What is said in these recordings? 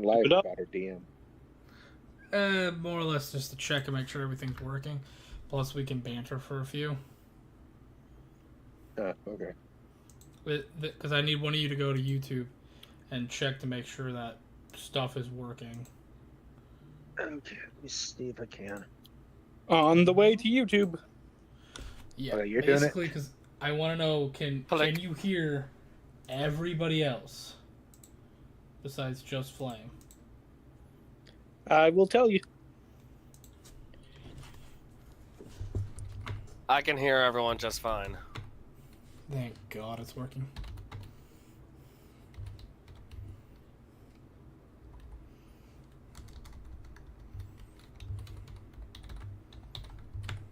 going live Keep it up. about her DM? More or less just to check and make sure everything's working. Plus, we can banter for a few. Okay. Because I need one of you to go to YouTube and check to make sure that stuff is working. Okay, let me see if I can. On the way to YouTube. Yeah, Okay, you're doing it? basically, because I want to know, can you hear everybody else besides just Flame? I will tell you. I can hear everyone just fine. Thank God it's working.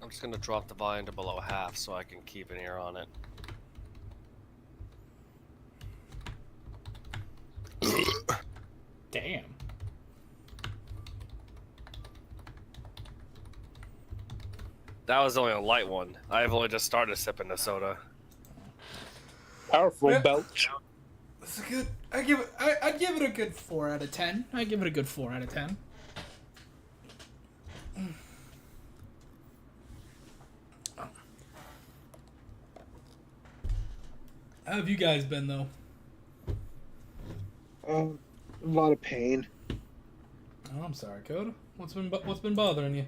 I'm just gonna drop the volume to below half so I can keep an ear on it. Damn. That was only a light one. I've only just started sipping the soda. Powerful Yeah. belch. That's a good. I'd give it a good 4 out of 10. I'd give it a good 4 out of 10. How have you guys been though? A lot of pain. Oh, I'm sorry, Coda. What's been bothering you?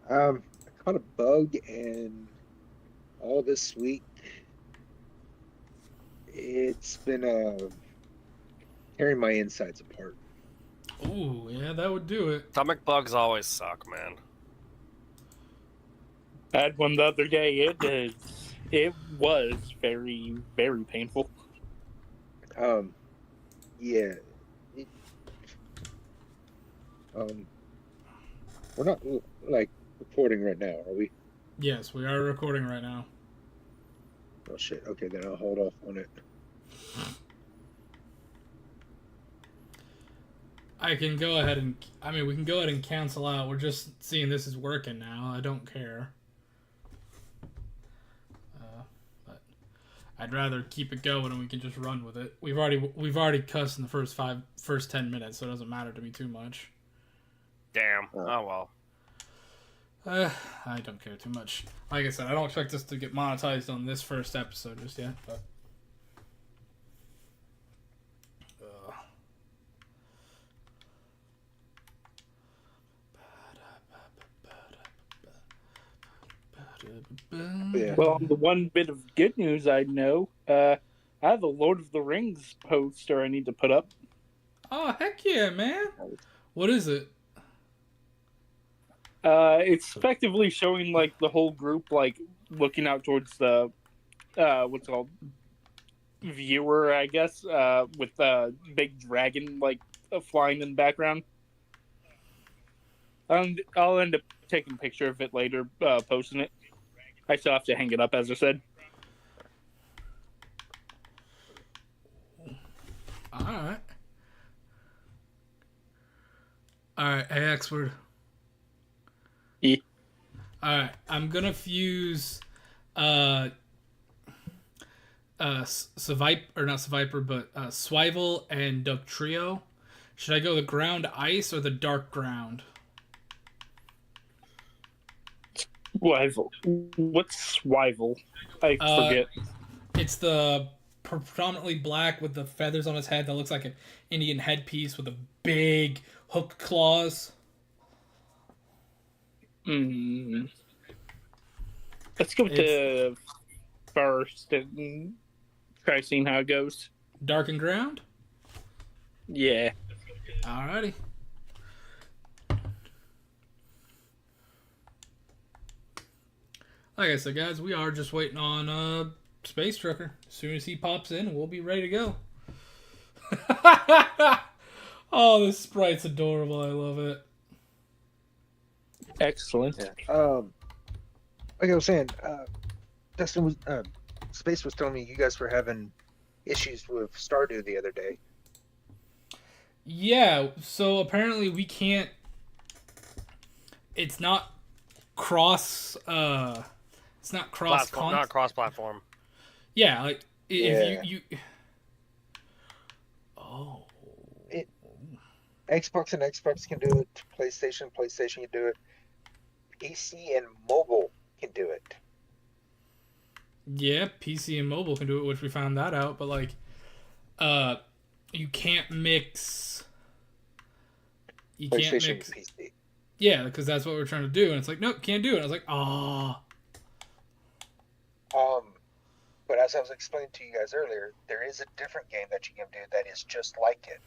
I caught a bug, and all this week it's been tearing my insides apart. Ooh, yeah, that would do it. Stomach bugs always suck, man. I had one the other day. It was very, very painful. Yeah. We're not like recording right now, are we? Yes, we are recording right now. Oh shit. Okay, then I'll hold off on it. I can go ahead and... I mean, we can go ahead and cancel out. We're just seeing this is working now. I don't care. But I'd rather keep it going and we can just run with it. We've already cussed in the first 10 minutes, so it doesn't matter to me too much. Damn. Oh well. I don't care too much. Like I said, I don't expect us to get monetized on this first episode just yet, but... Yeah. Well, the one bit of good news I know, I have a Lord of the Rings poster I need to put up. Oh, heck yeah, man. What is it? It's effectively showing like the whole group like looking out towards the what's it called viewer, I guess, with the big dragon like flying in the background. I'll end up taking a picture of it later, posting it. I still have to hang it up, as I said. Alright. Alright, hey, Exward. Yeah. Alright, I'm gonna fuse Swivel and Duck Trio. Should I go the ground ice or the dark ground? Swivel. What's Swivel? I forget. It's the predominantly black with the feathers on his head that looks like an Indian headpiece with a big hooked claws. Let's go to first and try seeing how it goes. Dark and ground? Yeah. Alrighty. Like I said, guys, we are just waiting on SpaceTrucker. As soon as he pops in, we'll be ready to go. Oh, this sprite's adorable. I love it. Excellent. Yeah. Like I was saying, Dustin was Space was telling me you guys were having issues with Stardew the other day. Yeah, so apparently we can't... It's not cross... It's not cross... Not cross-platform. Yeah, like, if you... Oh. Xbox and Xbox can do it. PlayStation can do it. PC and mobile can do it. Yeah, PC and mobile can do it, which we found that out. But like, you can't mix. You can't PlayStation mix. and PC. Yeah, because that's what we're trying to do, and it's like, nope, can't do it. And I was like, ah. But as I was explaining to you guys earlier, there is a different game that you can do that is just like it.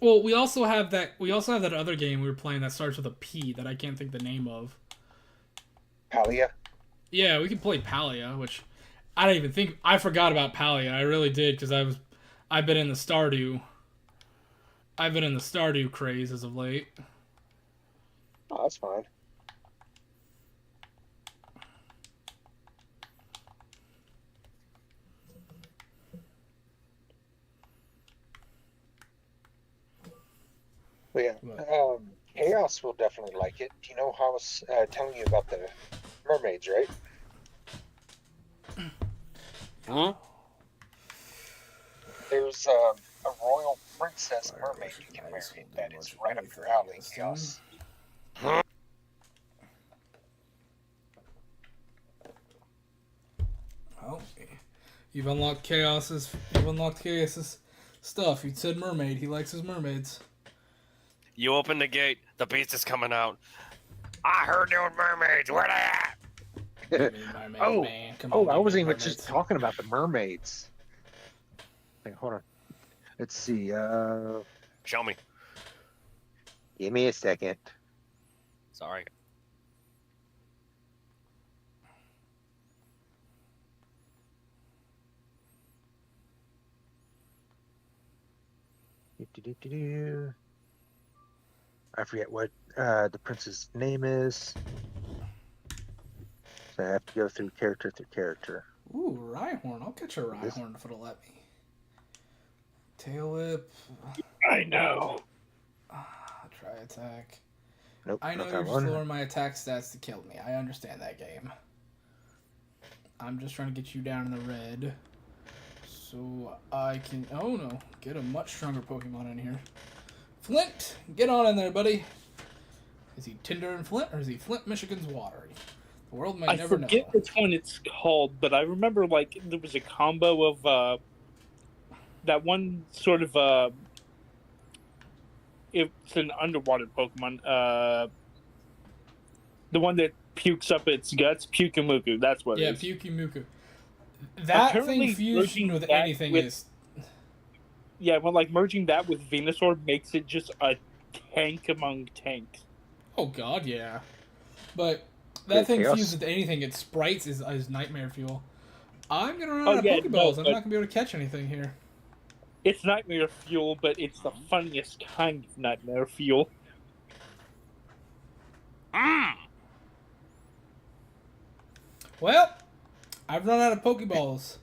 Well, we also have that. We also have that other game we were playing that starts with a P that I can't think the name of. Palia. Yeah, we can play Palia, which I don't even think I forgot about Palia. I really did because I've been in the Stardew. I've been in the Stardew craze as of late. Oh, that's fine. But yeah, Chaos will definitely like it. You know how I was telling you about the mermaids, right? Huh? There's a royal princess mermaid you can marry that is right up your alley, Chaos. Oh, you've unlocked Chaos's stuff. You said mermaid. He likes his mermaids. You open the gate. The beast is coming out. I heard those mermaids. Where they at? Mermaid, Oh, man. Come Oh, on, I give me wasn't even mermaids. just talking about the mermaids. Hey, hold on. Let's see. Show me. Give me a second. Sorry. Do-do-do-do-do. I forget what the prince's name is. So I have to go through character. Ooh, Rhyhorn. I'll catch a Rhyhorn if it'll let me. Tail whip. I know. Try attack. Nope, I know not you're that just one. lowering my attack stats to kill me. I understand that game. I'm just trying to get you down in the red. So I can... Oh no. Get a much stronger Pokemon in here. Flint! Get on in there, buddy. Is he Tinder and Flint, or is he Flint, Michigan's watery? The world might I never know. forget which one it's called, but I remember like there was a combo of that one sort of it's an underwater Pokemon. The one that pukes up its guts, Pyukumuku. That's what Yeah, it is. Pyukumuku. That Apparently, thing fusion merging with that anything with- is... Yeah, well, like merging that with Venusaur makes it just a tank among tanks. Oh god, yeah. But Yeah, that thing Chaos. fused with anything. Its sprites is nightmare fuel. I'm gonna run Oh, out of yeah, Pokeballs. no, I'm but- not gonna be able to catch anything here. It's nightmare fuel, but it's the funniest kind of nightmare fuel. Well, I've run out of Pokeballs.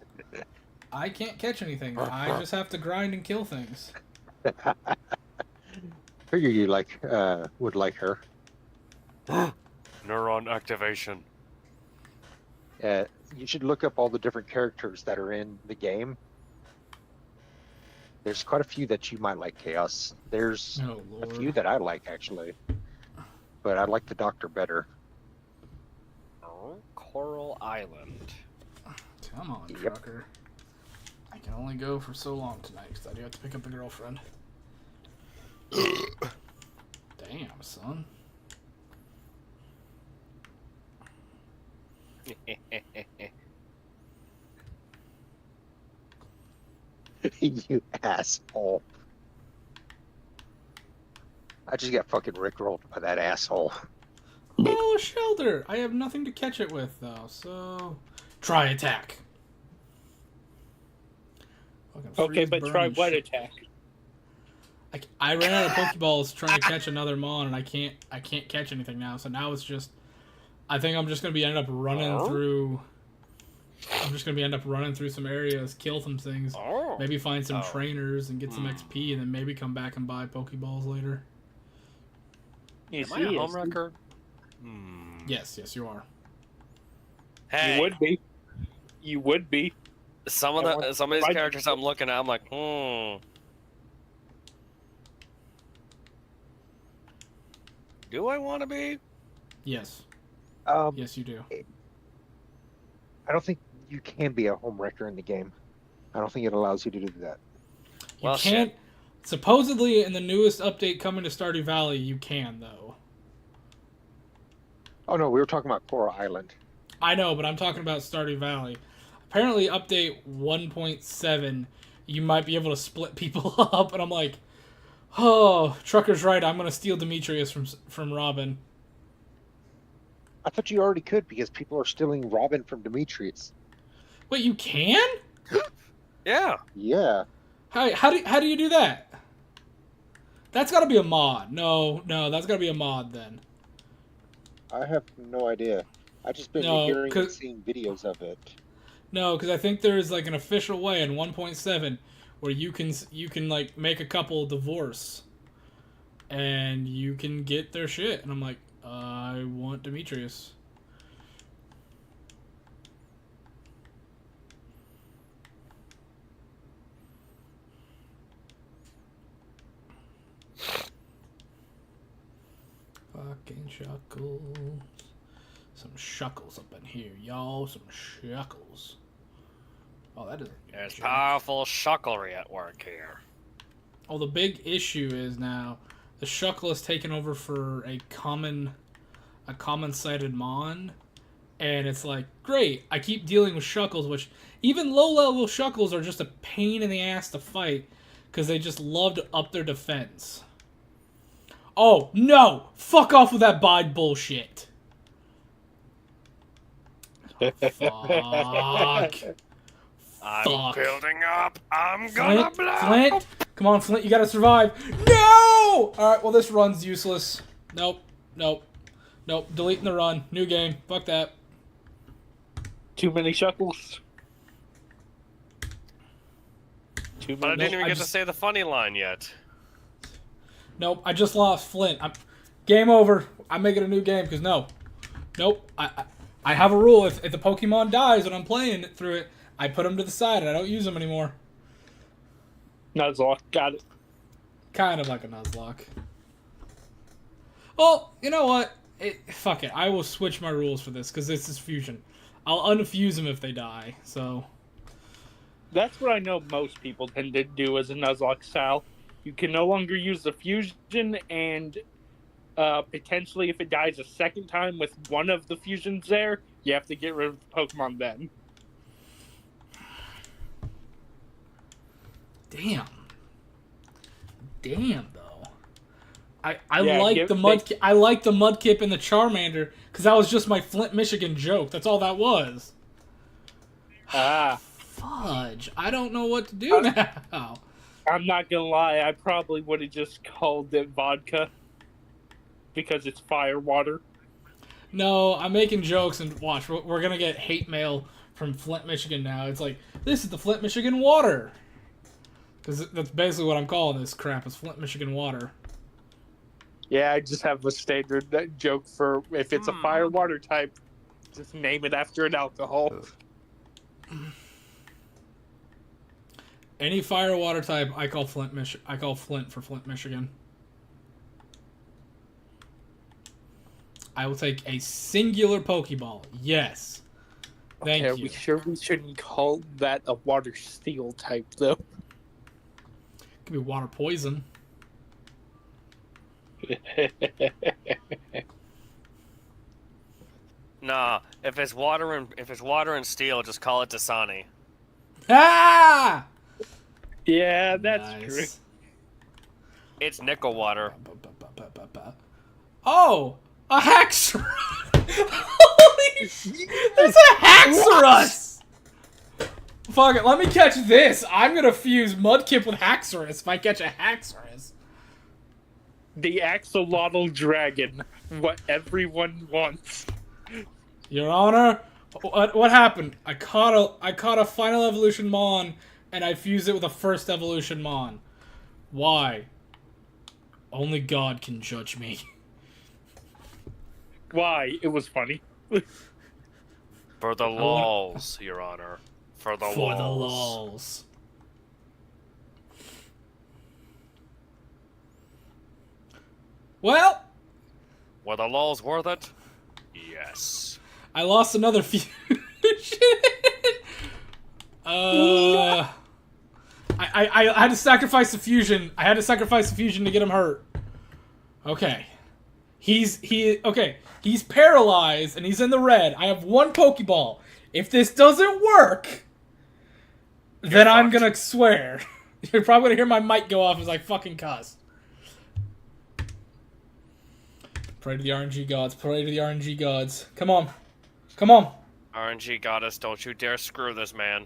I can't catch anything. I just have to grind and kill things. Figure you would like her. Neuron activation. You should look up all the different characters that are in the game. There's quite a few that you might like, Chaos. There's Oh a lord. few that I like, actually. But I like the Doctor better. Coral Island. Come on, Yep. trucker. I can only go for so long tonight because I do have to pick up a girlfriend. Damn, son. You asshole. I just got fucking rickrolled by that asshole. Oh, a shelter! I have nothing to catch it with, though, so... Try attack. Fucking Okay, freeze but burn try and what shit. attack? I ran out of Pokeballs trying to catch another Mon, and I can't catch anything now, so now it's just... I think I'm just gonna be end up running through... I'm just gonna be end up running through some areas, kill some things, maybe find some trainers and get some XP, and then maybe come back and buy Pokeballs later. Yes, Am I a he is. homewrecker? Yes, you are. Hey, You would be. You would be. some of these characters I'm looking at, I'm like, Do I want to be? Yes. Um, Yes, you do. I don't think you can be a home wrecker in the game. I don't think it allows you to do that. You Well, can't. Supposedly, in the newest update coming to Stardew Valley, you can, though. Oh no, we were talking about Coral Island. I know, but I'm talking about Stardew Valley. Apparently, update 1.7, you might be able to split people up, and I'm like, oh, Trucker's right. I'm gonna steal Demetrius from Robin. I thought you already could because people are stealing Robin from Demetrius. Wait, you can? Yeah. Yeah. How do you do that? That's got to be a mod. No, that's got to be a mod then. I have no idea. I just been No, hearing and 'cause- seeing videos of it. No, because I think there's like an official way in 1.7 where you can like make a couple divorce, and you can get their shit. And I'm like, I want Demetrius. Fucking shuckles. Some shuckles up in here, y'all. Some shuckles. Oh, that is. There's powerful shucklery at work here. Oh, the big issue is now the shuckle is taken over for a common sighted mon, and it's like, great, I keep dealing with shuckles, which even low level shuckles are just a pain in the ass to fight because they just love to up their defense. Oh no! Fuck off with that bide bullshit. Fuck. I'm Fuck. building up. I'm gonna blow. Flint, come on, Flint, you gotta survive. No! Alright, well, this run's useless. Nope. Deleting the run. New game. Fuck that. Too many shuckles. Too But I many. didn't even I get to just- say the funny line yet. Nope, I just lost Flint. Game over. I'm making a new game, because no. Nope. I have a rule. If the Pokemon dies when I'm playing through it, I put them to the side and I don't use them anymore. Nuzlocke, got it. Kind of like a Nuzlocke. Well, you know what? Fuck it. I will switch my rules for this, because this is fusion. I'll unfuse them if they die, so... That's what I know most people tend to do as a Nuzlocke style. You can no longer use the fusion, and potentially if it dies a second time with one of the fusions there, you have to get rid of the Pokemon then. Damn, though. I Yeah, like the Mudkip and the Charmander, because that was just my Flint, Michigan joke. That's all that was. Ah, Fudge. I don't know what to do now. I'm not gonna lie, I probably would have just called it vodka. Because it's fire water. No, I'm making jokes, and watch, we're gonna get hate mail from Flint, Michigan now. It's like, this is the Flint, Michigan water. Because that's basically what I'm calling this crap, is Flint, Michigan water. Yeah, I just have a standard joke for if it's a fire water type, just name it after an alcohol. Any fire water type, I call Flint for Flint, Michigan. I will take a singular Pokeball. Yes. Thank Are you. we sure we shouldn't call that a water steel type, though? Could be water poison. Nah, if it's water and steel, just call it Dasani. Ah! Yeah, that's Nice. true. It's nickel water. Oh! A Haxorus! Holy shit! There's a Haxorus! Fuck it, let me catch this. I'm gonna fuse Mudkip with Haxorus if I catch a Haxorus. The axolotl dragon. What everyone wants. Your Honor, what happened? I caught a final evolution Mon, and I fused it with a first evolution Mon. Why? Only God can judge me. Why? It was funny. For the lols, Your Honor. For the For the lols. lols. Well, Were the laws worth it? Yes. I lost another fusion. I had to sacrifice the fusion. I had to sacrifice the fusion to get him hurt. Okay. He's paralyzed and he's in the red. I have one Pokeball. If this doesn't work, then I'm gonna swear. You're probably gonna hear my mic go off as I fucking cuss. Pray to the RNG gods. Pray to the RNG gods. Come on. Come on. RNG goddess, don't you dare screw this man.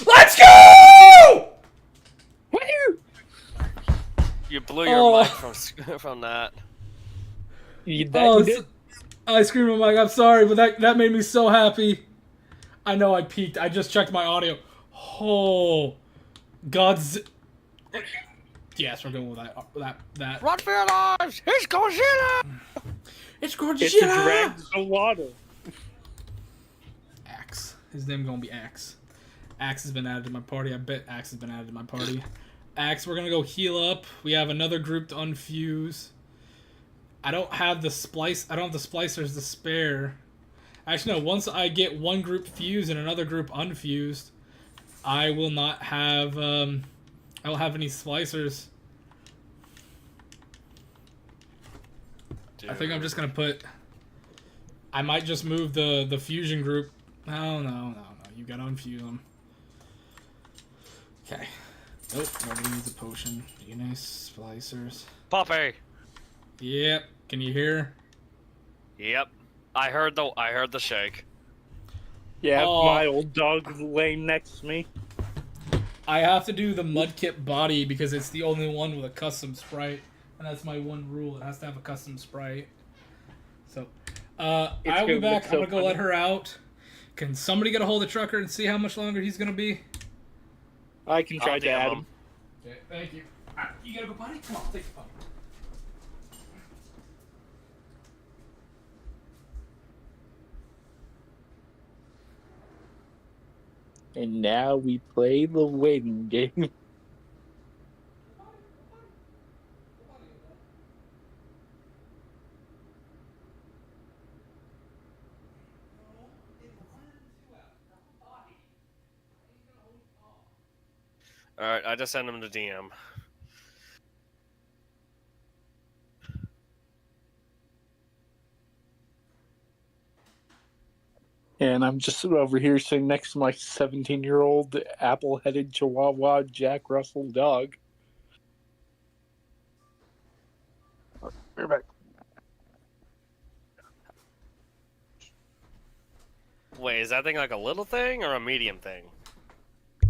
Let's go! Woo! You blew your mic from that. I screamed at my mic. I'm sorry, but that made me so happy. I know I peaked. I just checked my audio. Oh, God's. Yes, we're going with that. Run for your lives! It's Godzilla! It's Godzilla! It's a drag the water. Axe. His name gonna be Axe. Axe has been added to my party. I bet Axe has been added to my party. Axe, we're gonna go heal up. We have another group to unfuse. I don't have the splicers to spare. Actually, no. Once I get one group fused and another group unfused, I will not have. I don't have any splicers. Dude. I think I'm just gonna put. I might just move the fusion group. No. You gotta unfuse them. Okay. Nope. Nobody needs a potion. You nice splicers. Poppy! Yep. Can you hear? Yep. I heard the shake. Yeah, Oh. my old dog laying next to me. I have to do the Mudkip body because it's the only one with a custom sprite. And that's my one rule. It has to have a custom sprite. So, I'll be back. I'm gonna go let her out. Can somebody get a hold of Trucker and see how much longer he's gonna be? I can try I'll to add DM him. Okay, thank you. Alright, you gotta go, buddy? Come on, take the phone. And now we play the waiting game. Alright, I just sent him the DM. And I'm just over here sitting next to my 17-year-old apple-headed Chihuahua Jack Russell dog. We're back. Wait, is that thing like a little thing or a medium thing?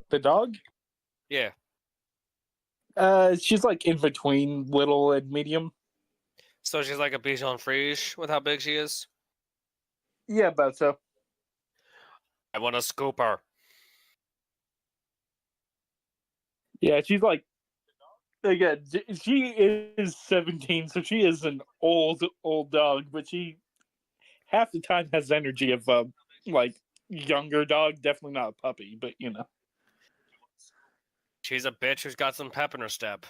The dog? Yeah. She's like in between little and medium. So she's like a Bichon Frise with how big she is? Yeah, about so. I want to scoop her. Yeah, she's like, again, she is 17, so she is an old dog, but she half the time has the energy of like younger dog. Definitely not a puppy, but you know. She's a bitch who's got some pep in her step.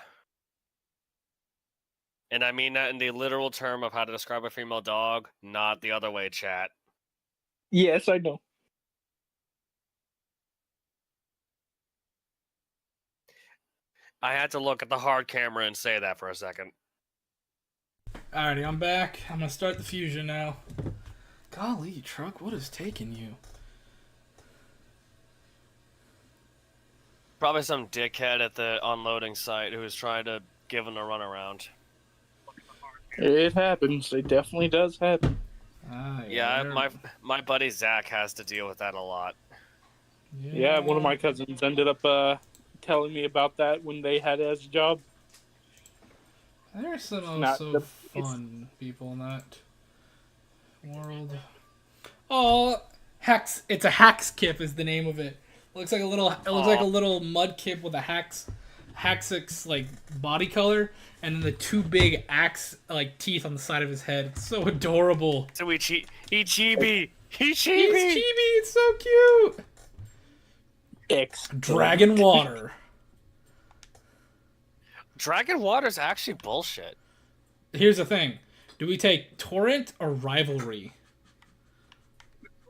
And I mean that in the literal term of how to describe a female dog, not the other way, chat. Yes, I know. I had to look at the hard camera and say that for a second. Alrighty, I'm back. I'm gonna start the fusion now. Golly, Truck, what is taking you? Probably some dickhead at the unloading site who was trying to give him a runaround. It happens. It definitely does happen. Yeah, my buddy Zach has to deal with that a lot. Yeah, one of my cousins ended up telling me about that when they had it as a job. There's some Not also the- fun people in that world. Oh, Hex! It's a Hax Kip is the name of it. Looks like a little. It looks like a little mud kip with a Haxix like body color, and then the two big axe like teeth on the side of his head. It's so adorable. So he chibi. He's chibi. It's so cute. Dragon Water. Dragon Water's actually bullshit. Here's the thing. Do we take Torrent or Rivalry?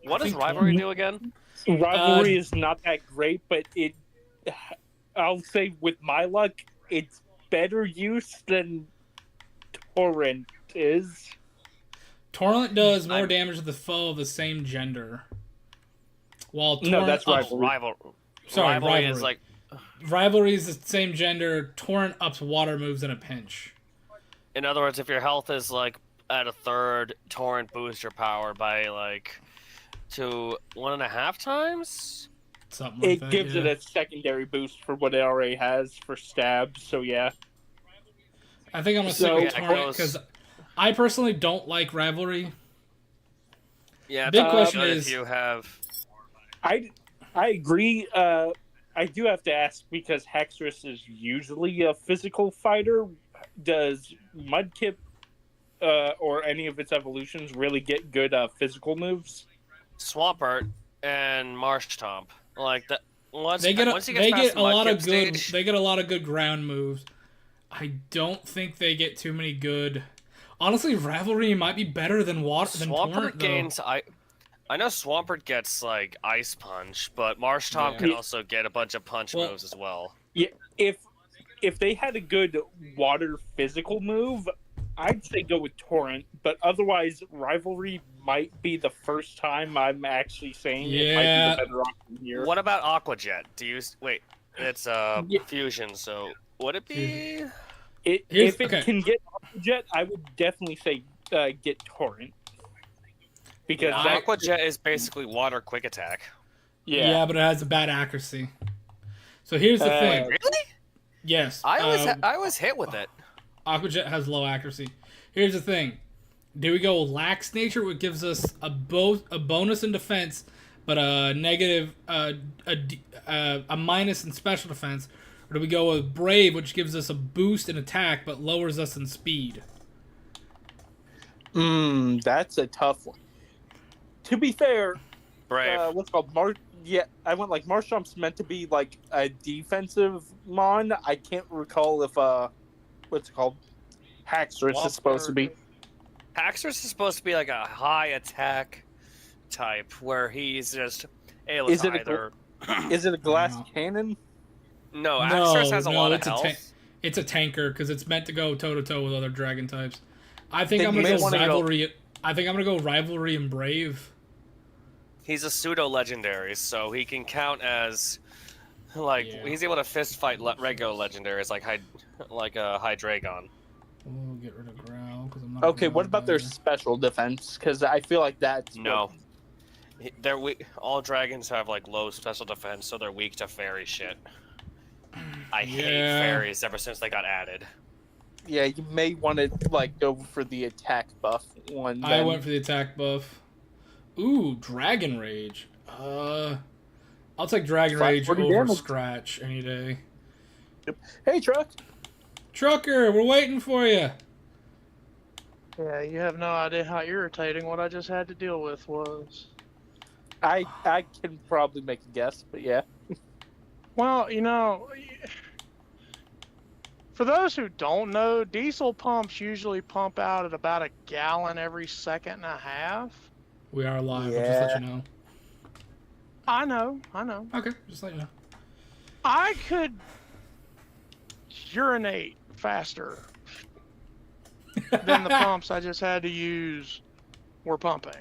What does think rivalry do again? Rivalry is not that great, but I'll say with my luck, it's better use than Torrent is. Torrent does more damage to the foe of the same gender. While Torrent No, that's ups, Rivalry. Rivalry is like Rivalry is the same gender. Torrent ups water moves in a pinch. in other words, if your health is like at a third, Torrent boosts your power by like to 1.5 times. Something like It that, gives yeah. it a secondary boost for what it already has for stabs, so yeah. I think I'm gonna stick So- with Yeah, it Torrent goes- because I personally don't like Rivalry. Yeah, Big it's question good is- if you have. I agree. I do have to ask because Hexorus is usually a physical fighter. Does Mudkip or any of its evolutions really get good physical moves? Swampert and Marsh Tomp. Like that. Once They get once he gets past the a lot of Mudkip good. stage, They get a lot of good ground moves. I don't think they get too many good. Honestly, Rivalry might be better than Torrent. Swampert Though. gains. I know Swampert gets like Ice Punch, but Marsh Tomp Yeah. can also get a bunch of punch Well- moves as well. Yeah, if they had a good water physical move, I'd say go with Torrent. But otherwise, Rivalry might be the first time I'm actually saying it might Yeah. be the better option here. What about Aquajet? Do you wait? It's Yeah. fusion, so would it be? If it okay. can get Aquajet, I would definitely say get Torrent. Because that, Aquajet is basically water quick attack. Yeah, but it has a bad accuracy. So here's the thing. Really? Yes, I was hit with it. Aquajet has low accuracy. Here's the thing. Do we go Lax Nature, which gives us a bonus in defense, but a negative, a minus in special defense? Or do we go with Brave, which gives us a boost in attack, but lowers us in speed? That's a tough one. To be fair, Brave. what's it called I went like Marshamp's meant to be like a defensive mon. I can't recall if what's it called? Haxorus is supposed to be. Haxorus is supposed to be like a high attack type, where he's just able Is to it a either. Is it a glass No. cannon? No, Haxorus has a lot of it's health. It's a tanker because it's meant to go toe to toe with other dragon types. I think Then I'm you gonna may go wanna go- rivalry. I think I'm gonna go rivalry and brave. He's a pseudo legendary, so he can count as like Yeah. he's able to fist fight regular legendaries like a Hydreigon. We'll get rid of growl because I'm not. Okay, gonna what about their bother. special defense? Because I feel like that's No. They're weak. All dragons have like low special defense, so they're weak to fairy shit. I hate Yeah. fairies ever since they got added. Yeah, you may want to like go for the attack buff one. I then. went for the attack buff. Ooh, Dragon Rage. I'll take Dragon Flat Rage 40 over damage. Scratch any day. Hey, Truck. Trucker, we're waiting for you. Yeah, you have no idea how irritating what I just had to deal with was. I can probably make a guess, but yeah. Well, you know, for those who don't know, diesel pumps usually pump out at about a gallon every second and a half. We are live. I'll just let you know. I know. Okay, just let you know. I could urinate faster than the pumps I just had to use were pumping.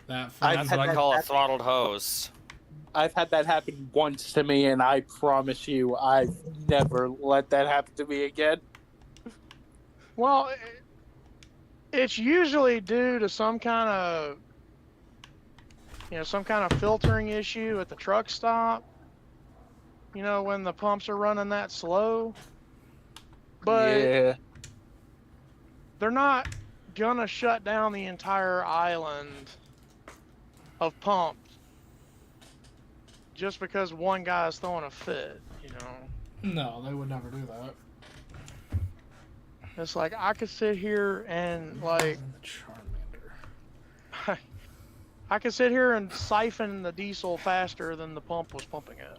That That's had what I that call a happen. throttled hose. I've had that happen once to me, and I promise you, I've never let that happen to me again. Well, it's usually due to some kind of, filtering issue at the truck stop. You know, when the pumps are running that slow. But yeah, they're not gonna shut down the entire island of pumps just because one guy is throwing a fit, you know. No, they would never do that. It's like I could sit here and like Charmander. I could sit here and siphon the diesel faster than the pump was pumping it.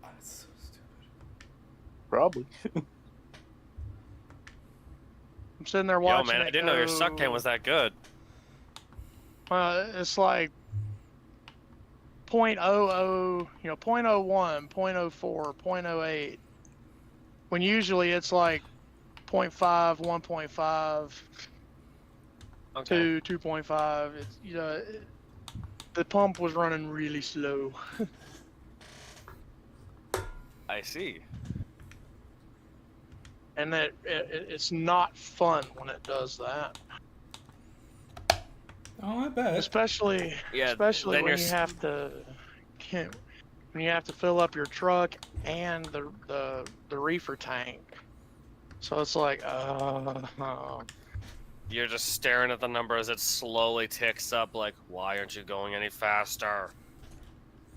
That's so stupid. probably. I'm sitting there Yo, watching. man, I didn't know your suck cam was that good. It's like 0.00, 0.01, 0.04, 0.08. When usually it's like 0.5, 1.5, Okay. 2, 2.5. It's the pump was running really slow. I see. And it's not fun when it does that. Oh, I bet. Especially Yeah, especially then when you're you have to fill up your truck and the reefer tank. So it's like You're just staring at the number as it slowly ticks up, like, why aren't you going any faster?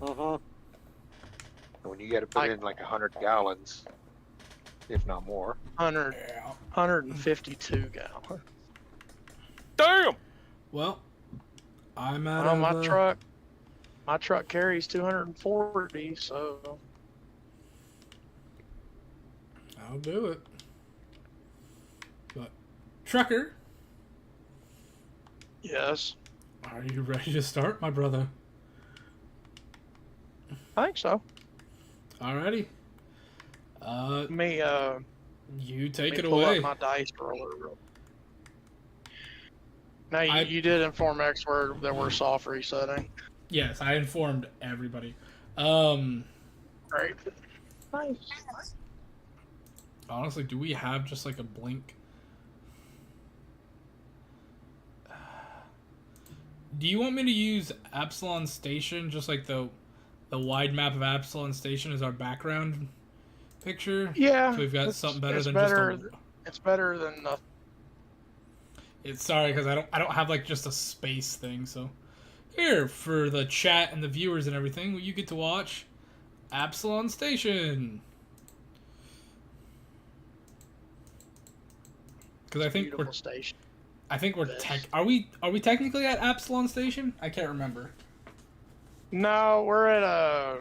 And when you got to put in like 100 gallons, if not more. 152 gallon. Damn! Well, I'm out Well, of... my truck carries 240, so I'll do it. But, Trucker, yes, are you ready to start, my brother? I think so. Alrighty. Let me You take let it me pull away. up my dice roller. Now I- you did inform Exward that we're soft resetting. Yes, I informed everybody. Right. Nice. Honestly, do we have just like a blink? Do you want me to use Absalon Station, just like the wide map of Absalon Station as our background picture? Yeah. So we've got something better it's than better, just a... It's better than nothing. It's sorry because I don't have like just a space thing. So here for the chat and the viewers and everything, you get to watch Absalon Station. Because I think Beautiful station. we're are we technically at Absalon Station? I can't remember. No, we're at a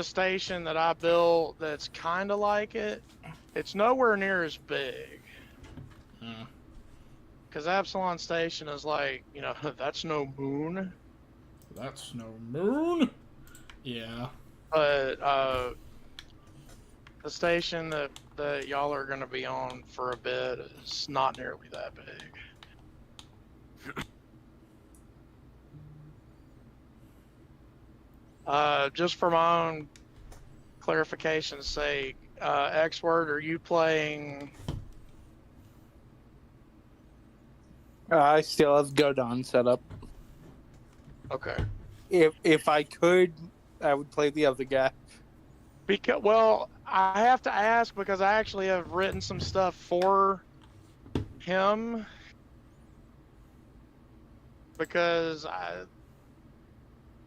station that I built that's kind of like it. It's nowhere near as big. Because Absalon Station is like, that's no moon. That's no moon. Yeah. But the station that y'all are going to be on for a bit is not nearly that big. Just for my own clarification's sake, Exward, are you playing? I still have Godon set up. Okay. If I could, I would play the other guy. Well, I have to ask because I actually have written some stuff for him. Because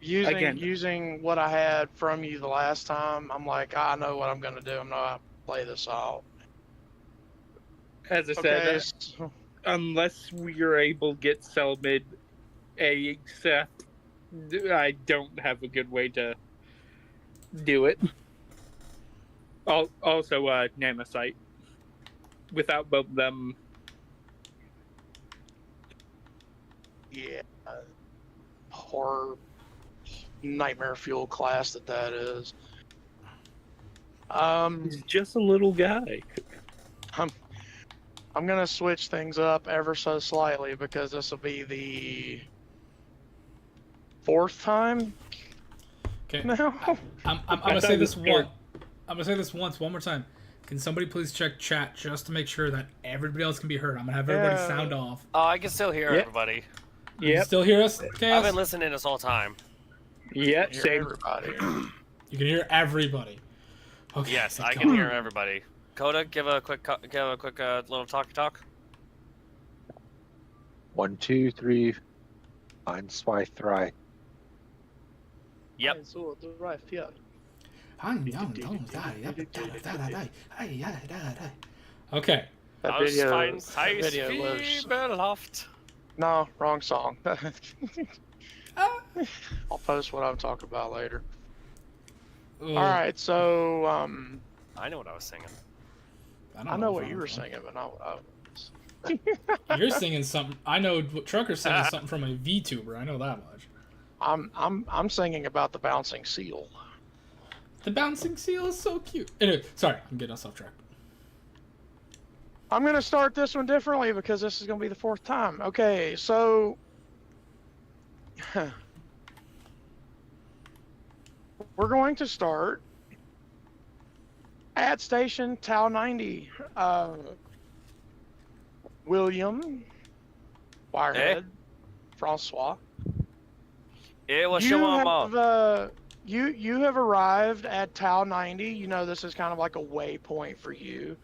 using what I had from you the last time, I'm like, I know what I'm gonna do. I'm gonna play this out. As I said, unless we are able to get Selmid a Seth, I don't have a good way to do it. Also, Nanosite. Without both of them, Yeah, horror nightmare fuel class that is. he's just a little guy. I'm gonna switch things up ever so slightly because this will be the 4th time Okay. now. I'm gonna say this one. I'm gonna say this once, one more time. Can somebody please check chat just to make sure that everybody else can be heard? I'm gonna have everybody sound off. Oh, I can still hear everybody. You can still hear us, Chaos? I've been listening this whole time. Yeah, Hear same. everybody. You can hear everybody. Okay. Yes, thank I God. can hear everybody. Coda, give a quick little talk. 1, 2, 3. 1, 2, 3. Yep. Okay. That Aus video, fein that video lives. Zwiebelhaft. No, wrong song. I'll post what I'm talking about later. Ugh. All right, so I know what I was singing. I know what you were singing, but not what I was. You're singing something. I know what Trucker's singing something from a VTuber. I know that much. I'm singing about the bouncing seal. The bouncing seal is so cute. Anyway, sorry, I'm getting us off track. I'm gonna start this one differently because this is gonna be the 4th time. Okay, so we're going to start at station Tau 90. William, Wirehead, Francois. What's You your mama? have, you have arrived at Tau 90. You know this is kind of like a waypoint for you.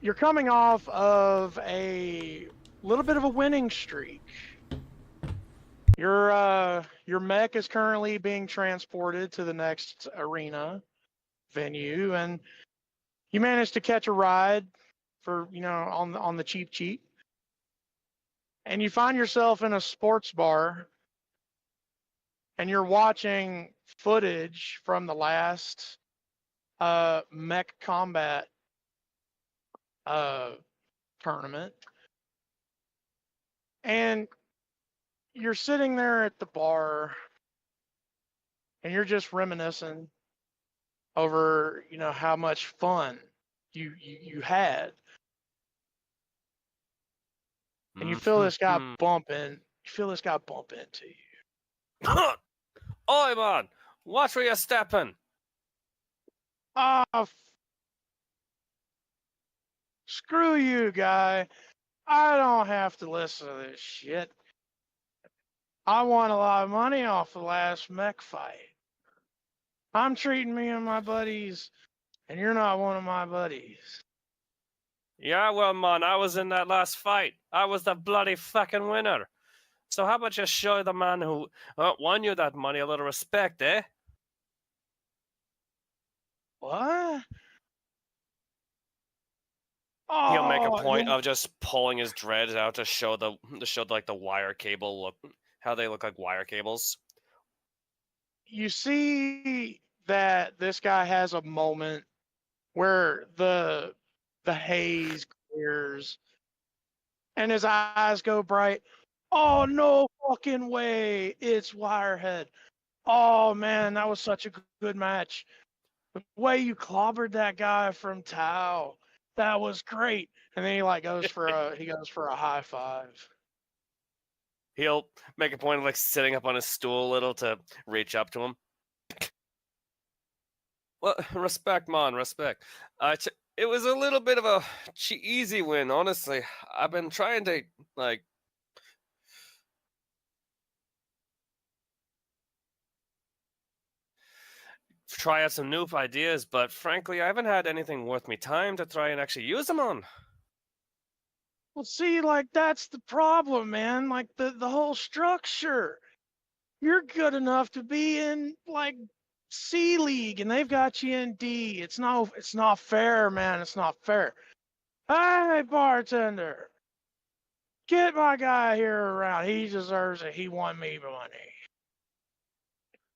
You're coming off of a little bit of a winning streak. Your mech is currently being transported to the next arena venue, and you managed to catch a ride for, you know, on the cheap. And you find yourself in a sports bar, and you're watching footage from the last mech combat tournament. And you're sitting there at the bar, and you're just reminiscing over, you know, how much fun you had. And you feel this guy bumping. You feel this guy bump into you. Oi, man! Watch where you're stepping. Screw you, guy. I don't have to listen to this shit. I won a lot of money off the last mech fight. I'm treating me and my buddies, and you're not one of my buddies. Yeah, well, man, I was in that last fight. I was the bloody fucking winner. So how about you show the man who won you that money a little respect, eh? What? He'll make a point of just pulling his dreads out to show like the wire cable look, how they look like wire cables. You see that this guy has a moment where the haze clears and his eyes go bright. Oh, no fucking way. It's Wirehead. Oh, man, that was such a good match. The way you clobbered that guy from Tau, that was great. And then he goes for a high five. He'll make a point of like sitting up on his stool a little to reach up to him. Well, respect, man, respect. It was a little bit of a easy win, honestly. I've been trying to try out some new ideas, but frankly, I haven't had anything worth me time to try and actually use them on. Well, see, that's the problem, man. The whole structure. You're good enough to be in C League, and they've got you in D. It's not fair, man. It's not fair. Hey, bartender, get my guy here around. He deserves it. He won me money.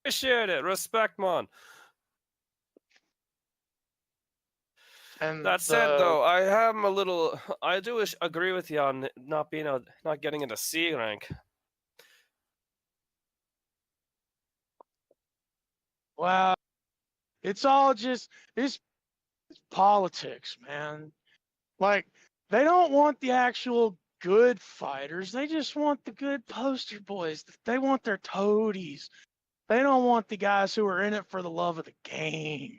Appreciate it. Respect, man. And that said, though, I do agree with you on not getting into C rank. Well, it's all just it's politics, man. They don't want the actual good fighters. They just want the good poster boys. They want their toadies. They don't want the guys who are in it for the love of the game.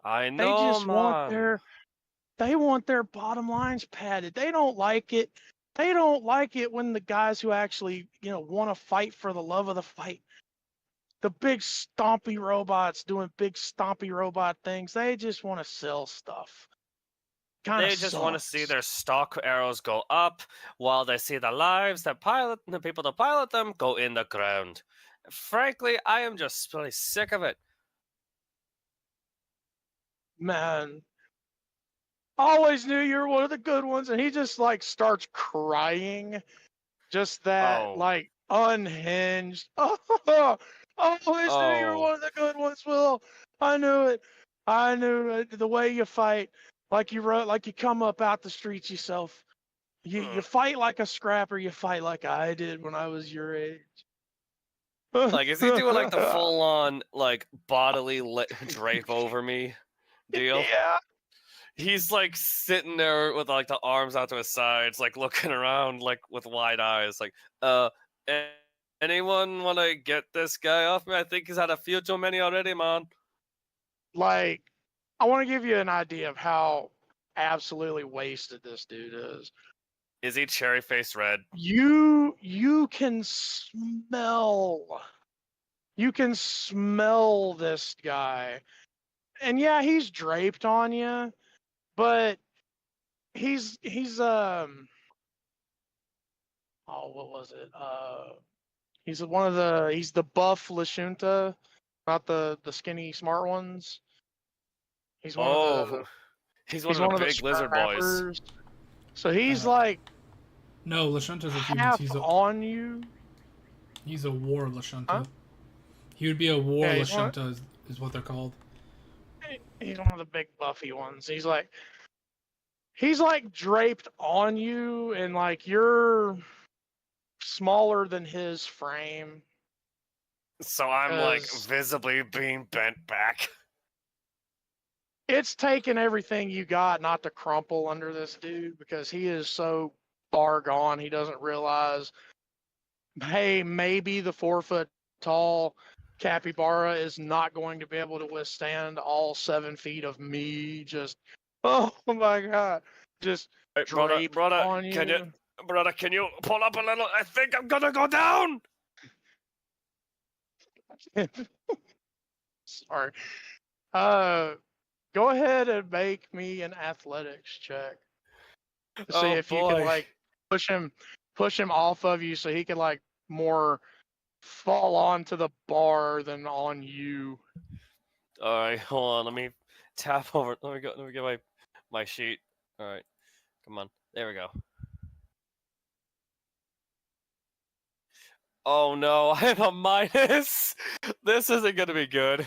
I know, They just man. want their bottom lines padded. They don't like it. They don't like it when the guys who actually, want to fight for the love of the fight, the big stompy robots doing big stompy robot things, they just want to sell stuff. They just want to see their stock arrows go up while they see the lives that the people that pilot them go in the ground. Frankly, I am just really sick of it. Man, always knew you were one of the good ones, and he just starts crying. Just that unhinged. Oh, I always knew you were one of the good ones, Will. I knew it. I knew it. The way you fight, like you come up out the streets yourself. You fight like a scrapper. You fight like I did when I was your age. Like, is he doing like the full-on like bodily drape over me deal? Yeah. He's like sitting there with like the arms out to his sides, like looking around, like with wide eyes, like, anyone want to get this guy off me? I think he's had a few too many already, man. Like, I want to give you an idea of how absolutely wasted this dude is. Is he cherry-faced red? You can smell. You can smell this guy. And yeah, he's draped on you, but he's oh, what was it? He's the buff Lashunta, not the skinny smart ones. He's one of the he's one of the big lizard boys. scrappers. So he's like No, Lashunta's a half he's on you. He's a war Lashunta. Huh? He would be a war Yeah, Lashunta is what they're called. He's one of the big buffy ones. He's like draped on you, and like you're smaller than his frame. So I'm like visibly being bent back. It's taken everything you got not to crumple under this dude, because he is so far gone he doesn't realize, hey, maybe the 4 foot tall capybara is not going to be able to withstand all 7 feet of me just, oh my god, just draped on you. Brother, can you pull up a little? I think I'm gonna go down. Sorry. Go ahead and make me an athletics check to see if you can like push him off of you so he can like more fall onto the bar than on you. All right, hold on. Let me tap over. Let me get my sheet. All right, come on. There we go. Oh no, I have a minus. This isn't gonna be good.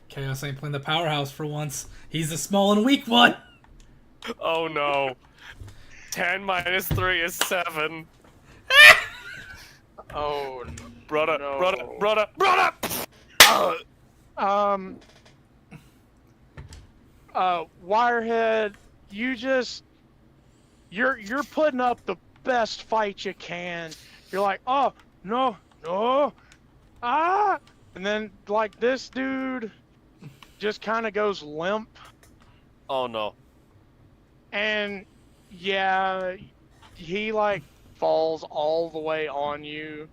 Chaos ain't playing the powerhouse for once. He's the small and weak one. Oh no. 10 minus 3 is 7. Oh, brother. Wirehead, you're putting up the best fight you can. You're like, oh no, and then like this dude just kind of goes limp. Oh no. And yeah, he like falls all the way on you.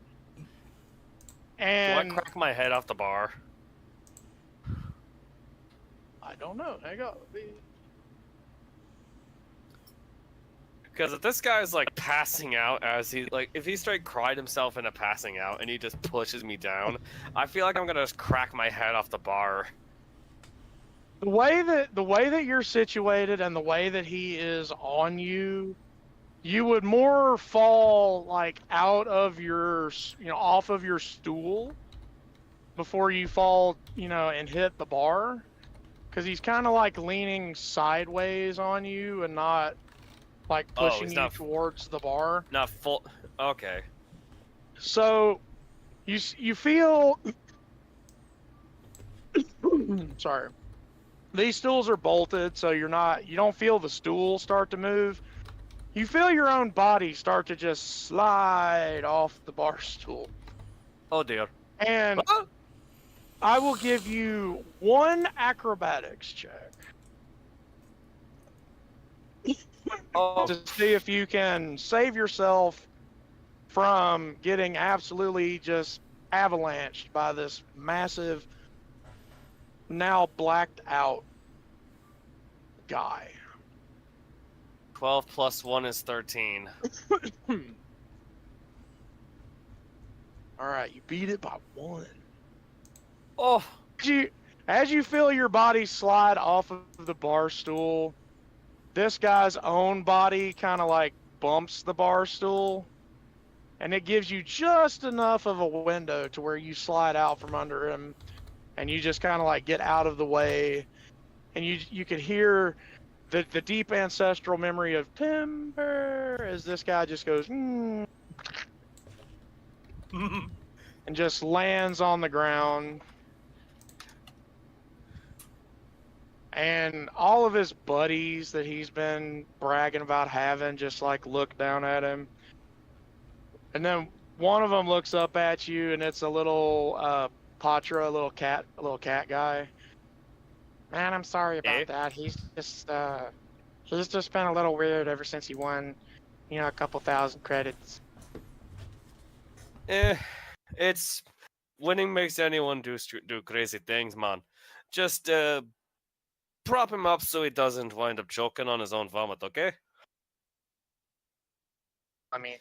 And do I crack my head off the bar? I don't know. Hang on. Because if this guy's like passing out as he like, if he straight cried himself into passing out and he just pushes me down, I feel like I'm gonna just crack my head off the bar. The way that you're situated and the way that he is on you, you would more fall like out of your, off of your stool before you fall, and hit the bar, because he's kind of like leaning sideways on you and not like pushing you towards the bar. Not full. Okay. So you feel. Sorry. These stools are bolted, so you don't feel the stool start to move. You feel your own body start to just slide off the bar stool. Oh dear. And I will give you 1 acrobatics check. To see if you can save yourself from getting absolutely just avalanched by this massive, now blacked out guy. 12 plus 1 is 13. Alright, you beat it by 1. Oh! As you feel your body slide off of the bar stool, this guy's own body kind of like bumps the bar stool, and it gives you just enough of a window to where you slide out from under him, and you just kind of like get out of the way, and you could hear the deep ancestral memory of timber as this guy just goes and just lands on the ground. And all of his buddies that he's been bragging about having just like look down at him. And then one of them looks up at you, and it's a little Patra, a little cat guy. Man, I'm sorry about that. He's just been a little weird ever since he won, a couple thousand credits. It's winning makes anyone do crazy things, man. Just prop him up so he doesn't wind up choking on his own vomit, okay? I mean,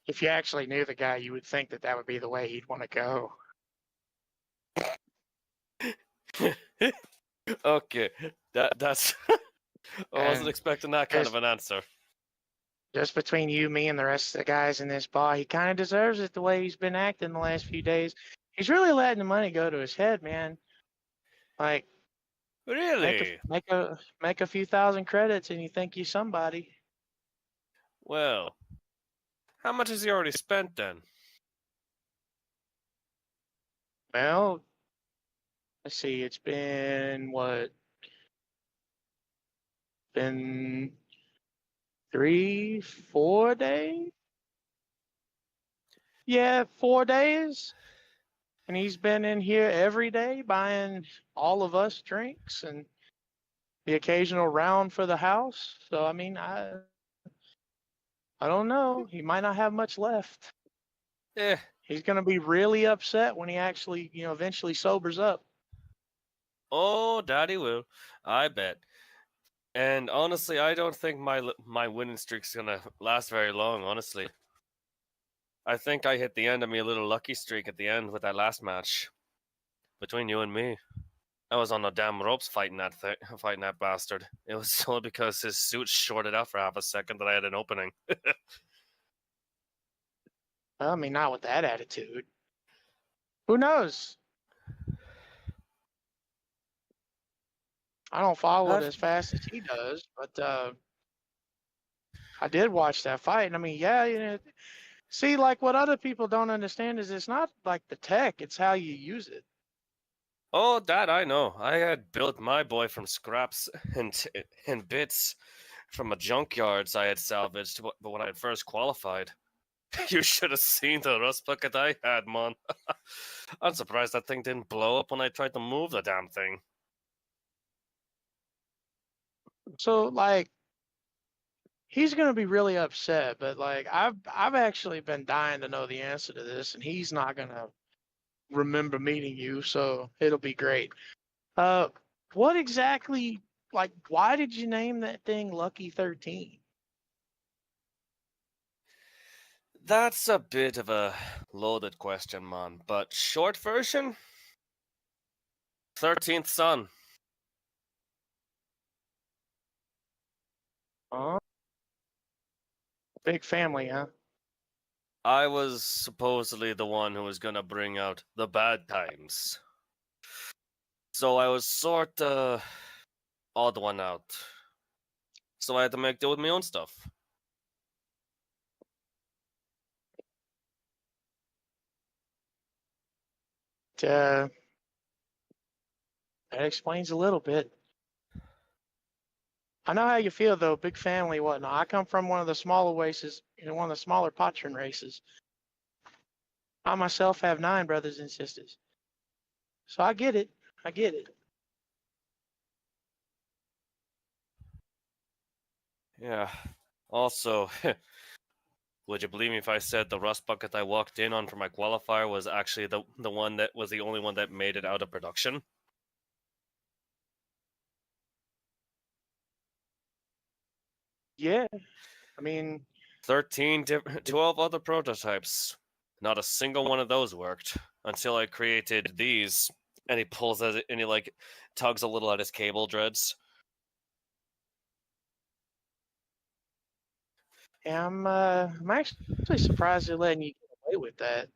if you actually knew the guy, you would think that would be the way he'd want to go. Okay, that's. I wasn't expecting that kind of an answer. Just between you, me, and the rest of the guys in this bar, he kind of deserves it the way he's been acting the last few days. He's really letting the money go to his head, man. Like, really? Make a few thousand credits, and you think you're somebody. Well, how much has he already spent then? Well, let's see. It's been what? Been 3-4 days? Yeah, 4 days. And he's been in here every day buying all of us drinks and the occasional round for the house. So I mean, I don't know. He might not have much left. He's gonna be really upset when he actually, eventually sobers up. Oh, Daddy will. I bet. And honestly, I don't think my winning streak's gonna last very long, honestly. I think I hit the end of my little lucky streak at the end with that last match. Between you and me. I was on the damn ropes fighting that bastard. It was only because his suit shorted out for half a second that I had an opening. Well, I mean, not with that attitude. Who knows? I don't follow it as fast as he does, but I did watch that fight. And I mean, yeah, see, like what other people don't understand is it's not like the tech, it's how you use it. Oh, that I know. I had built my boy from scraps and bits from a junkyards I had salvaged when I had first qualified. You should have seen the rust bucket I had, man. I'm surprised that thing didn't blow up when I tried to move the damn thing. So, like, he's gonna be really upset, but like, I've actually been dying to know the answer to this, and he's not gonna remember meeting you, so it'll be great. What exactly, like, why did you name that thing Lucky 13? That's a bit of a loaded question, man. But short version? 13th son. Big family, huh? I was supposedly the one who was gonna bring out the bad times. So I was sort of odd one out. So I had to make do with my own stuff. That explains a little bit. I know how you feel though, big family, whatnot. I come from one of the smaller races, one of the smaller patron races. I myself have 9 brothers and sisters. So I get it. I get it. Yeah. Also, would you believe me if I said the rust bucket I walked in on for my qualifier was actually the one that was the only one that made it out of production? Yeah. I mean, 12 other prototypes. Not a single one of those worked until I created these. And he pulls at it and he like tugs a little at his cable dreads. Yeah, I'm actually surprised they're letting you get away with that.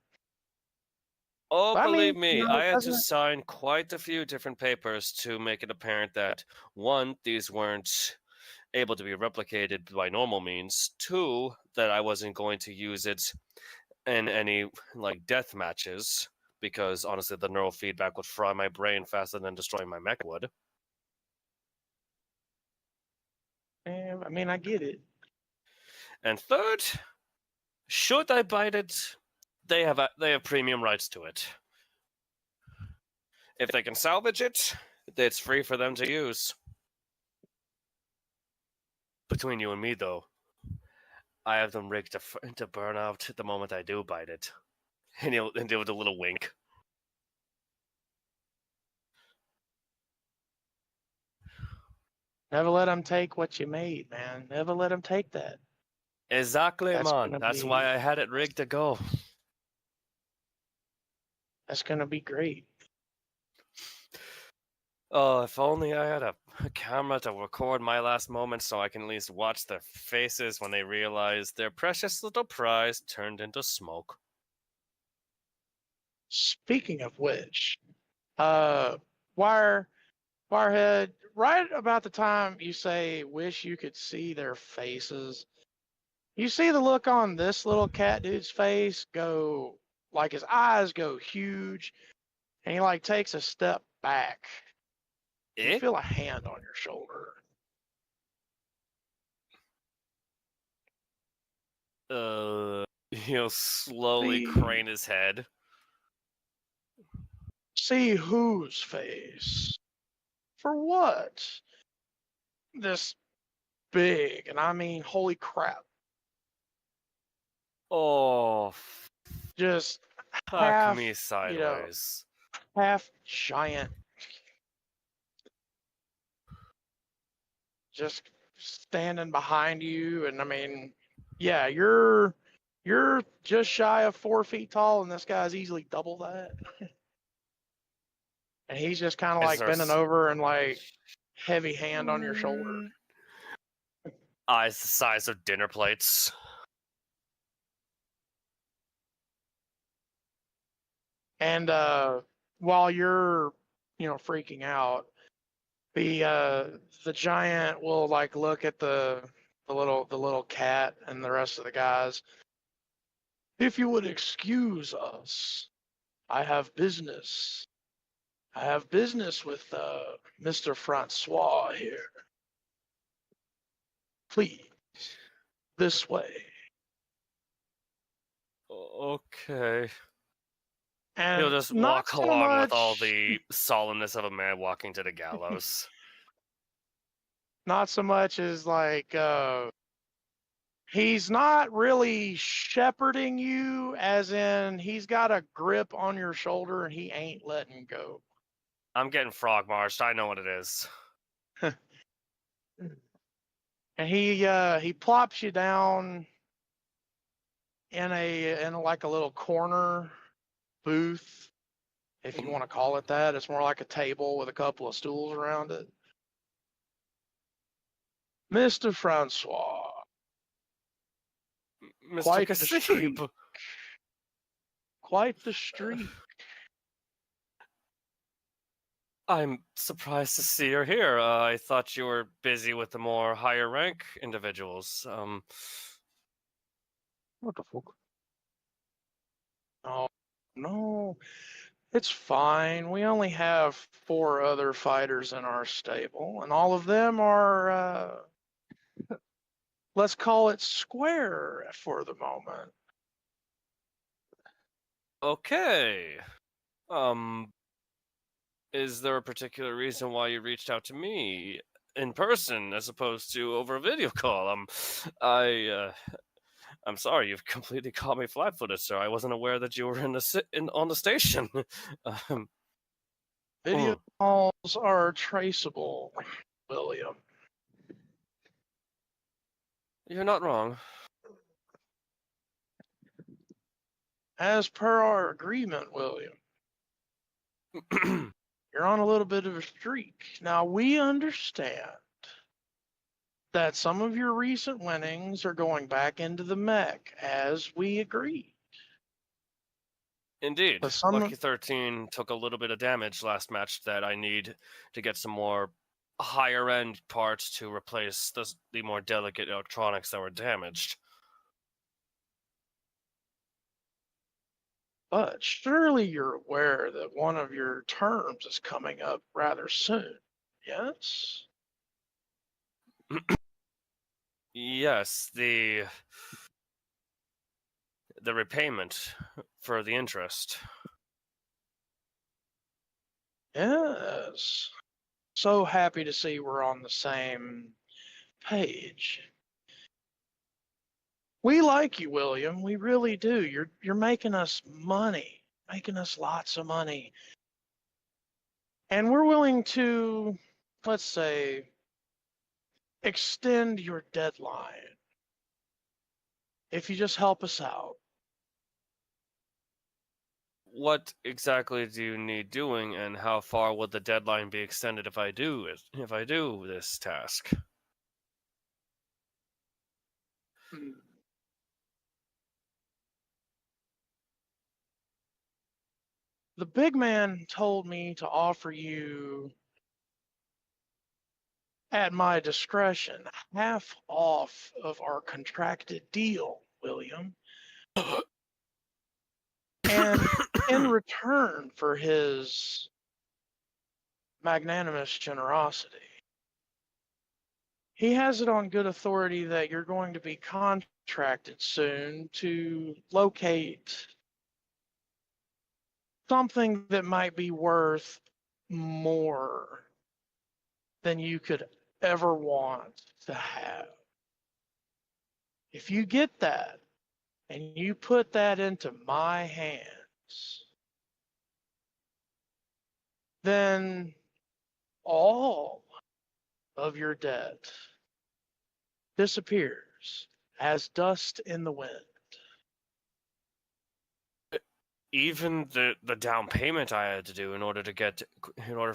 Oh, But I mean, believe me, you know, I had to doesn't sign quite a few different papers to make it apparent that, one, these weren't able to be replicated by normal means, two, that I wasn't going to use it in any, like, death matches, because honestly, the neural feedback would fry my brain faster than destroying my mech would. I mean, I get it. And third, should I bite it, they have premium rights to it. If they can salvage it, it's free for them to use. Between you and me, though, I have them rigged to burn out the moment I do bite it. And he'll do with a little wink. Never let them take what you made, man. Never let them take that. Exactly, That's man. gonna That's be why I had it rigged to go. that's gonna be great. Oh, if only I had a camera to record my last moments so I can at least watch their faces when they realize their precious little prize turned into smoke. Speaking of which, Wirehead, right about the time you say wish you could see their faces, you see the look on this little cat dude's face go, like his eyes go huge, and he like takes a step back. You Eh? feel a hand on your shoulder. He'll slowly crane his head. See whose face? For what? This big, and I mean, holy crap. Oh, Just fuck half, me sideways. half giant. Just standing behind you, and I mean, yeah, you're just shy of 4 feet tall, and this guy's easily double that. And he's just kind of Is like there bending over and like heavy hand on your shoulder. Eyes the size of dinner plates. And while you're, freaking out, the giant will like look at the little cat and the rest of the guys. If you would excuse us, I have business. I have business with Mr. Francois here. Please, this way. Okay. And He'll just not walk so along much, with all the solemnness of a man walking to the gallows. not so much as like he's not really shepherding you, as in he's got a grip on your shoulder and he ain't letting go. I'm getting frog marched. I know what it is. And he plops you down in like a little corner booth, if you want to call it that. It's more like a table with a couple of stools around it. Mr. Francois. Mr. Quite the Kasib. street. Quite the street. I'm surprised to see you're here. I thought you were busy with the more higher rank individuals. What the fuck? Oh, no. It's fine. We only have 4 other fighters in our stable, and all of them are, let's call it square for the moment. Okay. Is there a particular reason why you reached out to me in person as opposed to over a video call? I'm sorry, you've completely caught me flat-footed, sir. I wasn't aware that you were on the station. Video calls are traceable, William. You're not wrong. As per our agreement, William, you're on a little bit of a streak. Now, we understand that some of your recent winnings are going back into the mech, as we agreed. Indeed. But some Lucky 13 took a little bit of damage last match that I need to get some more higher end parts to replace the more delicate electronics that were damaged. But surely you're aware that one of your terms is coming up rather soon, yes? Yes, the repayment for the interest. Yes. So happy to see we're on the same page. We like you, William. We really do. You're making us money, making us lots of money. And we're willing to, let's say, extend your deadline if you just help us out. What exactly do you need doing, and how far would the deadline be extended if I do it? If I do this task? The big man told me to offer you, at my discretion, half off of our contracted deal, William. And in return for his magnanimous generosity, he has it on good authority that you're going to be contracted soon to locate something that might be worth more than you could ever want to have. If you get that and you put that into my hands, then all of your debt disappears as dust in the wind. Even the down payment I had to do in order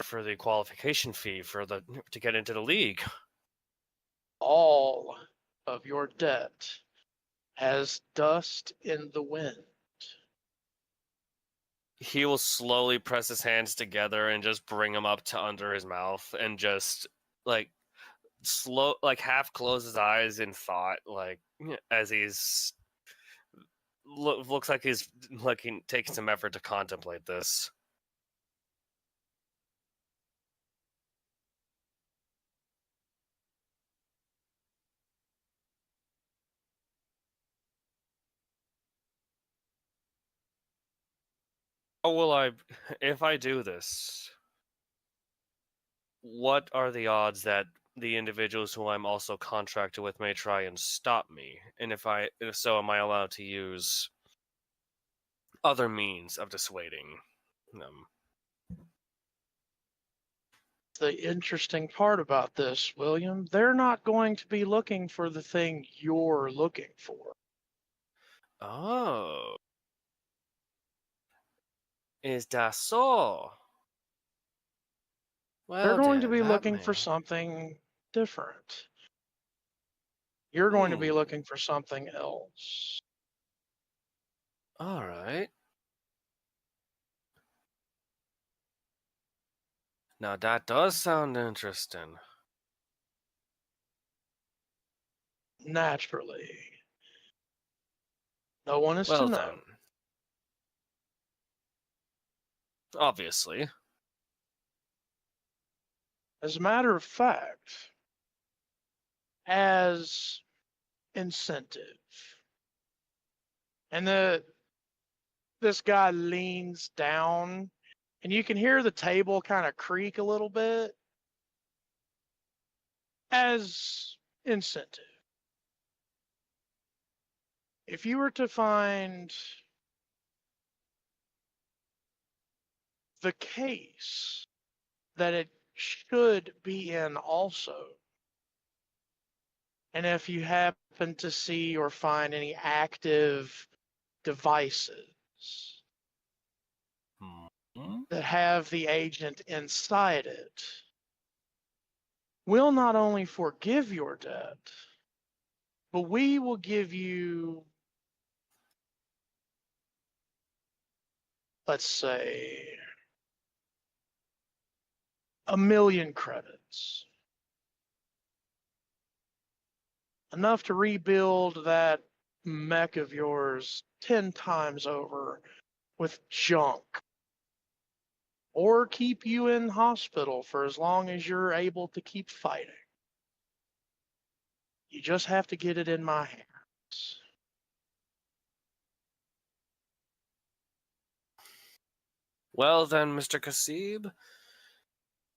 for the qualification fee to get into the league. All of your debt as dust in the wind. He will slowly press his hands together and just bring them up to under his mouth and just half close his eyes in thought, as he's looks like he's taking some effort to contemplate this. How will if I do this, what are the odds that the individuals who I'm also contracted with may try and stop me? And if so, am I allowed to use other means of dissuading them? The interesting part about this, William, they're not going to be looking for the thing you're looking for. Oh. Is that so? Well, They're going to then, be that looking for may- something different. You're going to be looking for something else. All right. Now that does sound interesting. Naturally. No one is Well to know. then. Obviously. As a matter of fact, as incentive, and this guy leans down, and you can hear the table kind of creak a little bit. As incentive, if you were to find the case that it should be in also, and if you happen to see or find any active devices Hmm? that have the agent inside it, we'll not only forgive your debt, but we will give you, let's say, 1,000,000 credits. Enough to rebuild that mech of yours 10 times over with junk. Or keep you in hospital for as long as you're able to keep fighting. You just have to get it in my hands. Well then, Mr. Kasib,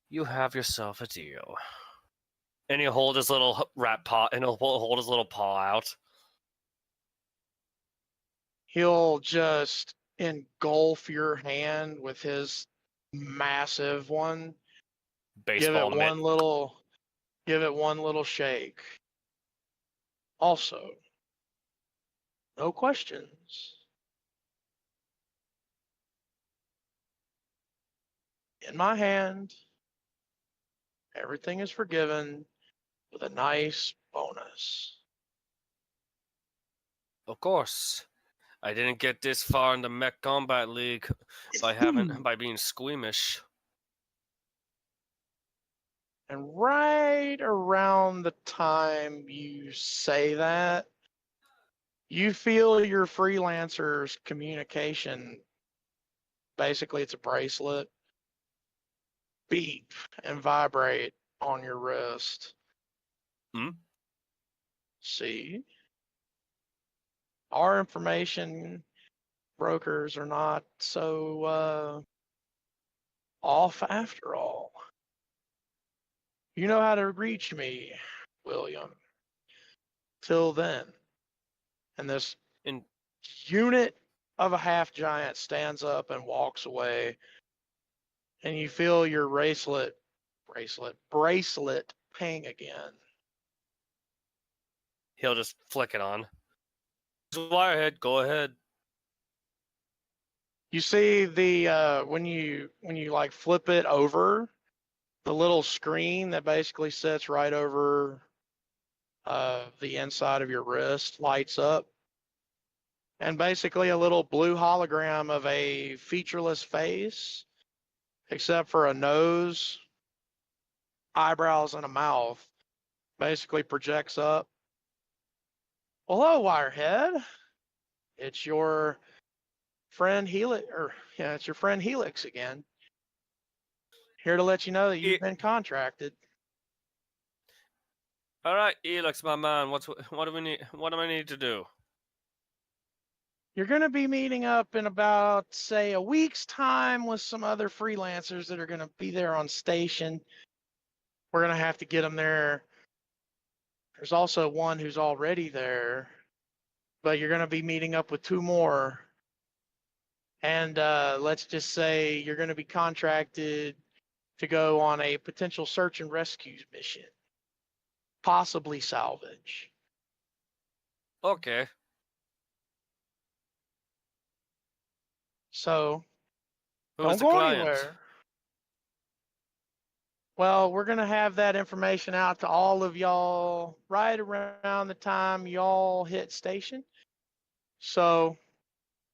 you have yourself a deal. And he'll hold his little rat paw, and he'll hold his little paw out. He'll just engulf your hand with his massive one. Baseball mitt. Give it one little shake. Also, no questions. In my hand, everything is forgiven with a nice bonus. Of course. I didn't get this far in the Mech Combat League by being squeamish. And right around the time you say that, you feel your freelancer's communication, basically it's a bracelet, beep and vibrate on your wrist. See? Our information brokers are not so off after all. You know how to reach me, William. Till then. And this unit of a half giant stands up and walks away. And you feel your bracelet ping again. He'll just flick it on. Wirehead, go ahead. You see the when you like flip it over, the little screen that basically sits right over the inside of your wrist lights up, and basically a little blue hologram of a featureless face, except for a nose, eyebrows, and a mouth, basically projects up. Hello, Wirehead. It's your friend Helix, it's your friend Helix again. Here to let you know that you've been contracted. All right, Helix, my man. What do we need? What do I need to do? You're going to be meeting up in about, say, a week's time with some other freelancers that are going to be there on station. We're going to have to get them there. There's also one who's already there, but you're going to be meeting up with 2 more. And let's just say you're going to be contracted to go on a potential search and rescue mission, possibly salvage. Okay. So, Who's don't the go client? anywhere. Well, we're going to have that information out to all of y'all right around the time y'all hit station. So,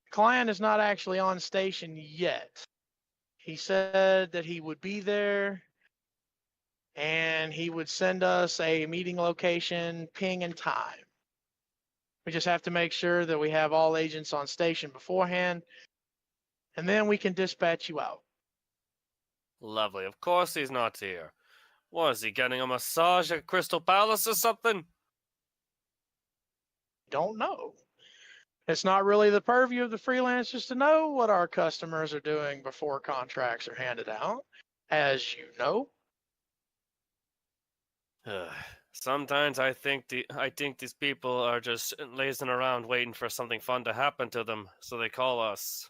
client is not actually on station yet. He said that he would be there and he would send us a meeting location, ping, and time. We just have to make sure that we have all agents on station beforehand, and then we can dispatch you out. Lovely. Of course he's not here. What, is he getting a massage at Crystal Palace or something? Don't know. It's not really the purview of the freelancers to know what our customers are doing before contracts are handed out, as you know. Sometimes I think these people are just lazing around waiting for something fun to happen to them, so they call us.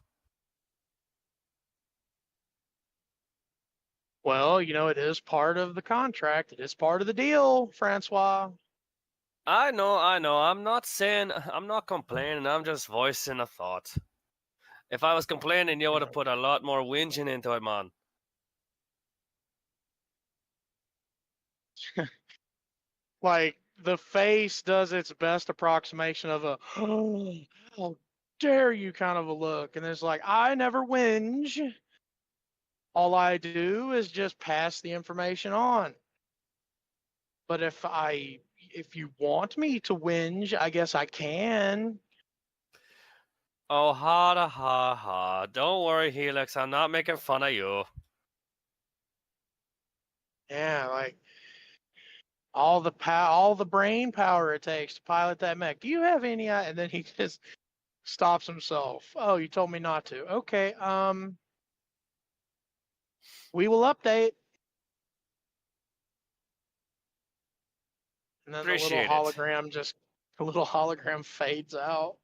Well, you know, it is part of the contract. It is part of the deal, Francois. I know. I'm not complaining. I'm just voicing a thought. If I was complaining, you would have put a lot more whinging into it, man. like the face does its best approximation of a how dare you kind of a look, and it's like, I never whinge. All I do is just pass the information on. But if you want me to whinge, I guess I can. Oh, ha da ha ha. Don't worry, Helix. I'm not making fun of you. Yeah, like all the brain power it takes to pilot that mech. Do you have any? And then he just stops himself. Oh, you told me not to. Okay. We will update. And then Appreciate it. the little hologram fades out.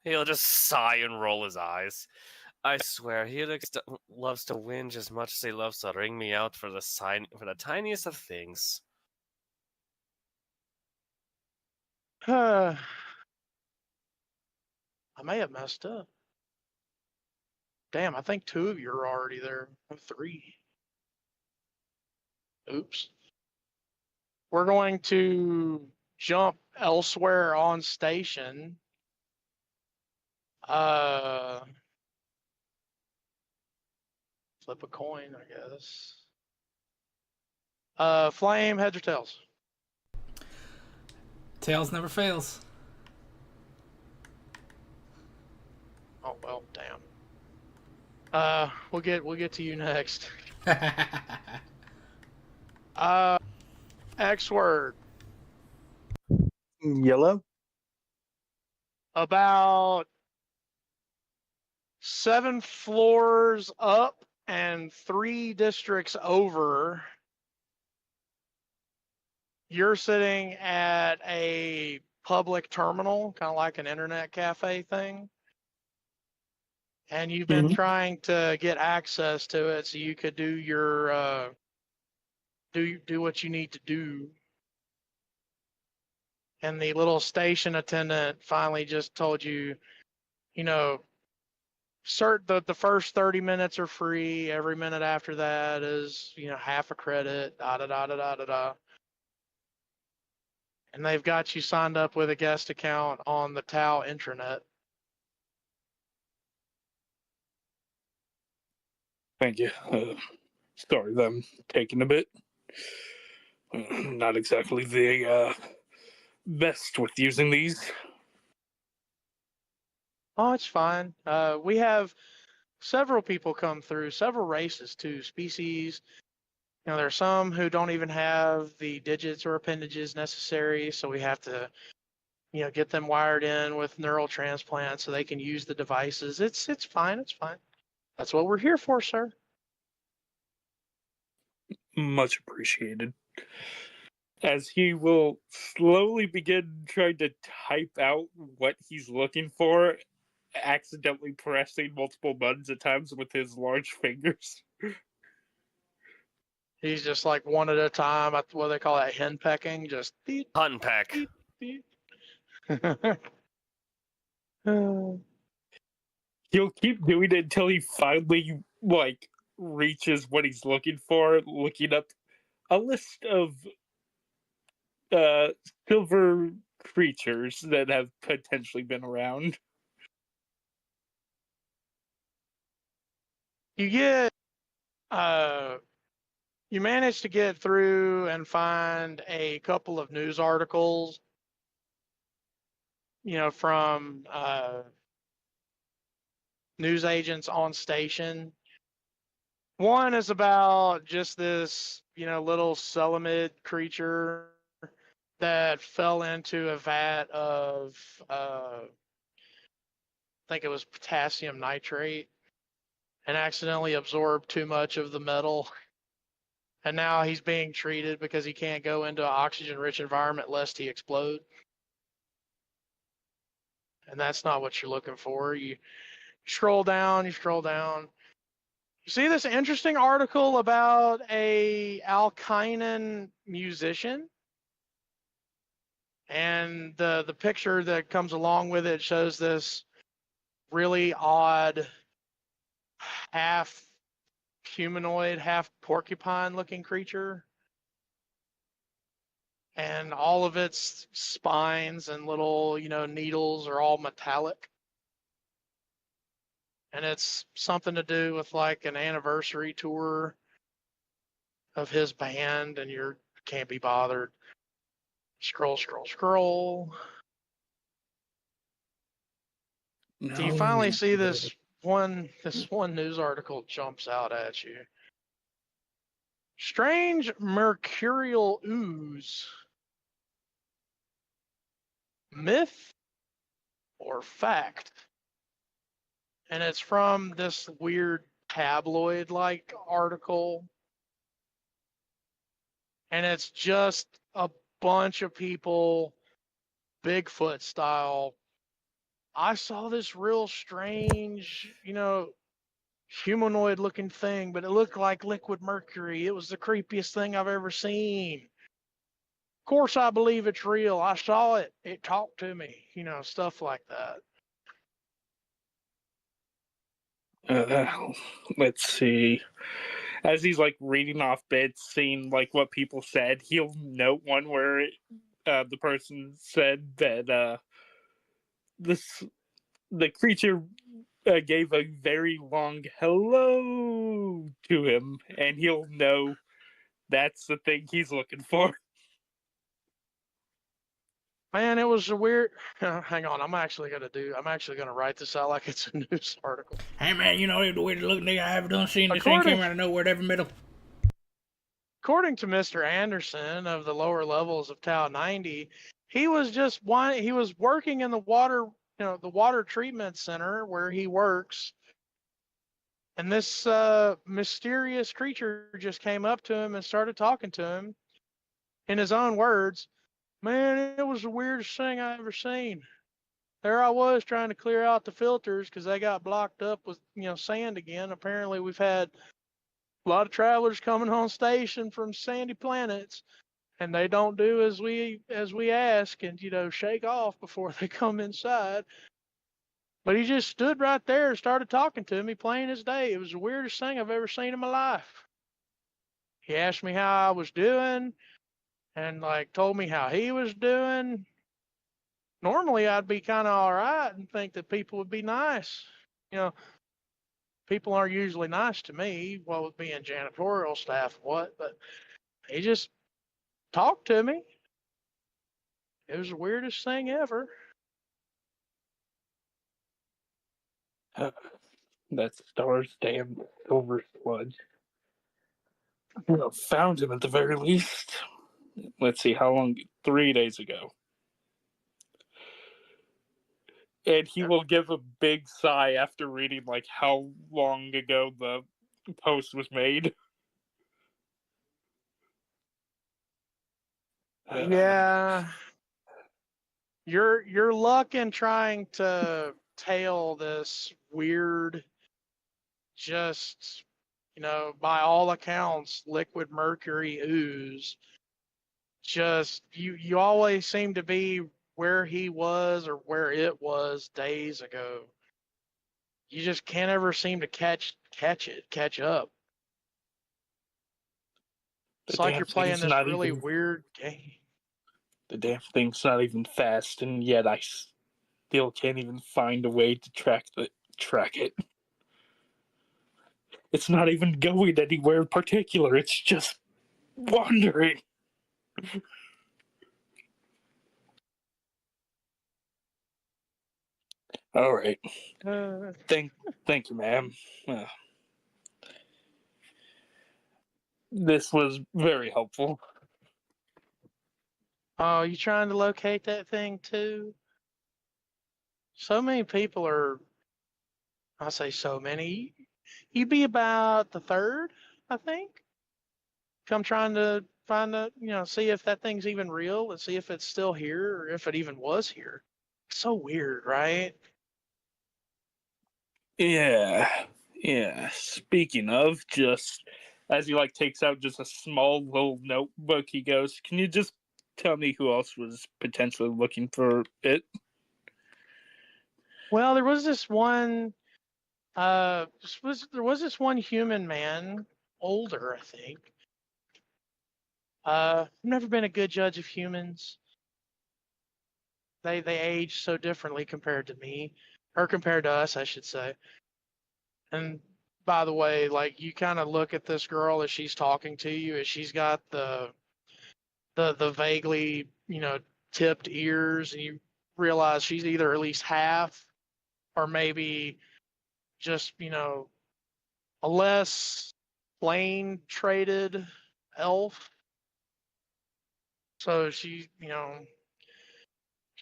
He'll just sigh and roll his eyes. I swear, Helix loves to whinge as much as he loves to ring me out for the tiniest of things. I may have messed up. Damn, I think 2 of you are already there. I'm 3. Oops. We're going to jump elsewhere on station. Flip a coin, I guess. Flame, heads or tails? Tails never fails. Oh well, damn. We'll get to you next. Exward. Yellow. About 7 floors up and 3 districts over, you're sitting at a public terminal, kind of like an internet cafe thing. And you've been trying to get access to it so you could do your do what you need to do. And the little station attendant finally just told you, the first 30 minutes are free. Every minute after that is, half a credit, da da da da da da da. And they've got you signed up with a guest account on the Tau intranet. Thank you. Sorry that I'm taking a bit. Not exactly the best with using these. Oh, it's fine. We have several people come through, several races too, species. There are some who don't even have the digits or appendages necessary, so we have to, get them wired in with neural transplants so they can use the devices. It's fine. It's fine. That's what we're here for, sir. Much appreciated. As he will slowly begin trying to type out what he's looking for, accidentally pressing multiple buttons at times with his large fingers. He's just like one at a time. What do they call that? Hen pecking? Just beep, Hunt peck. beep, beep. He'll keep doing it until he finally, reaches what he's looking for, looking up a list of silver creatures that have potentially been around. You manage to get through and find a couple of news articles, from news agents on station. One is about just this, little Celamid creature that fell into a vat of, I think it was potassium nitrate, and accidentally absorbed too much of the metal. And now he's being treated because he can't go into an oxygen-rich environment lest he explode. And that's not what you're looking for. You scroll down, you see this interesting article about a Alkainan musician. And the picture that comes along with it shows this really odd half humanoid, half porcupine looking creature. And all of its spines and little, needles are all metallic. And it's something to do with like an anniversary tour of his band, and you can't be bothered. Scroll, scroll, scroll. No. Do you finally see this one news article jumps out at you? Strange mercurial ooze. Myth or fact? And it's from this weird tabloid-like article. And it's just a bunch of people, Bigfoot style. I saw this real strange, humanoid looking thing, but it looked like liquid mercury. It was the creepiest thing I've ever seen. Of course, I believe it's real. I saw it. It talked to me, stuff like that. Let's see. As he's like reading off bits, seeing like what people said, he'll note one where the person said that the creature gave a very long hello to him, and he'll know that's the thing he's looking for. Man, it was a weird. Hang on, I'm actually gonna write this out like it's a news article. Hey man, the way to look, nigga, I haven't done seen this thing came out of nowhere ever middle. According to Mr. Anderson of the lower levels of Tau 90, he was working in the water, the water treatment center where he works. And this mysterious creature just came up to him and started talking to him in his own words. Man, it was the weirdest thing I ever seen. There I was trying to clear out the filters because they got blocked up with, sand again. Apparently we've had a lot of travelers coming on station from sandy planets, and they don't do as we ask and, shake off before they come inside. But he just stood right there and started talking to me, plain as day. It was the weirdest thing I've ever seen in my life. He asked me how I was doing and told me how he was doing. Normally I'd be kind of all right and think that people would be nice. People aren't usually nice to me, with being janitorial staff, but he just talked to me. It was the weirdest thing ever. That star's damn silver sludge. Well, found him at the very least. Let's see, how long? 3 days ago. And he will give a big sigh after reading how long ago the post was made. Yeah. Your luck in trying to tail this weird, just, by all accounts, liquid mercury ooze. Just, you always seem to be where he was or where it was days ago. You just can't ever seem to catch up. It's like you're playing this really weird game. The damn thing's not even fast, and yet I still can't even find a way to track it. It's not even going anywhere in particular. It's just wandering. All right. Thank you, ma'am. This was very helpful. Oh, you trying to locate that thing too? So many people are. I say so many. You'd be about the third, I think. Come trying to find see if that thing's even real and see if it's still here or if it even was here. It's so weird, right? Yeah. Speaking of, just as he takes out just a small little notebook, he goes, "Can you just tell me who else was potentially looking for it?" Well, there was this one There was this one human man, older, I think. I've never been a good judge of humans. They age so differently compared to me, or compared to us, I should say. And by the way, like you kind of look at this girl as she's talking to you, as she's got the vaguely, tipped ears, and you realize she's either at least half or maybe just, a less plain traded elf. So she,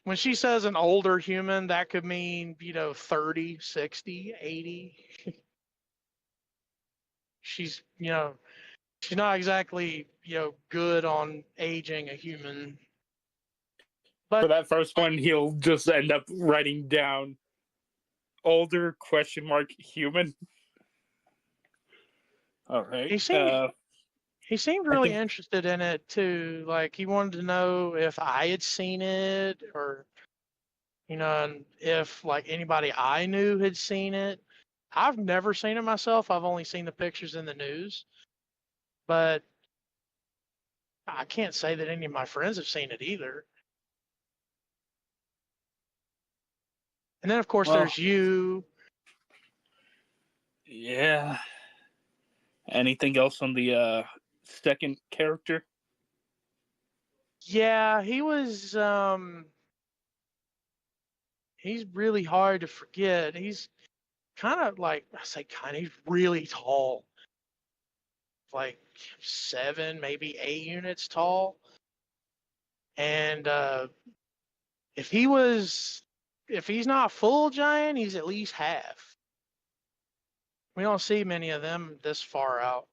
when she says an older human, that could mean, 30, 60, 80. She's, she's not exactly, good on aging a human. For But that first one, he'll just end up writing down older ? Human. All right. he seemed really interested in it too. Like he wanted to know if I had seen it, or and if like anybody I knew had seen it. I've never seen it myself. I've only seen the pictures in the news. But I can't say that any of my friends have seen it either. And then of course there's you. Yeah. Anything else on the second character? Yeah, he was he's really hard to forget. He's kind of like, I say kind of, he's really tall. Like 7, maybe 8 units tall. And if he's not full giant, he's at least half. We don't see many of them this far out.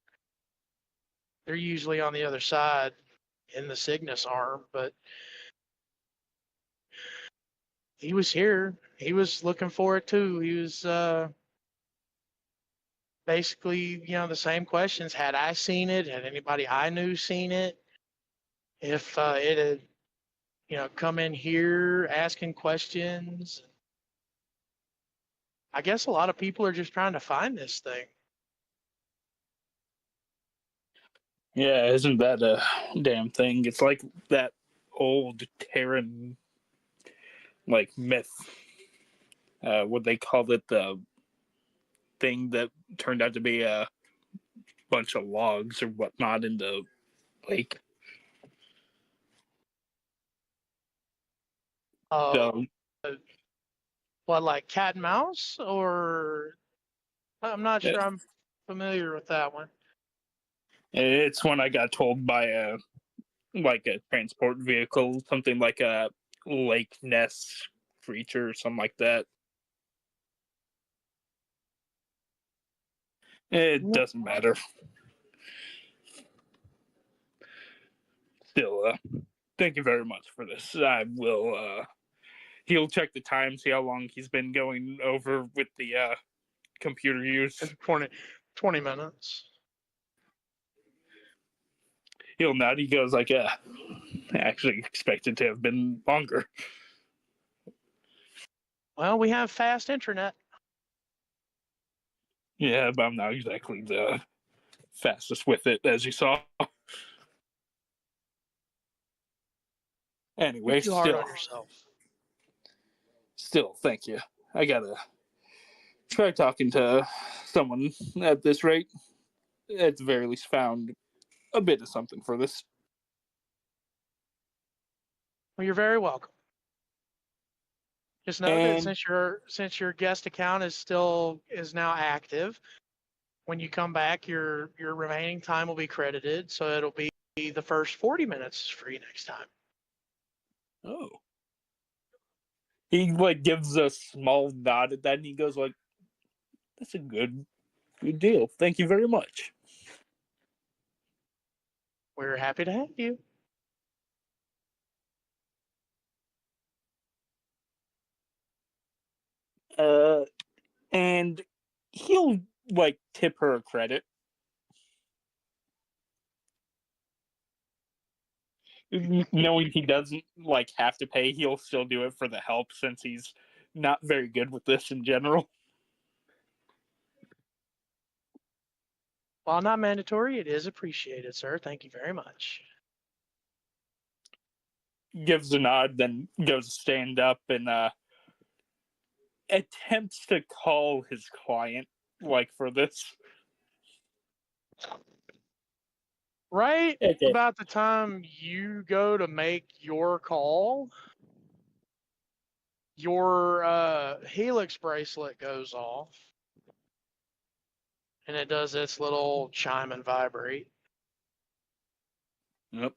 They're usually on the other side in the Cygnus arm, but he was here. He was looking for it too. He was basically, the same questions. Had I seen it? Had anybody I knew seen it? If it had, come in here asking questions. I guess a lot of people are just trying to find this thing. Yeah, isn't that a damn thing? It's like that old Terran, like, myth. What they called it, the thing that turned out to be a bunch of logs or whatnot in the lake. So, What, like cat and mouse? Or I'm not sure I'm familiar with that one. it's when I got told by a transport vehicle, something like a Lake Ness creature or something like that. It doesn't matter. Still, thank you very much for this. I will, he'll check the time, see how long he's been going over with the computer use. 20 minutes. He'll nod. He goes like, I actually expected to have been longer. Well, we have fast internet. Yeah, but I'm not exactly the fastest with it, as you saw. Anyway, Too hard on yourself. Still, thank you. I gotta try talking to someone at this rate. At the very least, found a bit of something for this. Well, you're very welcome. Just know that since your guest account is now active, when you come back, your remaining time will be credited, so it'll be the first 40 minutes free next time. Oh. He gives a small nod at that, and he goes like, "That's a good deal. Thank you very much." We're happy to have you. And he'll tip her a credit. Knowing he doesn't have to pay, he'll still do it for the help since he's not very good with this in general. While not mandatory, it is appreciated, sir. Thank you very much. Gives a nod, then goes to stand up and attempts to call his client, like, for this. Right Okay. about the time you go to make your call, your Helix bracelet goes off, and it does its little chime and vibrate. Yep.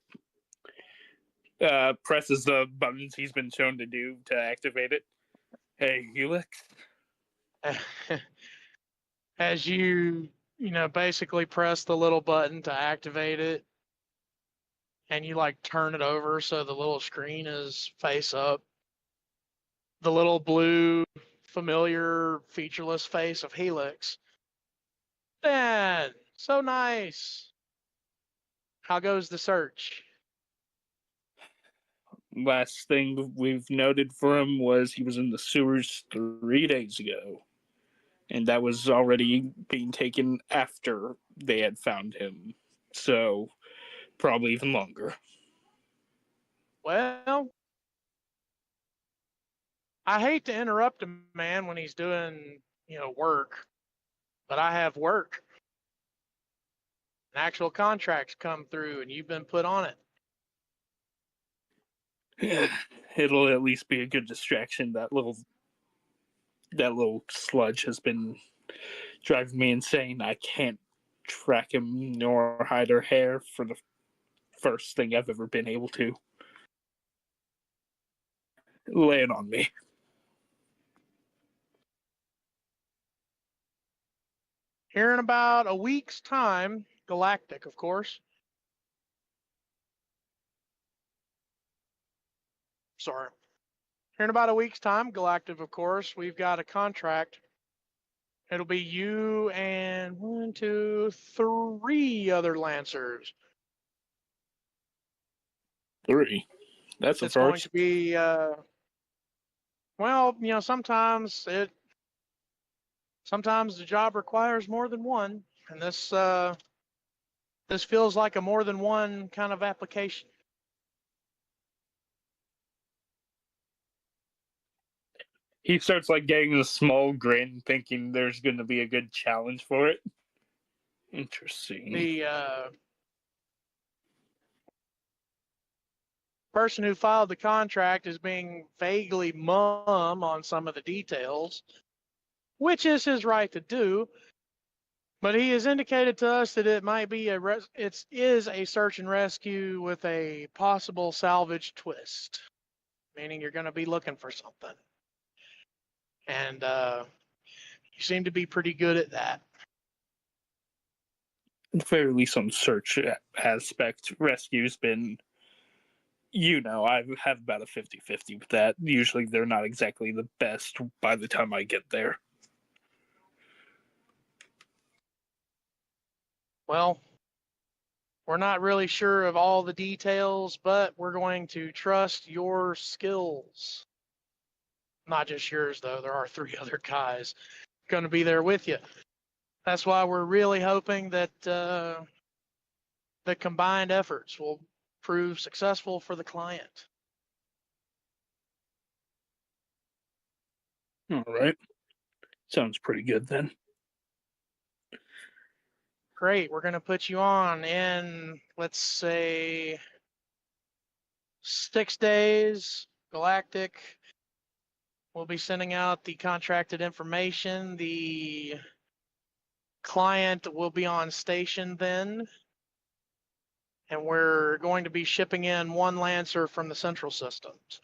Presses the buttons he's been shown to do to activate it. Hey, Helix. As you basically press the little button to activate it, and you like turn it over so the little screen is face up, the little blue familiar featureless face of Helix. Man, so nice. How goes the search? Last thing we've noted for him was he was in the sewers 3 days ago. And that was already being taken after they had found him. So, probably even longer. Well, I hate to interrupt a man when he's doing, work, but I have work. An actual contract's come through and you've been put on it. It'll at least be a good distraction. That little sludge has been driving me insane. I can't track him nor hide her hair for the first thing I've ever been able to. Lay it on me. Here in about a week's time, Galactic, of course. Sorry. Here in about a week's time, Galactic, of course, we've got a contract. It'll be you and 1, 2, 3 other Lancers. 3. That's a It's going first. to be, well, sometimes the job requires more than one, and this feels like a more than one kind of application. He starts getting a small grin, thinking there's going to be a good challenge for it. Interesting. The person who filed the contract is being vaguely mum on some of the details, which is his right to do. But he has indicated to us that it might be it is a search and rescue with a possible salvage twist, meaning you're going to be looking for something. And you seem to be pretty good at that. At the very least, on search aspect, rescue's been, I have about a 50-50 with that. Usually they're not exactly the best by the time I get there. Well, we're not really sure of all the details, but we're going to trust your skills. Not just yours, though. There are 3 other guys going to be there with you. That's why we're really hoping that the combined efforts will prove successful for the client. All right. Sounds pretty good then. Great. We're going to put you on in, let's say, 6 days. Galactic. We'll be sending out the contracted information. The client will be on station then. And we're going to be shipping in 1 Lancer from the central systems.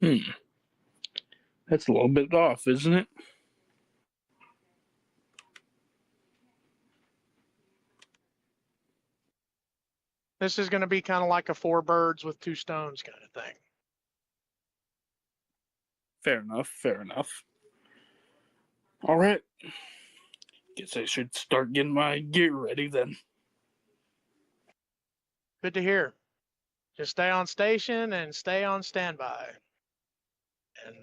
That's a little bit off, isn't it? This is going to be kind of like a 4 birds with 2 stones kind of thing. Fair enough. All right. Guess I should start getting my gear ready then. Good to hear. Just stay on station and stay on standby. And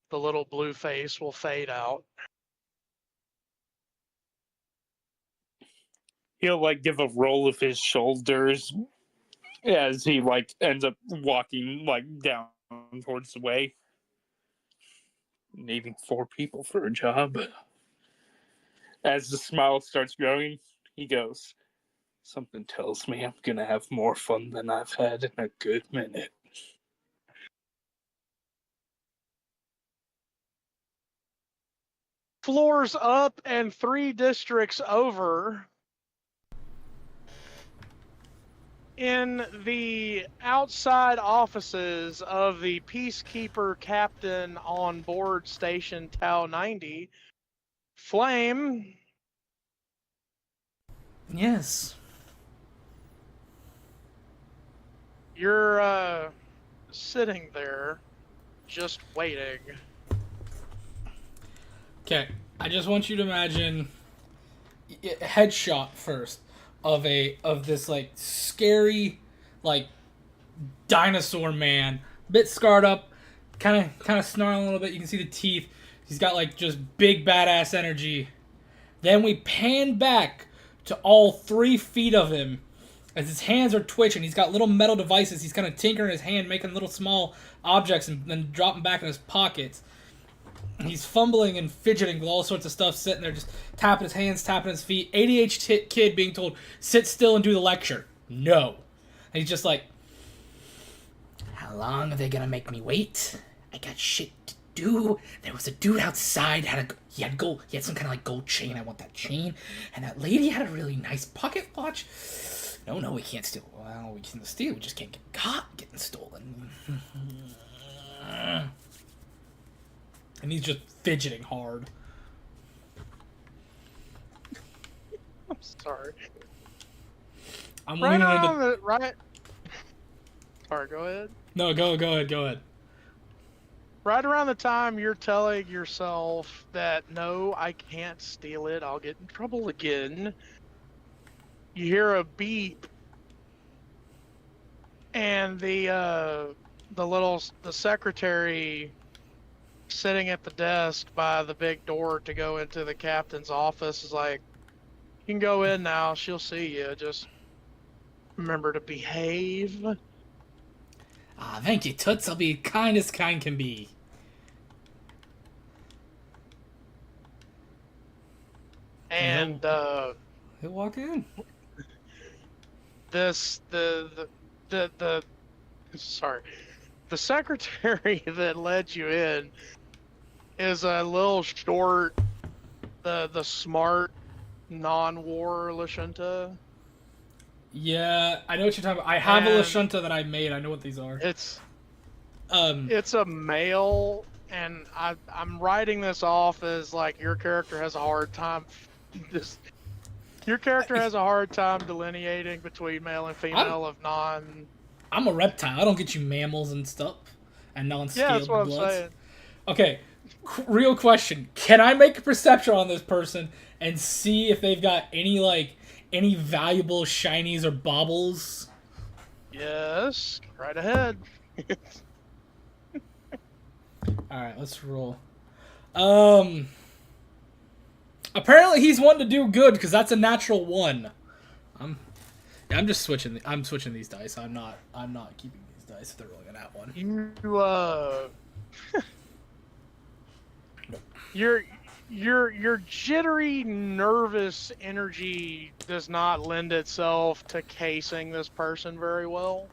the little blue face will fade out. He'll like give a roll of his shoulders as he like ends up walking like down towards the way. Needing 4 people for a job. As the smile starts growing, he goes, "Something tells me I'm gonna have more fun than I've had in a good minute." Floors up and 3 districts over. In the outside offices of the Peacekeeper Captain on board Station Tau 90, Flame. Yes. You're sitting there, just waiting. Okay, I just want you to imagine a headshot first of this like scary like dinosaur man, bit scarred up, kind of snarling a little bit. You can see the teeth. He's got like just big badass energy. Then we pan back to all 3 feet of him as his hands are twitching. He's got little metal devices. He's kind of tinkering his hand, making little small objects and then dropping back in his pockets. He's fumbling and fidgeting with all sorts of stuff, sitting there just tapping his hands, tapping his feet. ADHD kid being told, sit still and do the lecture. No. And he's just like, how long are they going to make me wait? I got shit to do. There was a dude outside, he had some kind of like gold chain. I want that chain. And that lady had a really nice pocket watch. No, we can't steal. Well, we can steal. We just can't get caught getting stolen. And he's just fidgeting hard. I'm sorry. I'm Right leaning on into... the right. Sorry, go ahead. No, go ahead. Right around the time you're telling yourself that no, I can't steal it, I'll get in trouble again. You hear a beep, and the secretary sitting at the desk by the big door to go into the captain's office is like, you can go in now, she'll see you, just remember to behave. Thank you, Toots. I'll be kind as kind can be. And He'll walk in. the secretary that led you in is a little short, the smart non-war Lashunta. Yeah, I know what you're talking about. I have a Lashunta that I made. I know what these are. It's a male, and I'm writing this off as like your character has a hard time. Your character has a hard time delineating between male and female of non. I'm a reptile. I don't get you mammals and stuff and non-scaled Yeah, that's what bloods. I'm saying. Okay, real question. Can I make a perception on this person and see if they've got any valuable shinies or baubles? Yes, right ahead. Alright, let's roll. Apparently he's wanting to do good because that's a natural 1. I'm just switching. I'm switching these dice. I'm not keeping these dice if they're rolling that one. Your jittery, nervous energy does not lend itself to casing this person very well.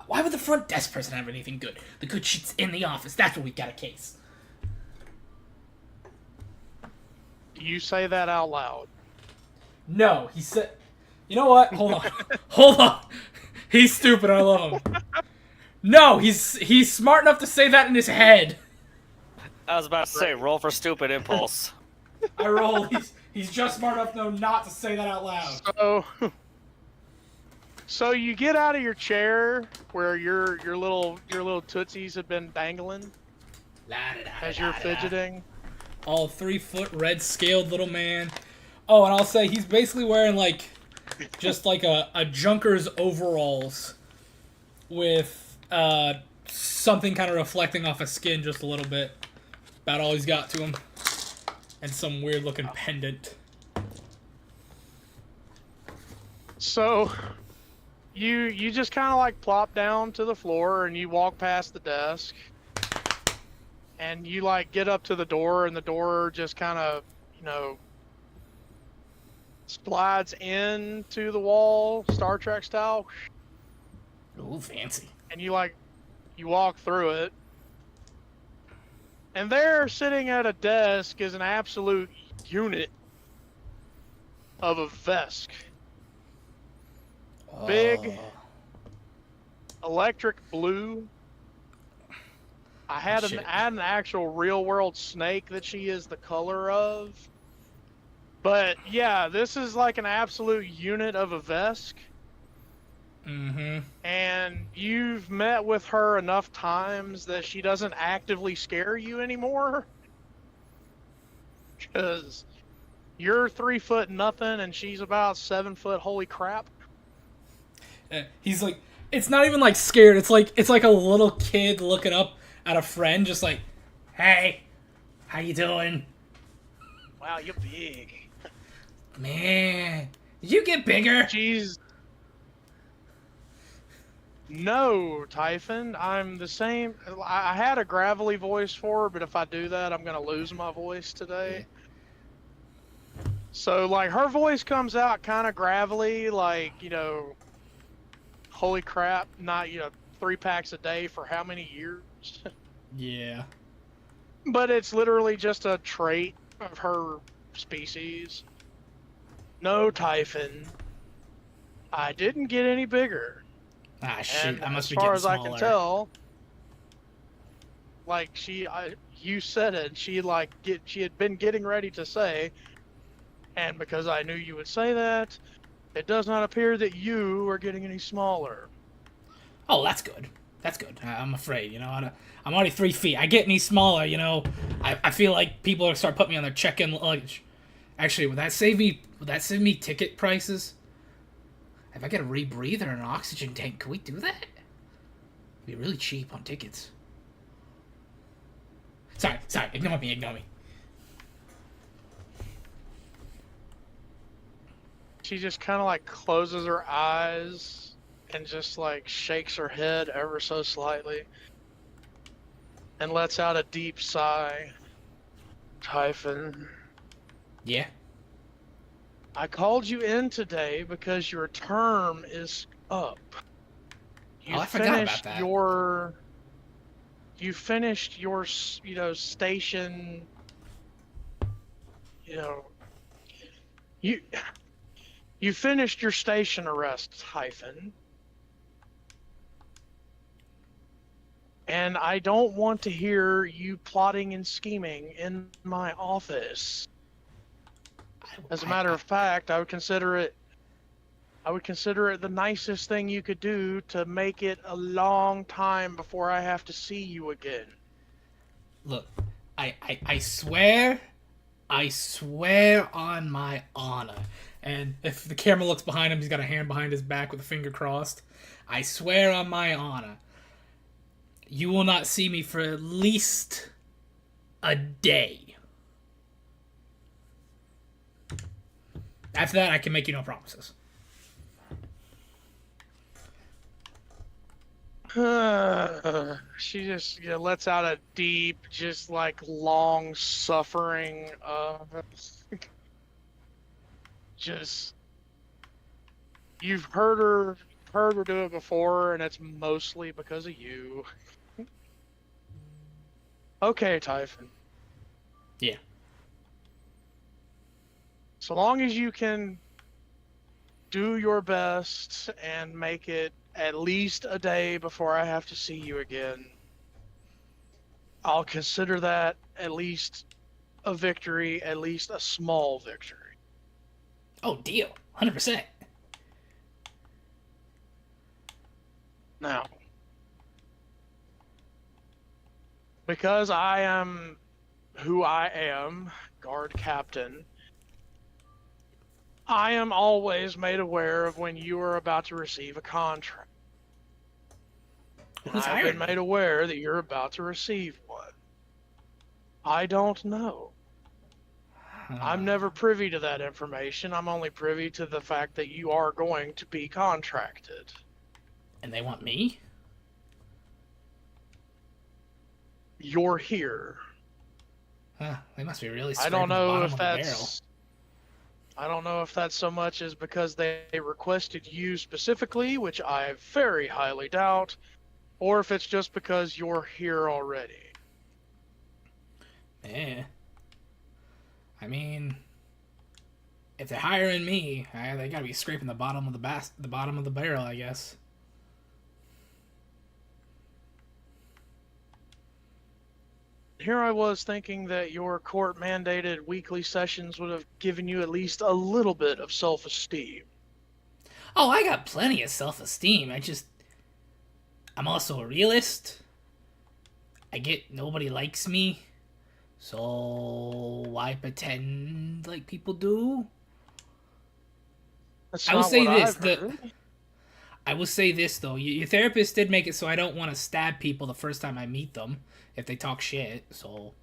Why would the front desk person have anything good? The good shit's in the office. That's what we got a case. You say that out loud. No, he said... You know what? Hold on. He's stupid. I love him. No, he's smart enough to say that in his head. I was about to say, roll for stupid impulse. I roll. He's just smart enough though not to say that out loud. So you get out of your chair where your little tootsies have been dangling as you're fidgeting. All 3-foot red scaled little man. Oh, and I'll say he's basically wearing just like a junker's overalls with something kind of reflecting off his skin just a little bit. About all he's got to him. And some weird looking pendant. So, you just kind of like plop down to the floor and you walk past the desk. And you like get up to the door and the door just kind of, you know, slides into the wall, Star Trek style. Ooh, fancy. And you walk through it. And there, sitting at a desk, is an absolute unit of a Vesk. Big, electric blue. I had an actual real world snake that she is the color of. But yeah, this is like an absolute unit of a Vesk. Mm-hmm. And you've met with her enough times that she doesn't actively scare you anymore. Because you're 3 foot nothing and she's about 7 foot. Holy crap. He's like, it's not even like scared. It's like a little kid looking up at a friend, just like, hey, how you doing? Wow, you're big. Man, did you get bigger? Jeez. No, Typhon. I'm the same. I had a gravelly voice for her, but if I do that, I'm going to lose my voice today. So, like, her voice comes out kind of gravelly, like, you know, holy crap, not, you know, 3 packs a day for how many years? Yeah. But it's literally just a trait of her species. No, Typhon. I didn't get any bigger. Ah, shoot, And I must as be far getting as smaller. I can tell, like you said it, she had been getting ready to say, and because I knew you would say that, it does not appear that you are getting any smaller. Oh, that's good. That's good. I'm afraid, you know, I'm already 3 feet. I get any smaller, you know, I feel like people are start putting me on their check-in luggage. Actually, would that save me ticket prices? If I get a rebreather and an oxygen tank, can we do that? It'd be really cheap on tickets. Sorry, ignore me. She just kind of like closes her eyes and just like shakes her head ever so slightly and lets out a deep sigh. Typhon. Yeah? I called you in today because your term is up. I forgot about that. You finished your, you know, station, you know, you finished your station arrest, Typhon. And I don't want to hear you plotting and scheming in my office. As a matter of fact, I would consider it the nicest thing you could do to make it a long time before I have to see you again. Look, I swear on my honor. And if the camera looks behind him, he's got a hand behind his back with a finger crossed. I swear on my honor, you will not see me for at least a day. After that, I can make you no promises. She just, you know, lets out a deep, just like long suffering. Just, you've heard her do it before, and it's mostly because of you. Okay, Typhon. Yeah. So long as you can do your best and make it at least a day before I have to see you again, I'll consider that at least a victory, at least a small victory. Oh, deal. 100%. Now, because I am who I am, guard captain, I am always made aware of when you are about to receive a contract. And Who's I've hiring been me? made aware that you're about to receive one. I don't know. I'm never privy to that information. I'm only privy to the fact that you are going to be contracted. And they want me? You're here. Huh, they must be really I scraping don't the know bottom if of the barrel. that's. I don't know if that's so much as because they requested you specifically, which I very highly doubt, or if it's just because you're here already. Eh. I mean, if they're hiring me, they gotta be scraping the bottom of the bottom of the barrel, I guess. Here I was thinking that your court-mandated weekly sessions would have given you at least a little bit of self-esteem. Oh, I got plenty of self-esteem. I'm also a realist. I get nobody likes me, so why pretend like people do? That's I will not say what this, I've heard. I will say this though, your therapist did make it so I don't want to stab people the first time I meet them if they talk shit, so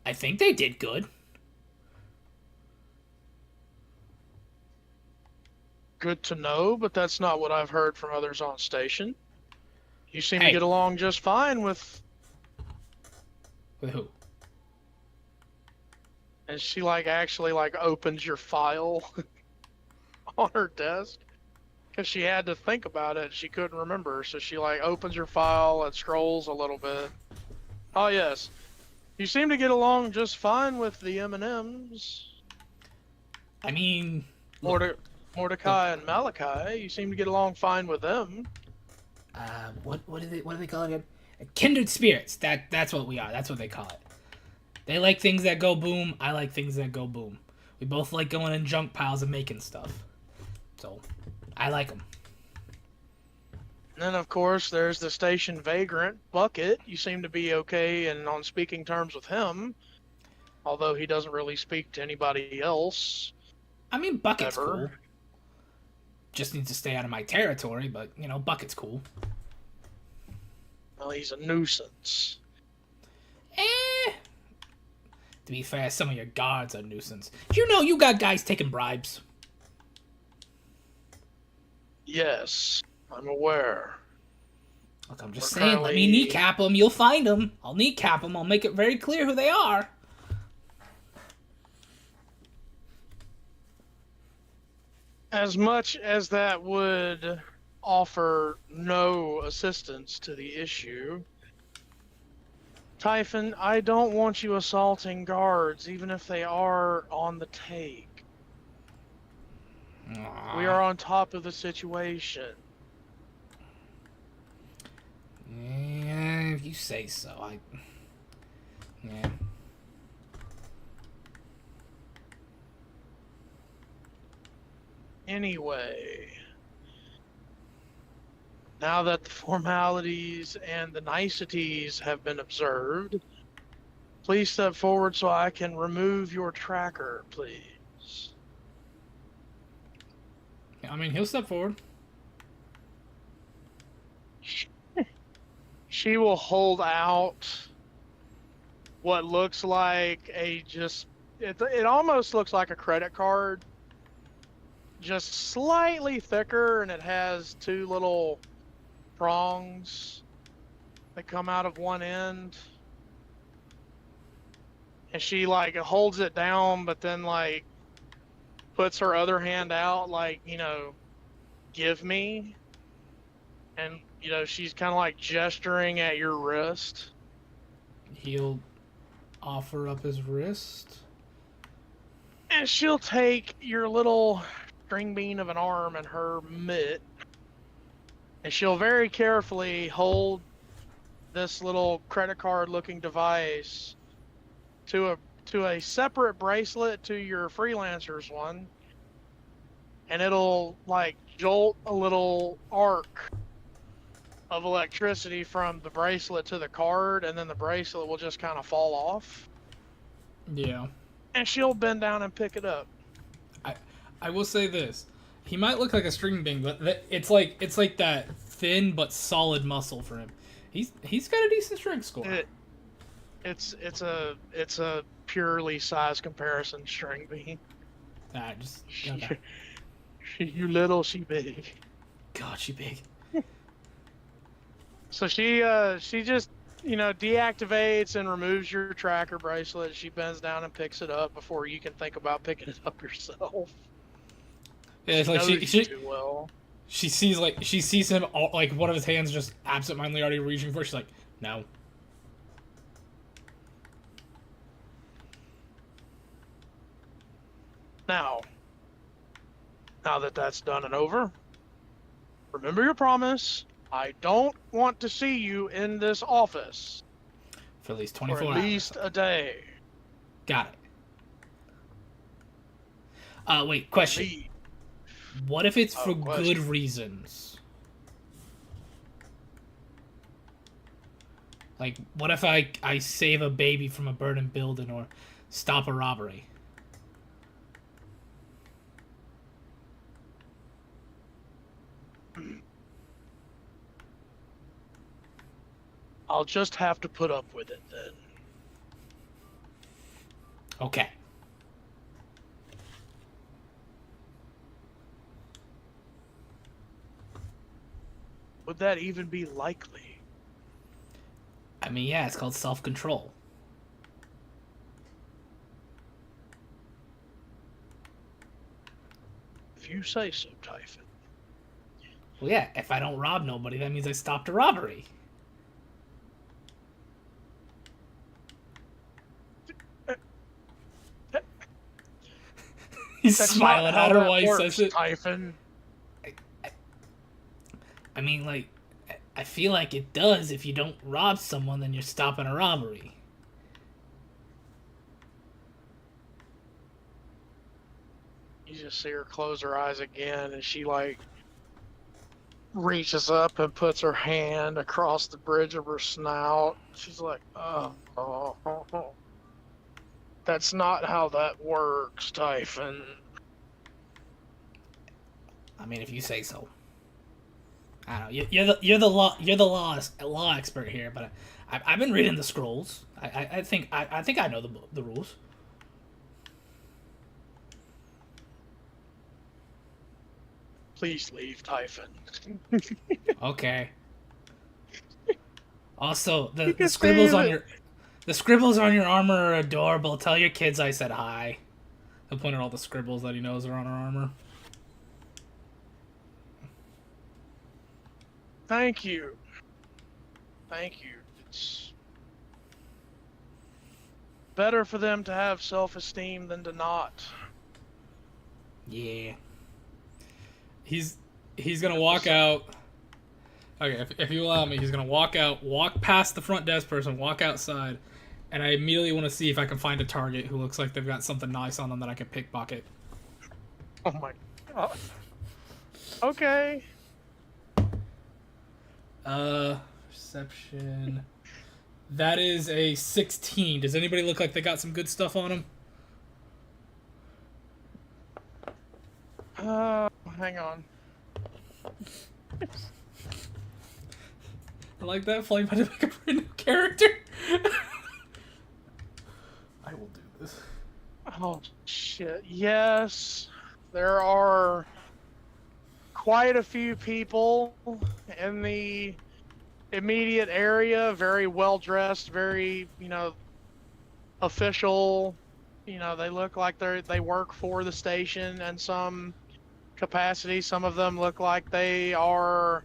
I think they did good. Good to know, but that's not what I've heard from others on station. You seem to Hey. get along just fine with... With who? And she actually opens your file on her desk. Because she had to think about it. She couldn't remember. So she opens your file and scrolls a little bit. Oh yes. You seem to get along just fine with the M&Ms. I mean, look, Mordecai and Malachi. You seem to get along fine with them. what do they call it again? Kindred spirits. That's what we are. That's what they call it. They like things that go boom. I like things that go boom. We both like going in junk piles and making stuff. So, I like them. And then, of course, there's the station vagrant, Bucket. You seem to be okay and on speaking terms with him, although he doesn't really speak to anybody else. I mean, Bucket's Ever. cool. Just needs to stay out of my territory, but, Bucket's cool. Well, he's a nuisance. To be fair, some of your guards are a nuisance. Do you know you got guys taking bribes? Yes, I'm aware. Look, I'm just We're saying, let me currently- kneecap them. You'll find them. I'll kneecap them. I'll make it very clear who they are. As much as that would offer no assistance to the issue, Typhon, I don't want you assaulting guards, even if they are on the take. We are on top of the situation. Yeah, if you say so. Yeah. Anyway, now that the formalities and the niceties have been observed, please step forward so I can remove your tracker, please. I mean, he'll step forward. She will hold out what looks like it almost looks like a credit card, just slightly thicker, and it has two little prongs that come out of one end. And she holds it down, but then puts her other hand out give me. And she's kind of gesturing at your wrist. He'll offer up his wrist. And she'll take your little string bean of an arm in her mitt, and she'll very carefully hold this little credit card looking device to a separate bracelet to your freelancers one, and it'll jolt a little arc of electricity from the bracelet to the card, and then the bracelet will just kind of fall off. Yeah. And she'll bend down and pick it up. I will say this. He might look like a string bean, but it's like that thin but solid muscle for him. He's got a decent strength score. It's a purely size comparison, string bean. Just okay. You little, she big. God, she big. So she just deactivates and removes your tracker bracelet. She bends down and picks it up before you can think about picking it up yourself. Yeah, it's like knows you too well. she sees him like one of his hands just absentmindedly already reaching for it. She's like, no. Now that that's done and over, remember your promise. I don't want to see you in this office For at least for 24 at hours. least a day. Got it. Wait, question. Leave. What if it's for question. good reasons? Like, what if I save a baby from a burning building or stop a robbery? I'll just have to put up with it then. Okay. Would that even be likely? I mean, yeah, it's called self-control. If you say so, Typhon. Well, yeah, if I don't rob nobody, that means I stopped a robbery. He's That's smiling not how at her that while he works, says it. Typhon. I mean, like, I feel like it does. If you don't rob someone, then you're stopping a robbery. You just see her close her eyes again, and she like reaches up and puts her hand across the bridge of her snout. She's like, oh. That's not how that works, Typhon. I mean, if you say so. I don't know. You're the law expert here, but I've been reading the scrolls. I think I know the rules. Please leave, Typhon. Okay. Also, the can scribbles see on that- the scribbles on your armor are adorable. Tell your kids I said hi. He'll point at all the scribbles that he knows are on her armor. Thank you. It's better for them to have self-esteem than to not. Yeah. He's gonna walk out. Okay, if you allow me, he's gonna walk out, walk past the front desk person, walk outside, and I immediately want to see if I can find a target who looks like they've got something nice on them that I can pickpocket. Oh my god. Okay. Perception. That is a 16. Does anybody look like they got some good stuff on them? Hang on. I like that. Flame had to make a brand new character. I will do this. Oh shit. Yes. There are quite a few people in the immediate area, very well dressed, very, official. They look like they work for the station in some capacity. Some of them look like they are,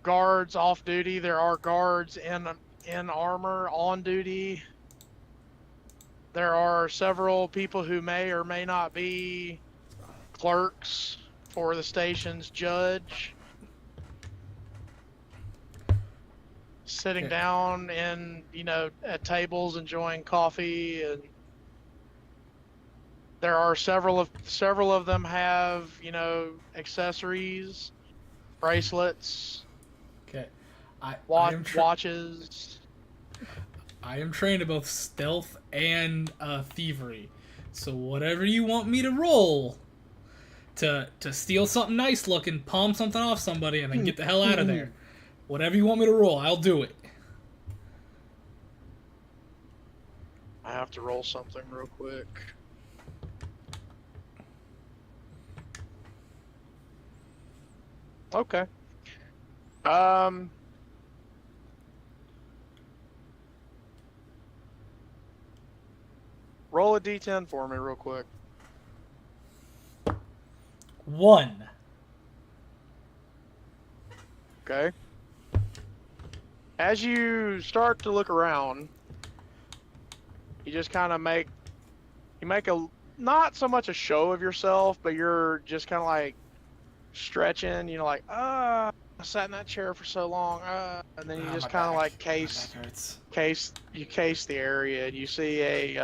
guards off duty. There are guards in armor on duty. There are several people who may or may not be clerks for the station's judge, sitting down in, at tables enjoying coffee, and there are several of them have, accessories, bracelets, Okay. watches. I am trained in both stealth and thievery. So whatever you want me to roll, to steal something nice looking, palm something off somebody, and then get the hell out of there. Whatever you want me to roll, I'll do it. I have to roll something real quick. Okay. Roll a d10 for me real quick. 1. Okay. As you start to look around, you just kind of make a, not so much a show of yourself, but you're just kind of like stretching, you know, like, I sat in that chair for so long, and then you just kind of like case the area, and you see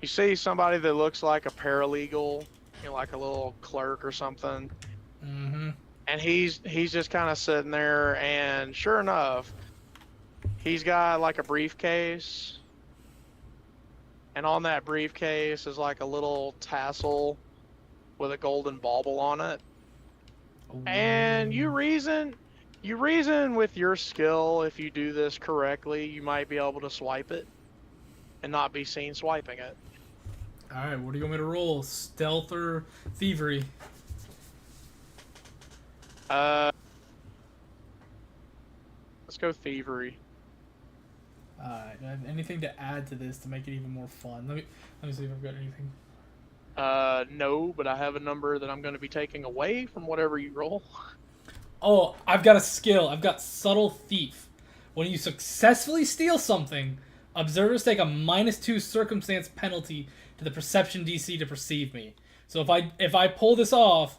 you see somebody that looks like a paralegal, you know, like a little clerk or something. Mm-hmm. And he's just kind of sitting there, and sure enough, he's got like a briefcase, and on that briefcase is like a little tassel with a golden bauble on it. Ooh. And you reason with your skill, if you do this correctly, you might be able to swipe it and not be seen swiping it. Alright, what do you want me to roll? Stealth or thievery? Let's go thievery. Alright, anything to add to this to make it even more fun? Let me see if I've got anything. No, but I have a number that I'm going to be taking away from whatever you roll. Oh, I've got a skill. I've got Subtle Thief. When you successfully steal something, observers take a -2 circumstance penalty to the perception DC to perceive me. So if I pull this off,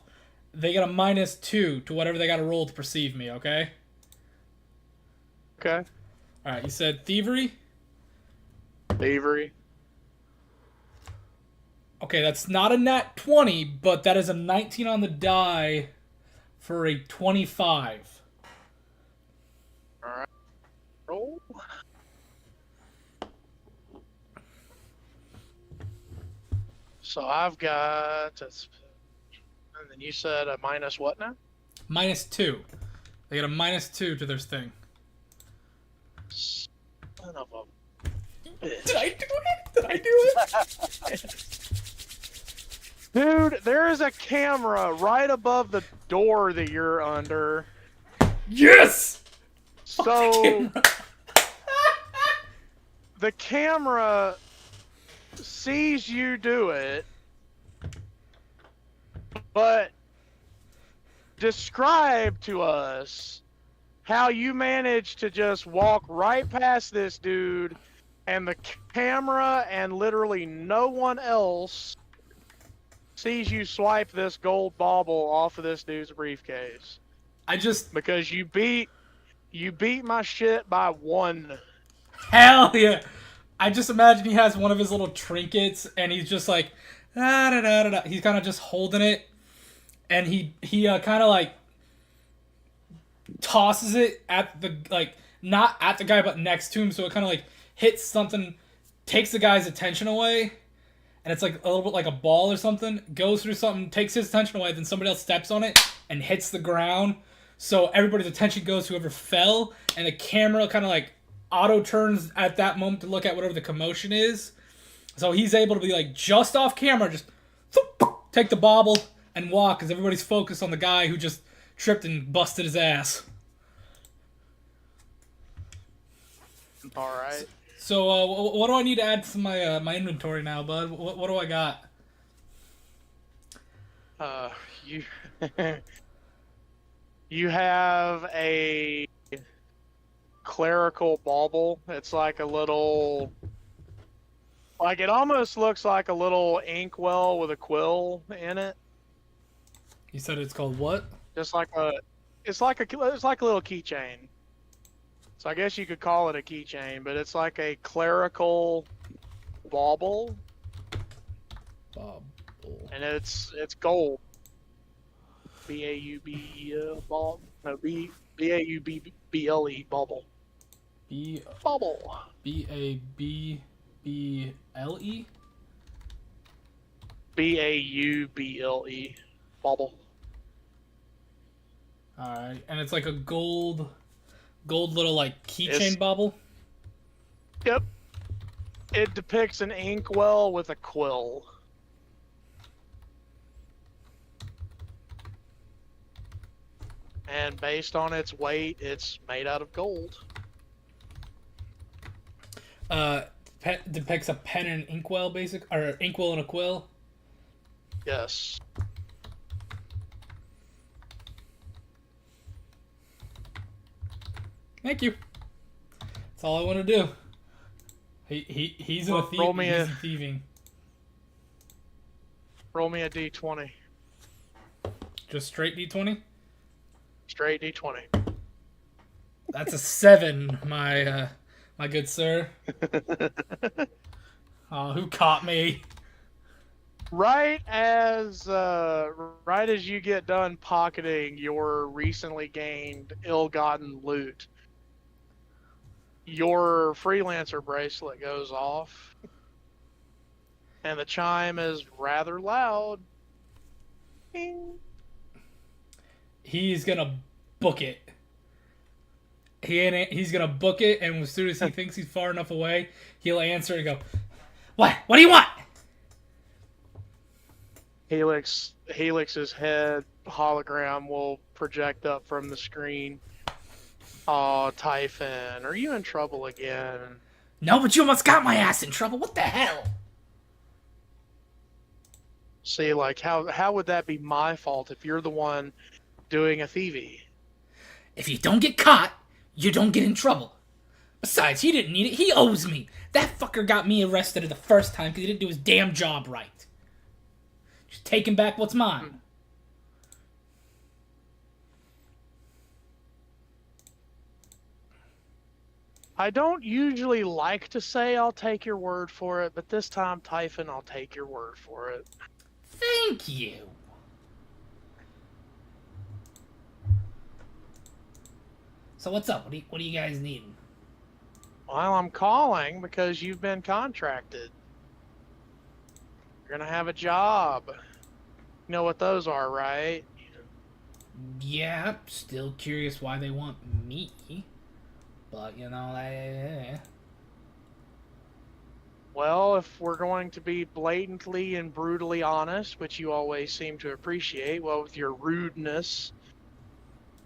they get a -2 to whatever they got to roll to perceive me, okay? Okay. Alright, you said thievery? Thievery. Okay, that's not a nat 20, but that is a 19 on the die for a 25. Alright. Roll. So I've got... And then you said a minus what now? -2. They get a -2 to their thing. Son of a bitch. Did I do it? Did I do it? Dude, there is a camera right above the door that you're under. Yes! So the camera sees you do it, but describe to us how you managed to just walk right past this dude, and the camera and literally no one else sees you swipe this gold bauble off of this dude's briefcase. Because you beat my shit by 1. Hell yeah! I just imagine he has one of his little trinkets, and he's just like, da-da-da-da-da. He's kind of just holding it, and he kind of like tosses it at the, like, not at the guy, but next to him, so it kind of like hits something, takes the guy's attention away, and it's like a little bit like a ball or something, goes through something, takes his attention away, then somebody else steps on it and hits the ground, so everybody's attention goes to whoever fell, and the camera kind of like auto turns at that moment to look at whatever the commotion is, so he's able to be like just off camera, just take the bauble and walk, because everybody's focused on the guy who just tripped and busted his ass. Alright. So, what do I need to add to my my inventory now, bud? What do I got? You you have a clerical bauble. It's like a little, like, it almost looks like a little inkwell with a quill in it. You said it's called what? Just like it's like a little keychain. So I guess you could call it a keychain, but it's like a clerical bauble. Bauble. And it's gold. B-A-U-B bauble. No, B-A-U-B-B-L-E bauble. Bauble. B-A-B-B-L-E? Bauble. Bauble. Alright, and it's like a gold little like keychain It's- bauble. Yep. It depicts an inkwell with a quill. And based on its weight, it's made out of gold. Depicts a pen and inkwell, or inkwell and a quill. Yes. Thank you. That's all I want to do. He's in a Roll me he's a- in thieving. Roll me a d20. Just straight D20. Straight d20. That's a 7, my good sir. Oh, who caught me? Right as you get done pocketing your recently gained ill-gotten loot, your freelancer bracelet goes off, and the chime is rather loud. Ding. He's gonna book it. He's gonna book it, and as soon as he thinks he's far enough away, he'll answer and go, "What? What do you want?" Helix's head hologram will project up from the screen. Aw, Typhon, are you in trouble again? No, but you almost got my ass in trouble. What the hell? See, like, how would that be my fault if you're the one doing a thieving? If you don't get caught, you don't get in trouble. Besides, he didn't need it. He owes me. That fucker got me arrested the first time because he didn't do his damn job right. Just taking back what's mine. I don't usually like to say I'll take your word for it, but this time, Typhon, I'll take your word for it. Thank you. So what's up? What do you guys need? Well, I'm calling because you've been contracted. You're gonna have a job. You know what those are, right? Yeah, still curious why they want me. But, you know, Well, if we're going to be blatantly and brutally honest, which you always seem to appreciate, well, with your rudeness,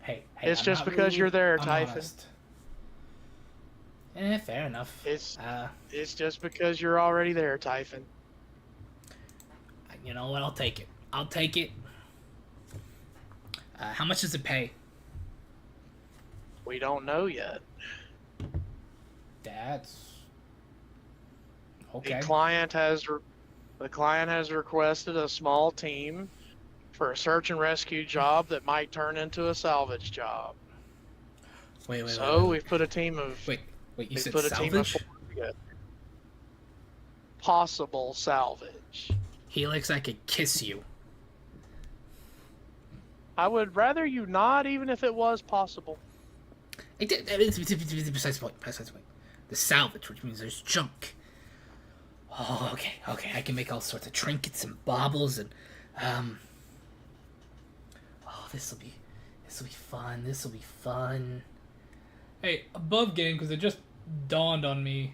hey, it's I'm just not because rude, you're there, I'm Typhon. honest. Fair enough. It's just because you're already there, Typhon. You know what? I'll take it. I'll take it. How much does it pay? We don't know yet. That's okay. The client has requested a small team for a search and rescue job that might turn into a salvage job. Wait. We've put a team of Wait. You we've said put a team of salvage? 4 together. Possible salvage. Helix, I could kiss you. I would rather you not, even if it was possible. Besides the point. The salvage, which means there's junk. Oh, okay. I can make all sorts of trinkets and baubles and oh, this'll be fun. Hey, above game, because it just dawned on me.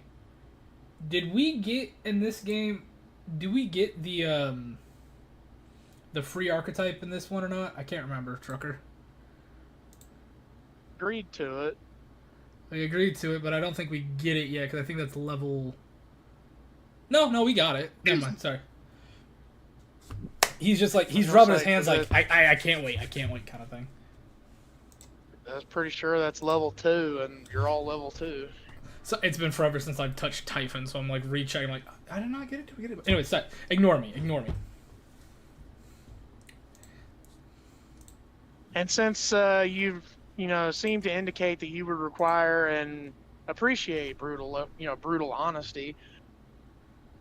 Did we get in this game? Do we get the free archetype in this one or not? I can't remember, Trucker. Agreed to it. We agreed to it, but I don't think we get it yet, because I think that's level... No, we got it. Never mind, sorry. He's just like, he's rubbing his hands like, I can't wait kind of thing. I was pretty sure that's level 2, and you're all level 2. So it's been forever since I've touched Typhon, so I'm like rechecking, like, I did not get it, Anyway, stop. Ignore me. And since you've seem to indicate that you would require and appreciate brutal honesty,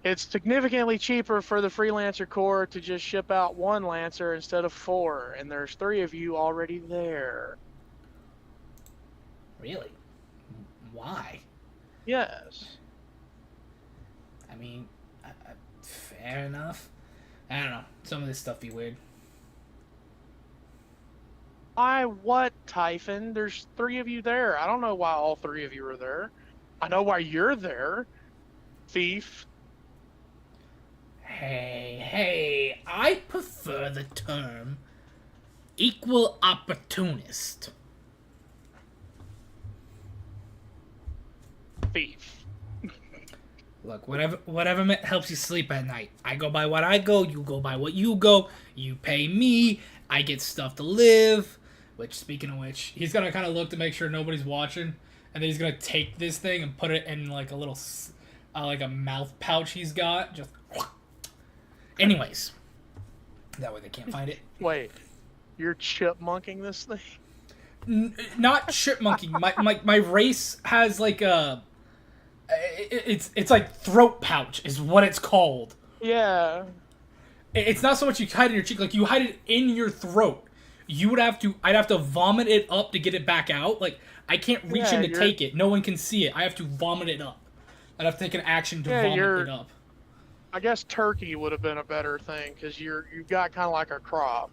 it's significantly cheaper for the Freelancer Corps to just ship out 1 Lancer instead of 4, and there's 3 of you already there. Really? Why? Yes. I mean, fair enough. I don't know. Some of this stuff be weird. Why what, Typhon? There's 3 of you there. I don't know why all 3 of you are there. I know why you're there, thief. Hey, I prefer the term equal opportunist. Thief. Look, whatever helps you sleep at night. I go by what I go, you go by what you go. You pay me, I get stuff to live. Which, speaking of which, he's gonna kind of look to make sure nobody's watching, and then he's gonna take this thing and put it in like a little, like a mouth pouch he's got. Just, anyways, that way they can't find it. Wait, you're chipmunking this thing? Not chipmunking. My race has like a. It's like throat pouch is what it's called. Yeah. It's not so much you hide it in your cheek, like you hide it in your throat. I'd have to vomit it up to get it back out. Like, I can't reach in to take it. No one can see it. I have to vomit it up. I'd have to take an action to vomit it up. I guess turkey would have been a better thing, because you've got kind of like a crop.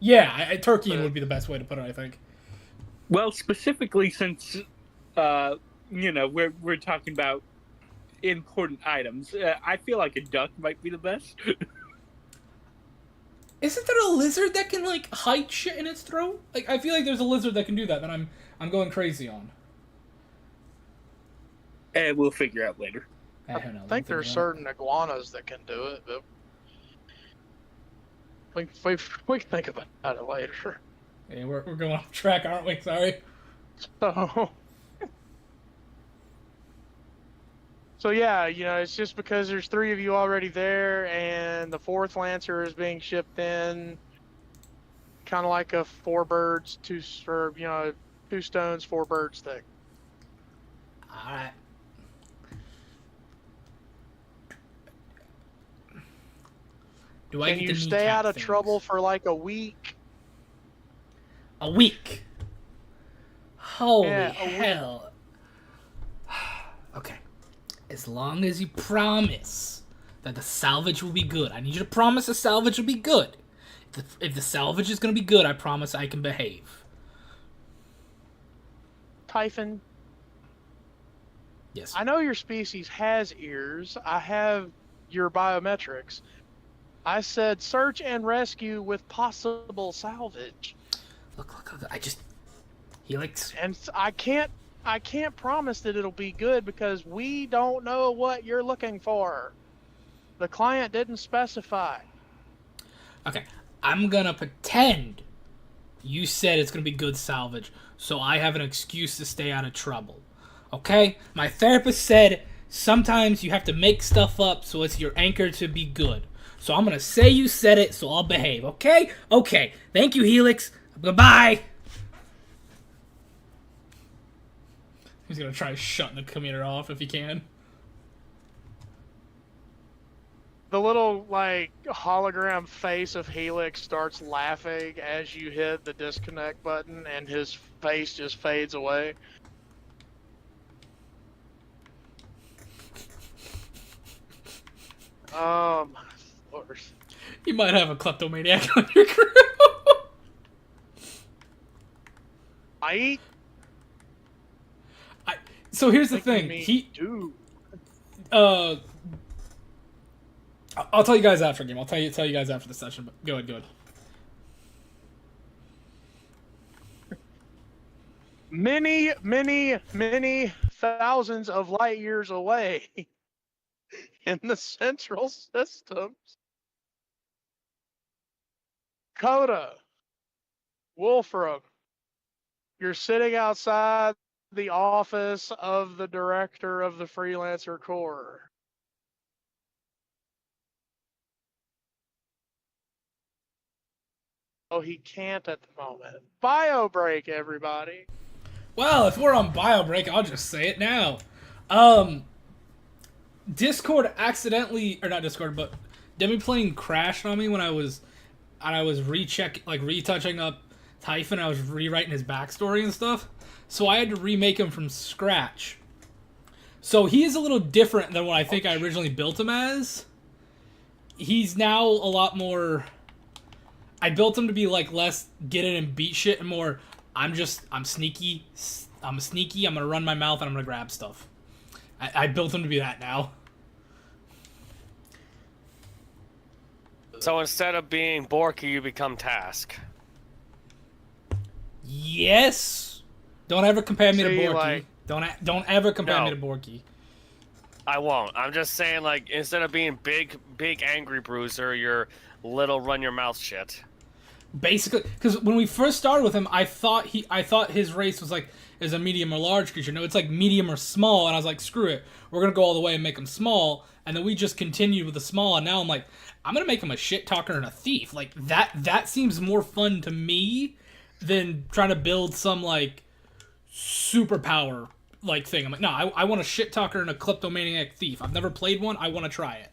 Yeah, turkey would be the best way to put it, I think. Well, specifically since, we're talking about important items, I feel like a duck might be the best. Isn't there a lizard that can, like, hide shit in its throat? Like, I feel like there's a lizard that can do that I'm going crazy on. And we'll figure out later. I think there's certain iguanas that can do it, but we can think about it later. Hey, we're going off track, aren't we? Sorry. So yeah, it's just because there's 3 of you already there, and the 4th Lancer is being shipped in, kind of like a 4 birds, 2 stones, 4 birds thing. All right. Can you stay out of trouble for like a week? A week? Holy hell. Okay. As long as you promise that the salvage will be good. I need you to promise the salvage will be good. If the salvage is going to be good, I promise I can behave. Typhon? Yes. I know your species has ears. I have your biometrics. I said search and rescue with possible salvage. Look. Helix. And I can't promise that it'll be good because we don't know what you're looking for. The client didn't specify. Okay, I'm gonna pretend you said it's gonna be good salvage, so I have an excuse to stay out of trouble. Okay? My therapist said sometimes you have to make stuff up so it's your anchor to be good. So I'm gonna say you said it, so I'll behave, okay? Okay. Thank you, Helix. Goodbye. He's gonna try shutting the computer off if he can. The little, hologram face of Helix starts laughing as you hit the disconnect button, and his face just fades away. Lord. You might have a kleptomaniac on your crew. So here's the thing. I'll tell you guys after game. I'll tell you guys after the session. But go ahead. Many, many, many thousands of light years away in the central systems, Coda, Wolfram, you're sitting outside the office of the director of the Freelancer Corps. Oh, he can't at the moment. Bio break, everybody. Well, if we're on bio break, I'll just say it now. Discord accidentally, or not Discord, but Demiplane crashed on me when I was retouching up Typhon. I was rewriting his backstory and stuff, so I had to remake him from scratch. So he is a little different than what I think I originally built him as. he's now a lot more. I built him to be like less get in and beat shit and more. I'm sneaky. I'm sneaky. I'm gonna run my mouth and I'm gonna grab stuff. I built him to be that now. So instead of being Borky, you become Task. Yes. Don't ever compare me to See, Borky. like- Don't ever compare me No. to Borky. I won't. I'm just saying, like, instead of being big angry bruiser, you're little run your mouth shit. Basically, because when we first started with him, I thought his race was like is a medium or large creature. No, it's like medium or small, and I was like, screw it, we're gonna go all the way and make him small. And then we just continued with the small, and now I'm like, I'm gonna make him a shit talker and a thief. Like that seems more fun to me than trying to build some like superpower like thing. I'm like, no, I want a shit talker and a kleptomaniac thief. I've never played one. I want to try it.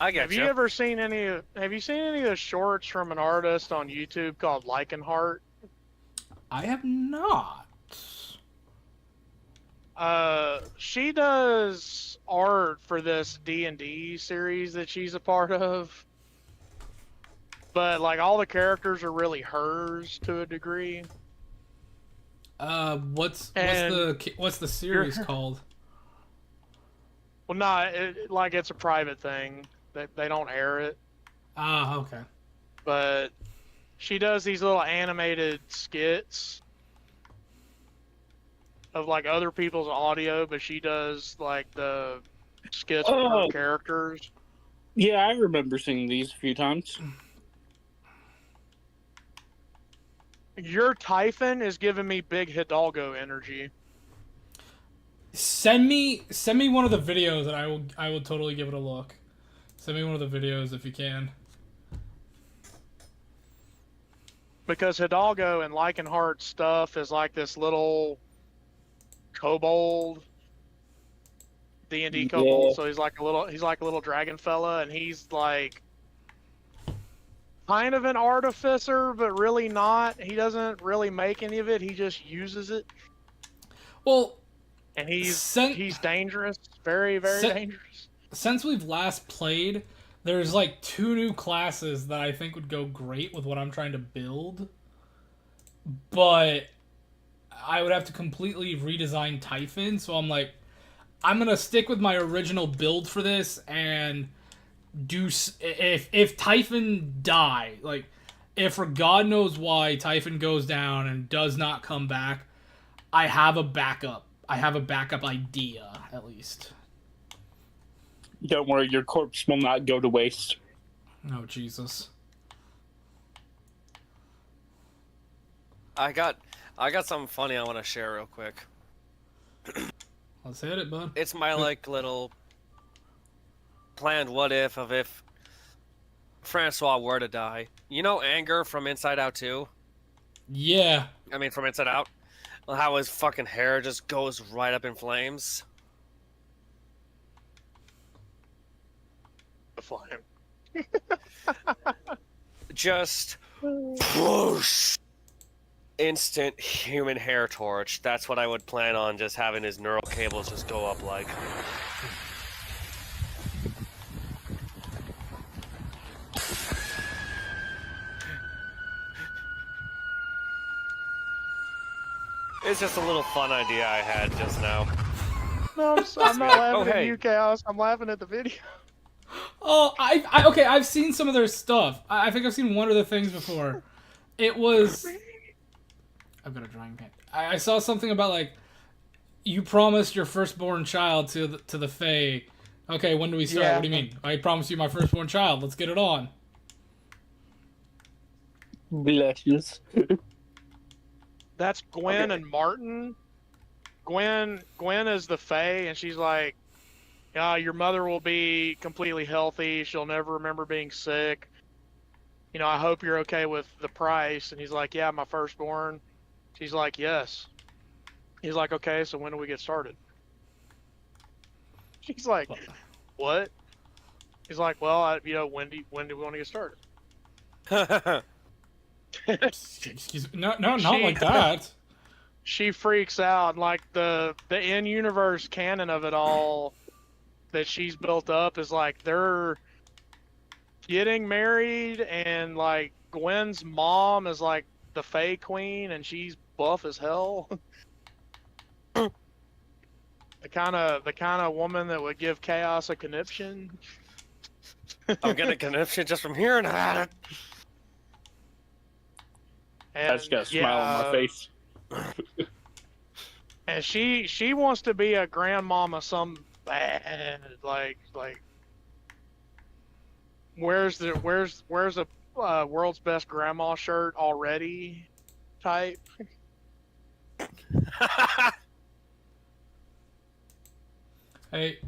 I get Have you ever seen any? Have you seen any of the shorts from an artist on YouTube called Likenheart? I have not. She does art for this D&D series that she's a part of, but like all the characters are really hers to a degree. What's the series called? Well, no, like it's a private thing. They don't air it. Ah, okay. But she does these little animated skits of like other people's audio, but she does like the skits with her characters. Yeah, I remember seeing these a few times. Your Typhon is giving me big Hidalgo energy. Send me one of the videos and I will totally give it a look. Send me one of the videos if you can. Because Hidalgo and Likenheart stuff is like this little kobold, D&D kobold. Yeah. So he's like a little dragon fella, and he's like kind of an artificer, but really not. He doesn't really make any of it. He just uses it. Well, and he's dangerous, very, very dangerous. Since we've last played, there's like 2 new classes that I think would go great with what I'm trying to build. But I would have to completely redesign Typhon, so I'm like, I'm gonna stick with my original build for this and do if Typhon die, like if for God knows why Typhon goes down and does not come back, I have a backup. I have a backup idea at least. Don't worry, your corpse will not go to waste. Oh, Jesus. I got something funny I want to share real quick. Let's hit it, bud. It's my like little planned what if of if Francois were to die. You know Anger from Inside Out 2? Yeah. I mean from Inside Out? How his fucking hair just goes right up in flames. The flame. Just whoosh, instant human hair torch. That's what I would plan on, just having his neural cables just go up like. It's just a little fun idea I had just now. No, I'm not laughing hey. at you, Chaos. I'm laughing at the video. Oh, okay, I've seen some of their stuff. I think I've seen one of the things before. It was... I've got a drawing pen. I saw something about, like, you promised your firstborn child to the Fae. Okay, when do we start? Yeah. What do you mean? I promised you my firstborn child. Let's get it on. Delicious. That's Gwen and Martin. Gwen is the Fae, and she's like, your mother will be completely healthy. She'll never remember being sick. You know, I hope you're okay with the price. And he's like, yeah, my firstborn. She's like, yes. He's like, okay, so when do we get started? She's like, what? He's like, well, when do we want to get started? Excuse me. No, not like that. She freaks out. Like the in-universe canon of it all that she's built up is like they're getting married, and like Gwen's mom is like the Fae Queen, and she's buff as hell. the kind of woman that would give Chaos a conniption. I'm getting a conniption just from hearing about it. And I just got a smile on my face. And she wants to be a grandmama some bad, like where's a world's best grandma shirt already type. Hey,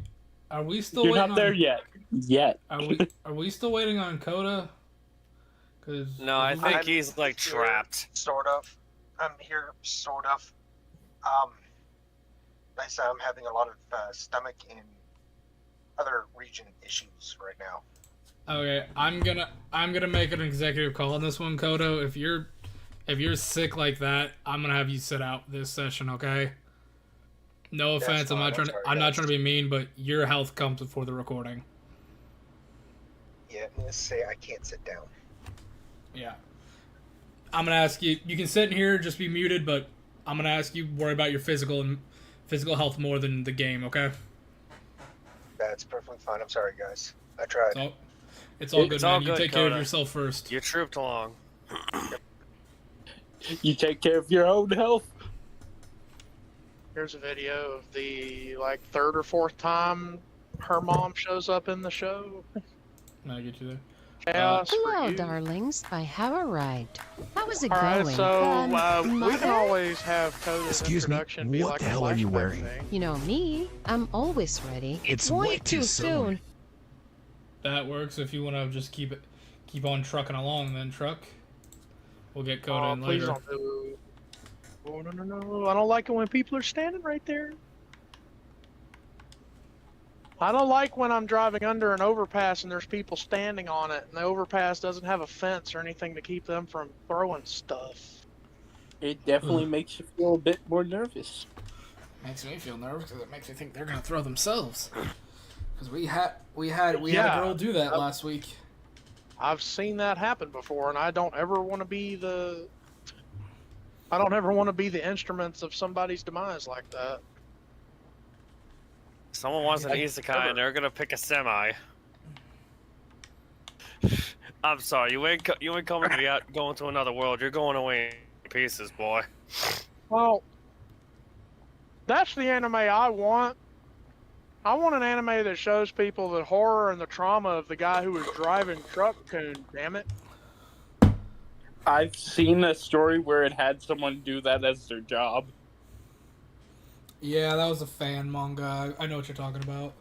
are we still You're waiting not there yet. Yet. Are we still waiting on Coda? Cause No, I think he's like trapped. Sort of. I'm here, sort of. Like I said, I'm having a lot of stomach and other region issues right now. Okay, I'm gonna make an executive call on this one, Kodo. If you're sick like that, I'm gonna have you sit out this session, okay? No That's offense, fine. I'm not trying to be mean, but your health comes before the recording. Yeah, let's say I can't sit down. Yeah. I'm gonna ask you. You can sit in here, just be muted, but I'm gonna ask you worry about your physical health more than the game, okay? That's perfectly fine. I'm sorry, guys. I tried. It's all good, It's man. all You good, take care of Coda. yourself first. You trooped along. You take care of your own health. Here's a video of the like third or fourth time her mom shows up in the show. Can I get you there? Chaos for Hello, you. darlings. I have arrived. How is it All right, going? so we Mother? can always have Coda's Excuse me, introduction be what like the a hell are you flashback wearing? thing. You know me. I'm always ready. It's way way too soon. That works if you want to just keep on trucking along. Then truck. We'll get Coda in Please later. don't do. Oh no! I don't like it when people are standing right there. I don't like when I'm driving under an overpass and there's people standing on it, and the overpass doesn't have a fence or anything to keep them from throwing stuff. It definitely makes you feel a bit more nervous. Makes me feel nervous because it makes me think they're gonna throw themselves. Because we had a girl do that last week. I've seen that happen before, and I don't ever want to be the instruments of somebody's demise like that. Someone wants an isekai and they're gonna pick a semi. I'm sorry, you ain't coming to be going to another world. You're going away in pieces, boy. Well, that's the anime I want. I want an anime that shows people the horror and the trauma of the guy who was driving truck coon, damn it. I've seen a story where it had someone do that as their job. Yeah, that was a fan manga. I know what you're talking about.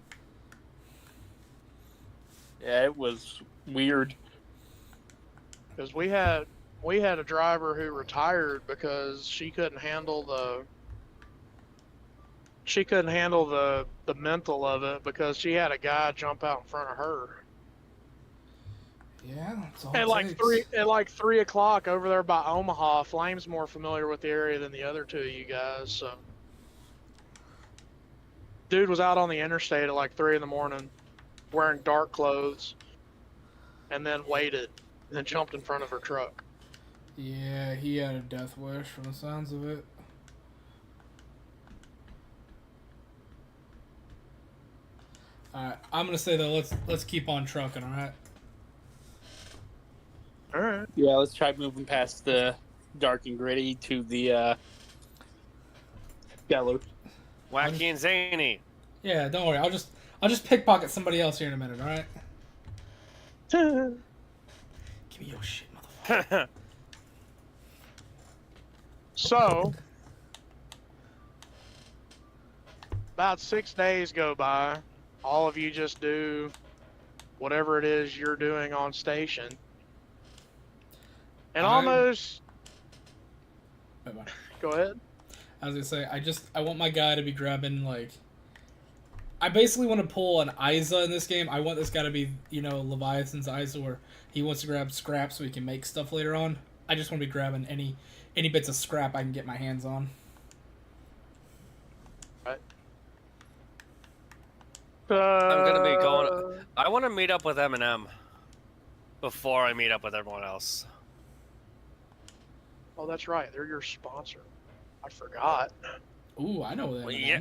Yeah, it was weird. Because we had a driver who retired because she couldn't handle the mental of it, because she had a guy jump out in front of her. Yeah, that's all At it like takes. 3 o'clock over there by Omaha. Flame's more familiar with the area than the other two of you guys, so dude was out on the interstate at like 3 in the morning wearing dark clothes, and then waited, and then jumped in front of her truck. Yeah, he had a death wish from the sounds of it. Alright, I'm gonna say though, let's keep on trucking, alright? Alright. Yeah, let's try moving past the dark and gritty to the yellow. Wacky and zany. Yeah, don't worry, I'll just pickpocket somebody else here in a minute, alright? Give me your shit, motherfucker. So, about 6 days go by. All of you just do whatever it is you're doing on station. And almost... Bye-bye. Go ahead. I was gonna say, I want my guy to be grabbing, like... I basically want to pull an Isa in this game. I want this guy to be, Leviathan's Isa, where he wants to grab scrap so he can make stuff later on. I just want to be grabbing any bits of scrap I can get my hands on. Right. I'm gonna be going. I want to meet up with Eminem before I meet up with everyone else. Oh, that's right. They're your sponsor. I forgot. Ooh, I know them. Well, yeah.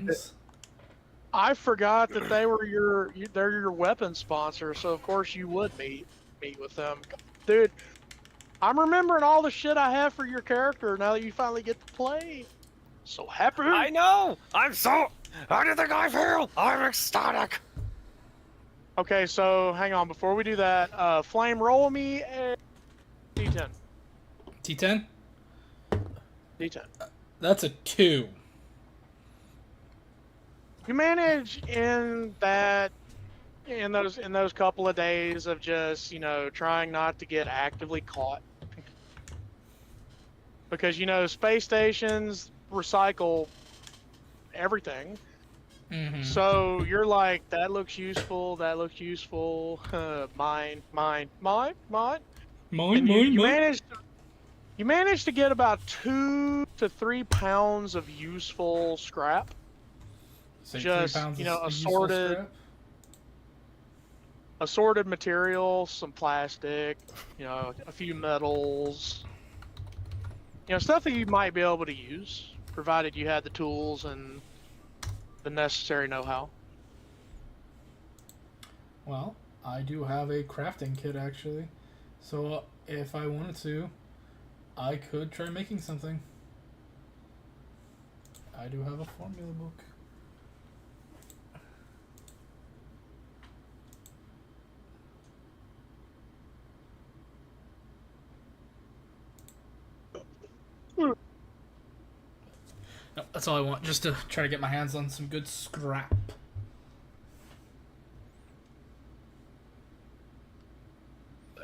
I forgot that they were they're your weapon sponsor, so of course you would meet with them. Dude, I'm remembering all the shit I have for your character now that you finally get to play. So happy. I know! How do you think I feel? I'm ecstatic! Okay, so hang on, before we do that, Flame, roll me a D10. T10? D10. That's a 2. You manage in those couple of days of just, trying not to get actively caught. Because, space stations recycle everything. Mm-hmm. So you're like, that looks useful, mine. And you managed to get about 2 to 3 pounds of useful scrap. Say Just, 3 pounds of assorted scrap? assorted materials, some plastic, a few metals, stuff that you might be able to use, provided you had the tools and the necessary know-how. Well, I do have a crafting kit actually, so if I wanted to, I could try making something. I do have a formula book. No, that's all I want, just to try to get my hands on some good scrap.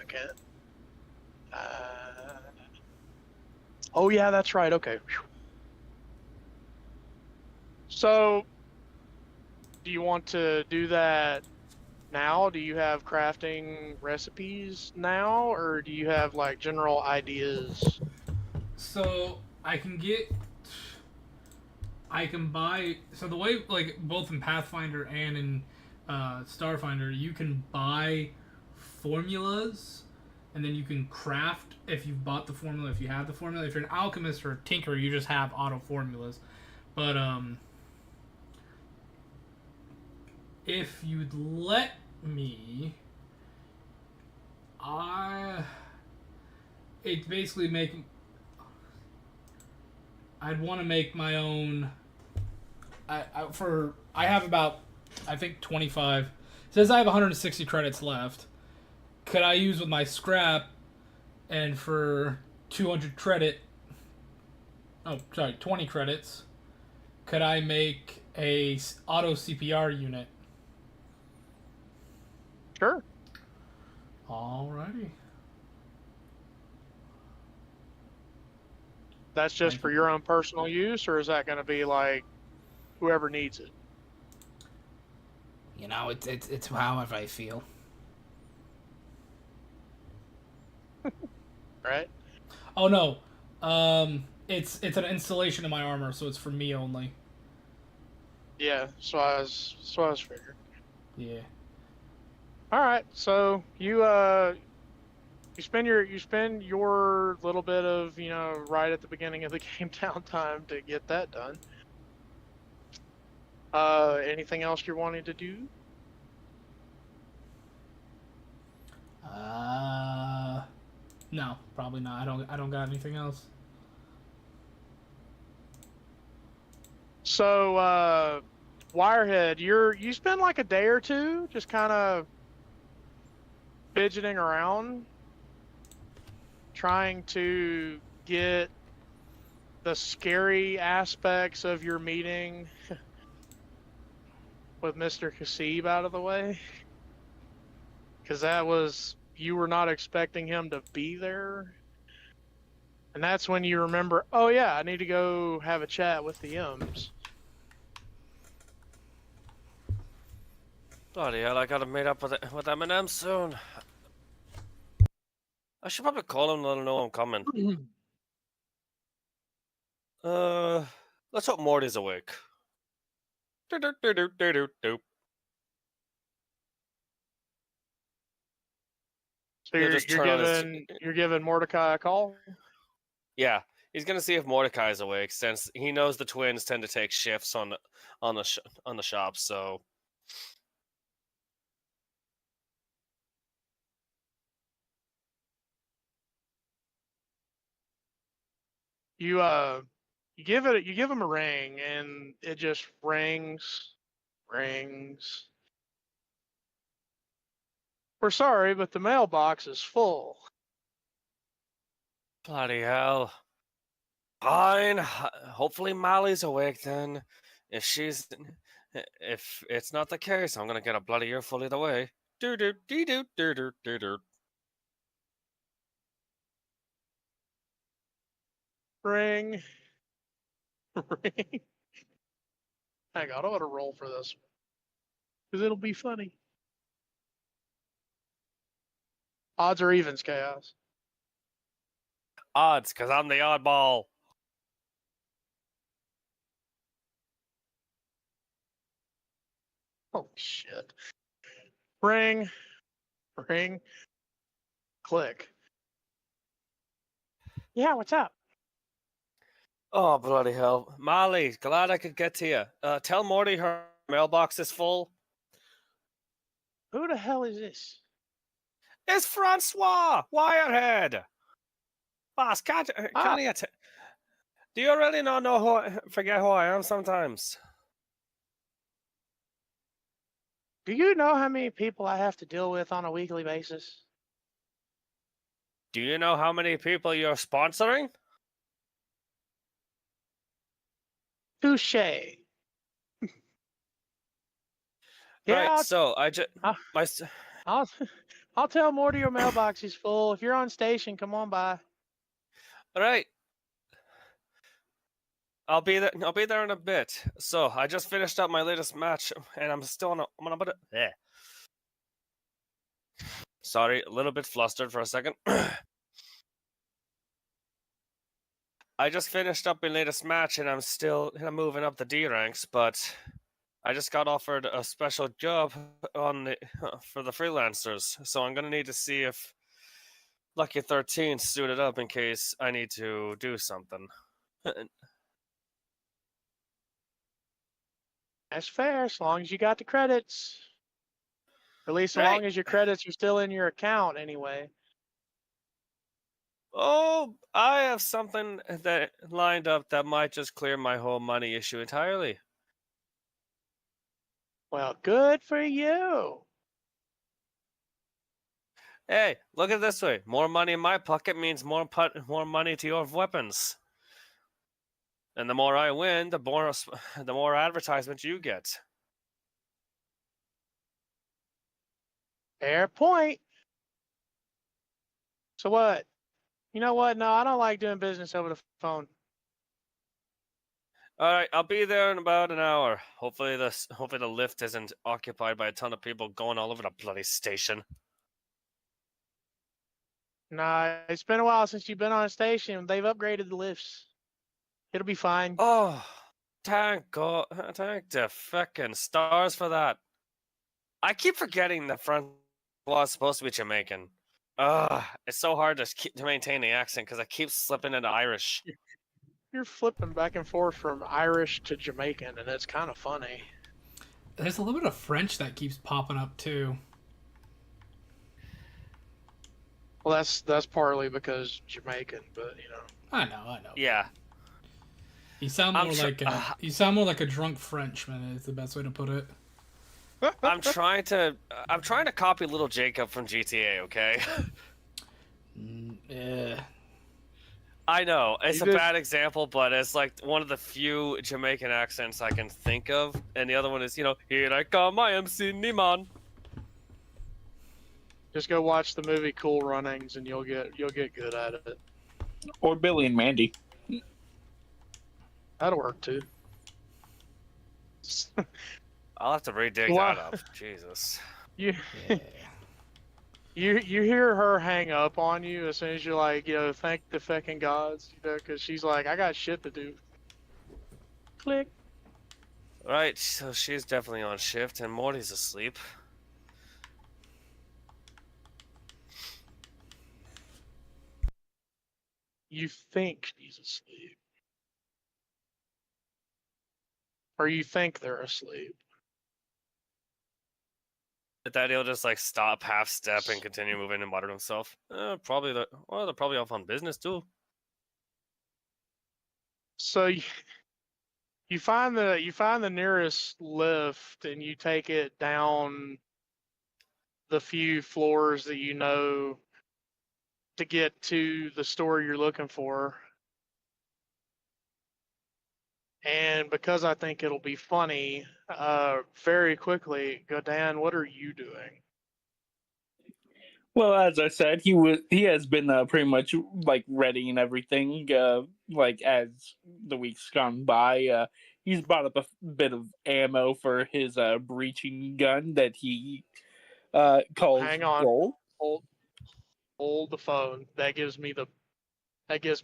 Okay. Oh yeah, that's right. Okay. So, do you want to do that now? Do you have crafting recipes now, or do you have like general ideas? So I can buy. So the way, like both in Pathfinder and in Starfinder, you can buy formulas, and then you can craft if you've bought the formula. If you have the formula, if you're an alchemist or a tinkerer, you just have auto formulas. But if you'd let me, it's basically making. I'd want to make my own. I have about, I think 25. It says I have 160 credits left. Could I use with my scrap, and for 200 credit. Oh, sorry, 20 credits. Could I make a auto CPR unit? Sure. Alrighty. That's just for your own personal use, or is that going to be like whoever needs it? It's however I feel. Right? Oh no, it's an installation of my armor, so it's for me only. Yeah, so I was figuring. Yeah. All right, so you spend your little bit of right at the beginning of the game downtime to get that done. Anything else you're wanting to do? No, probably not. I don't got anything else. So, Wirehead, you spend like a day or two just kind of fidgeting around, trying to get the scary aspects of your meeting with Mr. Kasib out of the way. Because you were not expecting him to be there. And that's when you remember, oh yeah, I need to go have a chat with the M's. Bloody hell, I gotta meet up with Eminem soon. I should probably call him and let him know I'm coming. Let's hope Morty's awake. Doop. So He'll just turn on his. you're giving Mordecai a call. Yeah, he's gonna see if Mordecai's awake, since he knows the twins tend to take shifts on the shop. So You give him a ring, and it just rings. We're sorry, but the mailbox is full. bloody hell. Fine. Hopefully Molly's awake then. If it's not the case, I'm gonna get a bloody earful either way. Do do dee do do do do do. Ring. Ring. Hang on, I want to roll for this because it'll be funny. Odds or evens, Chaos? Odds, cause I'm the oddball. Oh shit. Ring. Click. Yeah, what's up? Oh bloody hell, Molly! Glad I could get to you. Tell Morty her mailbox is full. Who the hell is this? It's Francois Wirehead. Boss, can't you? Do you really not know forget who I am sometimes? Do you know how many people I have to deal with on a weekly basis? Do you know how many people you're sponsoring? Touche. Yeah, Right. So I just I'll tell Morty your mailbox is full. If you're on station, come on by. All right. I'll be there. I'll be there in a bit. So I just finished up my latest match, and I'm still on a bit. Sorry, a little bit flustered for a second. I just finished up my latest match, and I'm still moving up the D ranks, but I just got offered a special job for the freelancers. So I'm gonna need to see if Lucky 13 suited up in case I need to do something. That's fair, as long as you got the credits. Or at least as long as your credits are still in your account anyway. Oh, I have something that lined up that might just clear my whole money issue entirely. Well, good for you. Hey, look at it this way. More money in my pocket means more money to your weapons. And the more I win, the more advertisement you get. Fair point. So what? You know what? No, I don't like doing business over the phone. All right, I'll be there in about an hour. Hopefully the lift isn't occupied by a ton of people going all over the bloody station. Nah, it's been a while since you've been on a station. They've upgraded the lifts. It'll be fine. Oh, thank God. Thank the fucking stars for that. I keep forgetting that Francois was supposed to be Jamaican. It's so hard to maintain the accent because I keep slipping into Irish. You're flipping back and forth from Irish to Jamaican, and it's kind of funny. There's a little bit of French that keeps popping up too. Well, that's partly because Jamaican, but you know. I know. Yeah. You sound more like a drunk Frenchman. Is the best way to put it. I'm trying to copy Little Jacob from GTA. Okay. Yeah. I know it's a bad example, but it's like one of the few Jamaican accents I can think of, and the other one is, here I come, I am Sidney Man. Just go watch the movie Cool Runnings, and you'll get good at it. Or Billy and Mandy. That'll work too. I'll have to redig that up. Jesus. You hear her hang up on you as soon as you're like, thank the fucking gods, because she's like, I got shit to do. Click. Right, so she's definitely on shift, and Morty's asleep. you think he's asleep. Or you think they're asleep. That he'll just like stop, half step, and continue moving and mutter to himself. They're probably off on business too. So you find the nearest lift and you take it down the few floors that you know to get to the store you're looking for. And because I think it'll be funny, very quickly, Godan, what are you doing? Well, as I said, he has been pretty much like readying everything. Like as the weeks gone by, he's bought up a bit of ammo for his breaching gun that he calls Hang on. Gold. Hold the phone. That gives me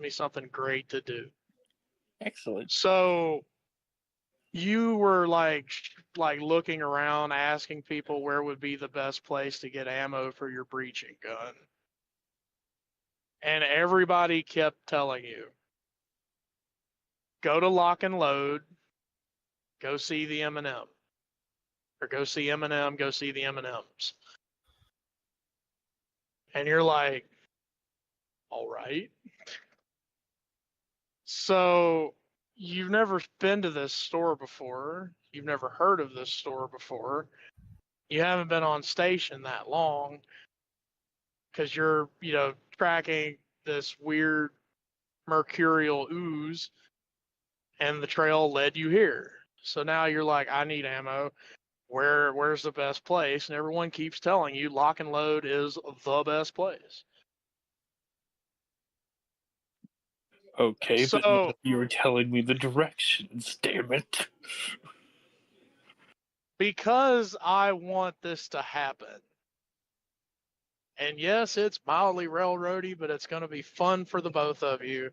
something great to do. Excellent. So you were like looking around, asking people where would be the best place to get ammo for your breaching gun. And everybody kept telling you, go to Lock and Load, go see the M&M. Or go see M&M, go see the M&Ms. And you're like, all right. So you've never been to this store before. You've never heard of this store before. You haven't been on station that long because you're, tracking this weird mercurial ooze, and the trail led you here. So now you're like, I need ammo. Where's the best place? And everyone keeps telling you Lock and Load is the best place. Okay, but So- now you're telling me the directions, damn it. Because I want this to happen. And yes, it's mildly railroady, but it's going to be fun for the both of you.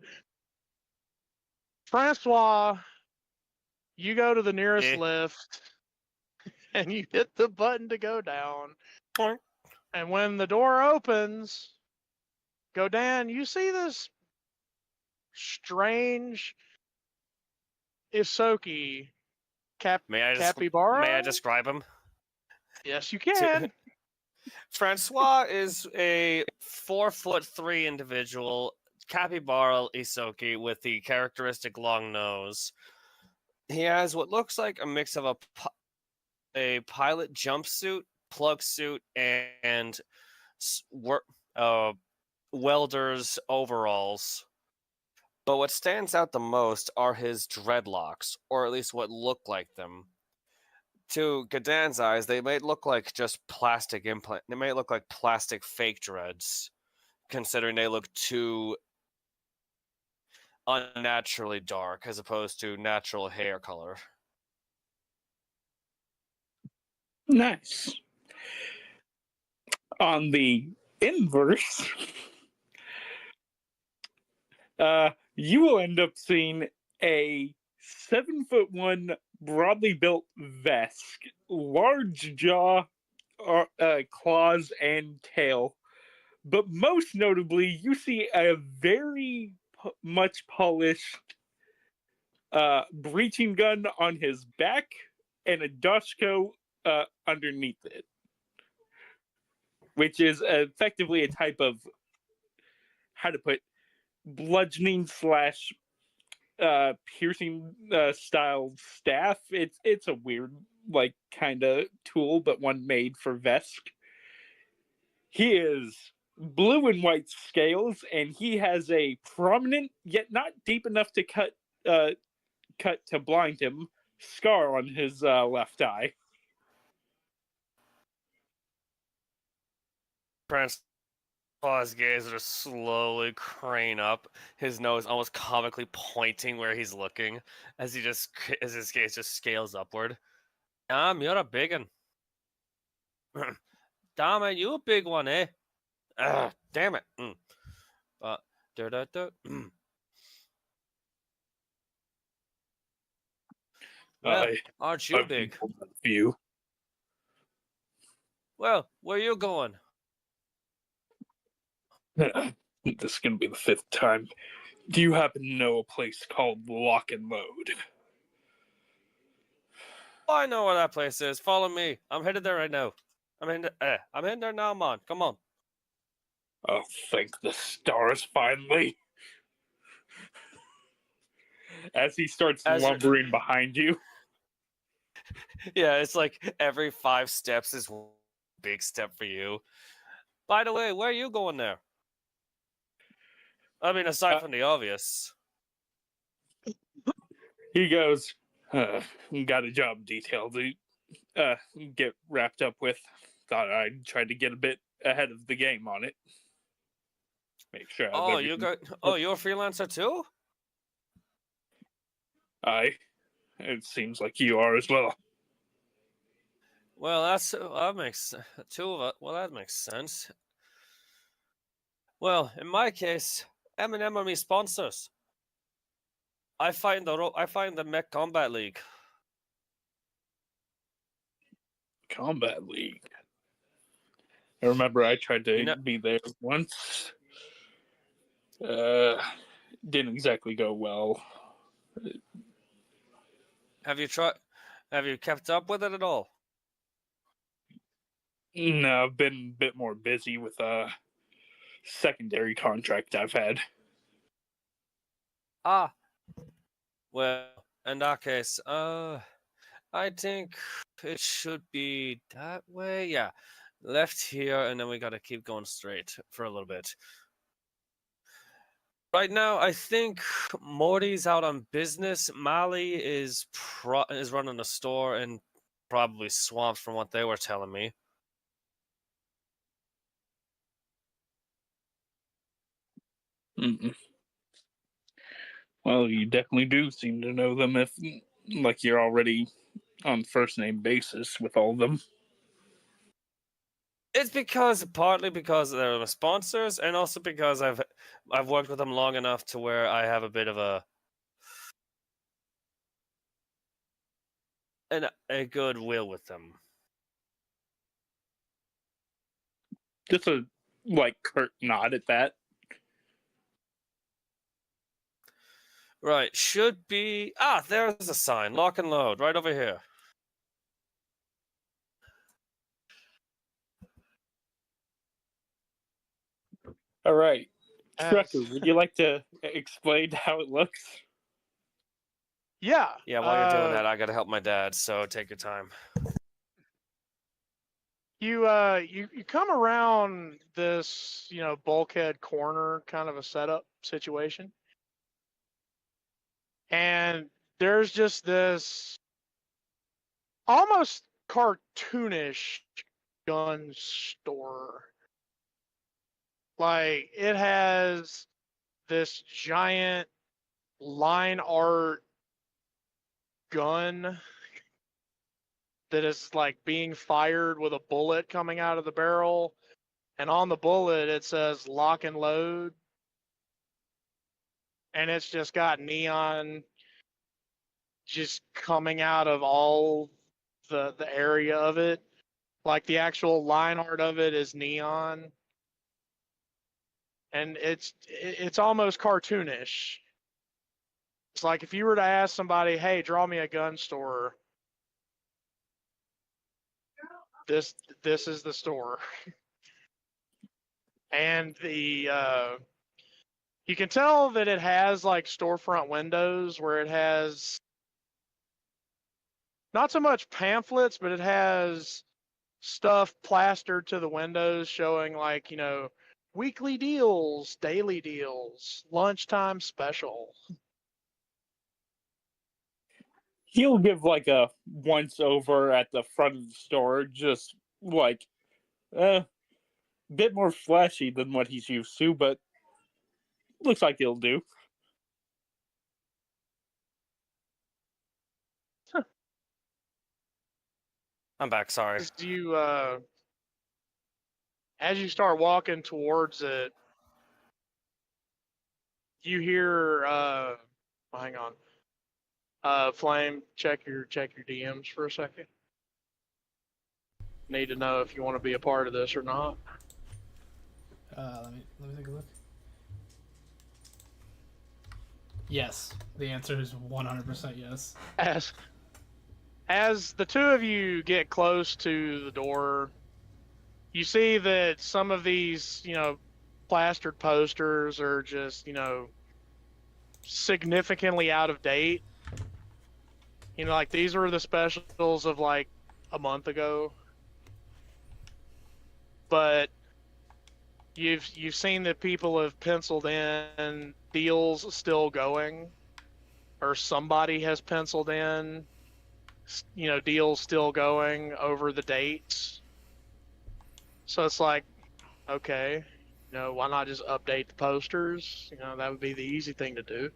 Francois, you go to the nearest lift and you hit the button to go down. And when the door opens, Godan, you see this strange Isoki capybara? May I describe him? Yes, you can. Francois is a 4'3" individual, capybara Isoki with the characteristic long nose. He has what looks like a mix of a pilot jumpsuit, plug suit, and welder's overalls. But what stands out the most are his dreadlocks, or at least what look like them. To Gadan's eyes, they might look like just plastic implant. They might look like plastic fake dreads, considering they look too unnaturally dark as opposed to natural hair color. Nice. On the inverse, you will end up seeing a 7'1" broadly built Vesk, large jaw, claws, and tail. But most notably, you see a very much polished breaching gun on his back and a Dashko underneath it, which is effectively a type of, how to put, bludgeoning slash piercing style staff. It's a weird like kind of tool, but one made for Vesk. He is blue and white scales, and he has a prominent yet not deep enough to cut to blind him scar on his left eye. Francois' gaze will just slowly crane up, his nose almost comically pointing where he's looking, as his gaze just scales upward. You're a big one. Damn it, you a big one, eh? Damn it. But well, aren't you big? You. Well, where you going? This is gonna be the 5th time. Do you happen to know a place called Lock and Load? Oh, I know where that place is. Follow me. I'm headed there right now. I'm in there now, man. Come on. Oh, thank the stars, finally. As he starts lumbering behind you. Yeah, it's like every 5 steps is one big step for you. By the way, where are you going there? I mean, aside from the obvious. He goes, got a job detail to get wrapped up with. Thought I'd try to get a bit ahead of the game on it. Make sure. Oh, you're a freelancer too? It seems like you are as well. Well, that makes two of us. Well, that makes sense. Well, in my case, M&M are my sponsors. I find the Mech Combat League. Combat League. I remember I tried to be there once. Didn't exactly go well. Have you kept up with it at all? No, I've been a bit more busy with a secondary contract I've had. Ah. Well, in that case, I think it should be that way. Yeah. Left here, and then we gotta keep going straight for a little bit. Right now, I think Morty's out on business. Mali is running a store and probably swamped from what they were telling me. Mm-mm. Well, you definitely do seem to know them if, like, you're already on first name basis with all of them. It's partly because they're my sponsors, and also because I've worked with them long enough to where I have a bit of a goodwill with them. Just a curt nod at that. Right, should be there's a sign. Lock and Load, right over here. All right. Trucker, would you like to explain how it looks? Yeah. Yeah, while you're doing that, I gotta help my dad, so take your time. You come around this, bulkhead corner kind of a setup situation. And there's just this almost cartoonish gun store. Like, it has this giant line art gun that is like being fired with a bullet coming out of the barrel. And on the bullet, it says Lock and Load. And it's just got neon just coming out of all the area of it. Like, the actual line art of it is neon. And it's almost cartoonish. It's like if you were to ask somebody, hey, draw me a gun store, this is the store. And you can tell that it has like storefront windows where it has not so much pamphlets, but it has stuff plastered to the windows showing like, weekly deals, daily deals, lunchtime special. He'll give like a once over at the front of the store, just like bit more flashy than what he's used to, but looks like it'll do. Huh. I'm back, sorry. As you start walking towards it, you hear hang on. Flame, check your DMs for a second. Need to know if you want to be a part of this or not. Let me take a look. Yes. The answer is 100% yes. As the two of you get close to the door, you see that some of these, plastered posters are just, significantly out of date. Like these were the specials of like a month ago. But you've seen that people have penciled in deals still going, or somebody has penciled in, deals still going over the dates. So it's like, okay, why not just update the posters? That would be the easy thing to do.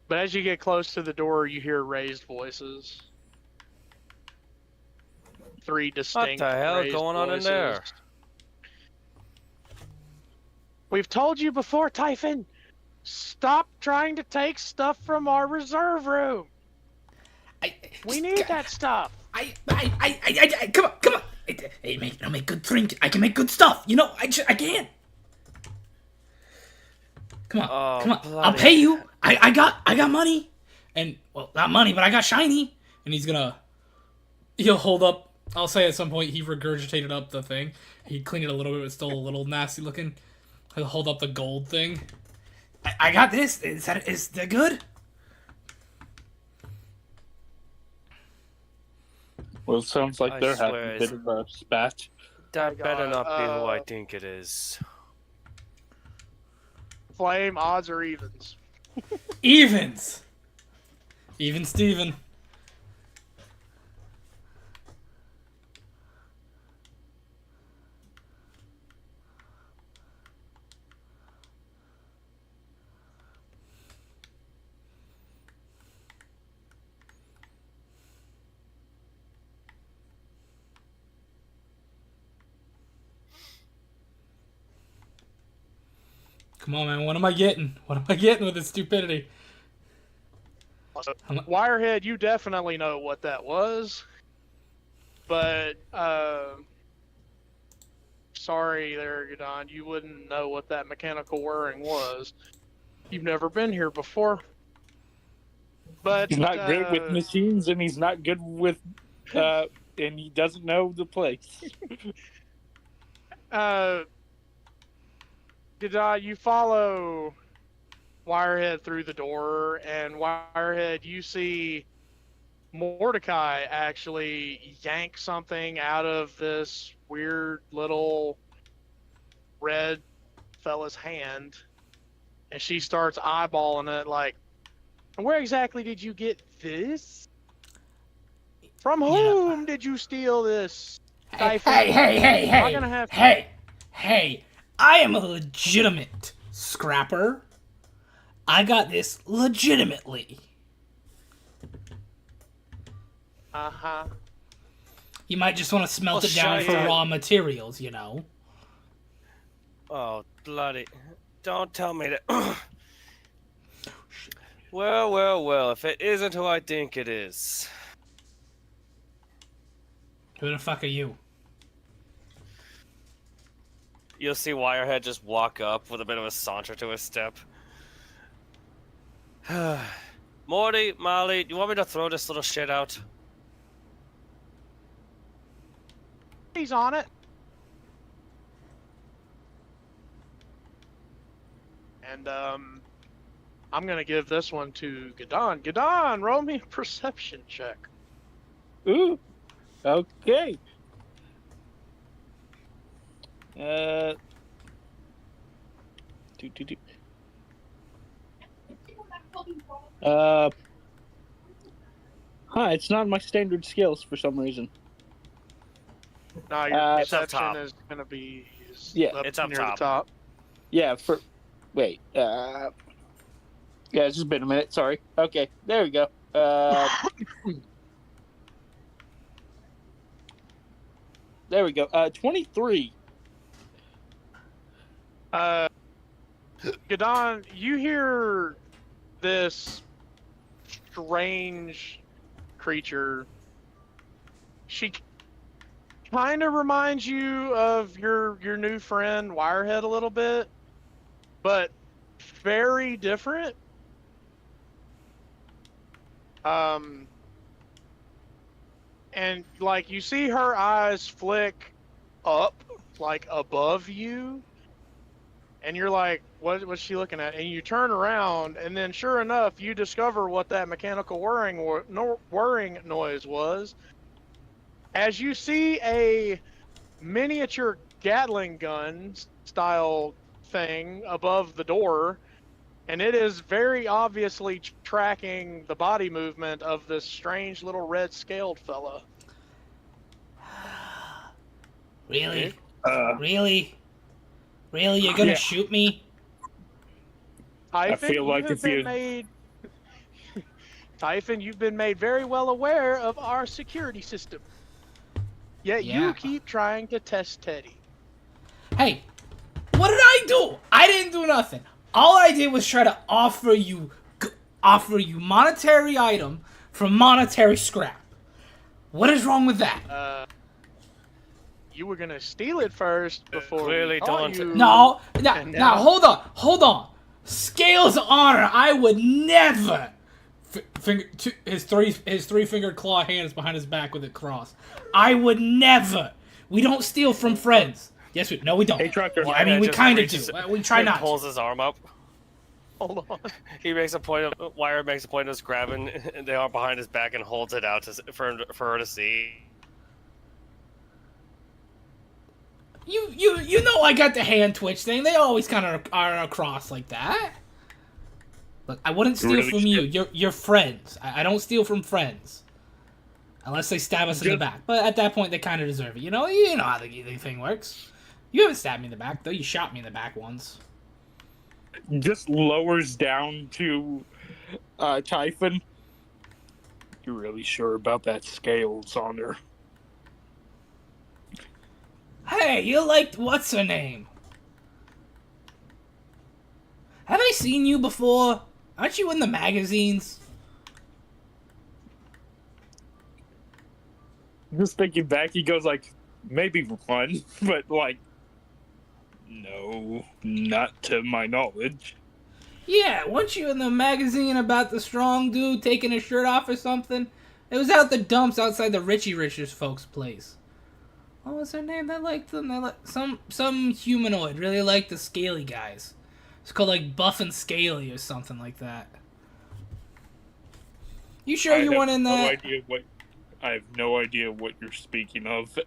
But as you get close to the door, you hear raised voices. 3 distinct What the hell raised going on in voices. there? We've told you before, Typhon. Stop trying to take stuff from our reserve room. We need that stuff. Come on. I'll make good drink. I can make good stuff. I can. Come on. I'll pay you. I got money. And, well, not money, but I got shiny. And he'll hold up, I'll say at some point he regurgitated up the thing. He cleaned it a little bit, but still a little nasty looking. He'll hold up the gold thing. I got this. Is that good? Well, it sounds like I they're having swear a bit of a spat. That my better God, not be who I think it is. Flame, odds or evens? Evens! Even Steven. Come on, man. What am I getting? What am I getting with this stupidity? Wirehead, you definitely know what that was. But, sorry there, Gadon, you wouldn't know what that mechanical whirring was. You've never been here before. But He's not great with machines, and he's not good with, and he doesn't know the place. You follow Wirehead through the door, and Wirehead, you see Mordecai actually yank something out of this weird little red fella's hand, and she starts eyeballing it like, where exactly did you get this? From whom did you steal this? Hey! Am I gonna have to- Hey! I am a legitimate scrapper. I got this legitimately. Uh-huh. You might just want to smelt it down shut for up. raw materials, Oh, bloody. Don't tell me that. Well, if it isn't who I think it is. Who the fuck are you? You'll see Wirehead just walk up with a bit of a saunter to his step. Morty, Molly, you want me to throw this little shit out? He's on it. And, I'm gonna give this one to Gadon. Gadon, roll me a perception check. Ooh, okay. It's not my standard skills for some reason. No, your It's up perception top. is gonna be It's up near top. the top. Yeah, yeah, it's just been a minute, sorry. Okay, there we go. There we go. 23. Gadon, you hear this strange creature. She kind of reminds you of your new friend Wirehead a little bit, but very different. And like you see her eyes flick up, like above you, and you're like, what's she looking at? And you turn around, and then sure enough, you discover what that mechanical whirring noise was. As you see a miniature Gatling gun style thing above the door, and it is very obviously tracking the body movement of this strange little red scaled fella. Really? Really? Really? You're gonna shoot me? I feel like if you... Typhon, you've been made very well aware of our security system. Yet you keep trying to test Teddy. Hey, what did I do? I didn't do nothing. All I did was try to offer you monetary item for monetary scrap. What is wrong with that? You were gonna steal it first before Clearly don't. you. No, now hold on. Scales of honor. I would never. His three-fingered claw hands behind his back with it crossed. I would never. We don't steal from friends. Yes, we don't. Hey, Trucker. Well, I mean, we kind of do. We try not. Pulls his arm up. Hold on. He makes a point of Wire makes a point of grabbing the arm behind his back and holds it out for her to see. You know I got the hand twitch thing. They always kind of are across like that. Look, I wouldn't steal from you. You're friends. I don't steal from friends. Unless they stab us in the back. But at that point, they kind of deserve it. You know how the thing works. You haven't stabbed me in the back, though. You shot me in the back once. Just lowers down to Typhon. You really sure about that scales on her? Hey, you liked what's her name? Have I seen you before? Aren't you in the magazines? Just thinking back, he goes like, maybe one, but like, no, not to my knowledge. Yeah, weren't you in the magazine about the strong dude taking his shirt off or something? It was out the dumps outside the Richie Richards folks' place. What was her name? They liked them. They like some humanoid really liked the scaly guys. It's called like Buff and Scaly or something like that. You sure you weren't in that? I have no idea what you're speaking of,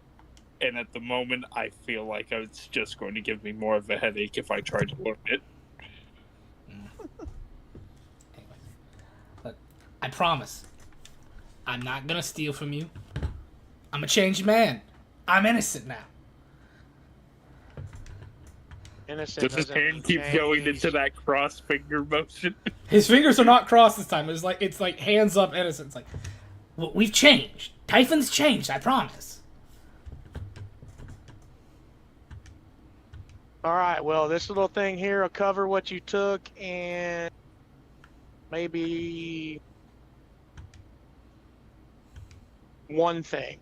and at the moment, I feel like it's just going to give me more of a headache if I try to learn it. Anyway, but I promise, I'm not gonna steal from you. I'm a changed man. I'm innocent now. Innocent. Does his hand keep going into that cross finger motion? His fingers are not crossed this time. It's like hands up, innocent. It's like, We've changed. Typhon's changed, I promise. Alright, well, this little thing here will cover what you took and maybe one thing.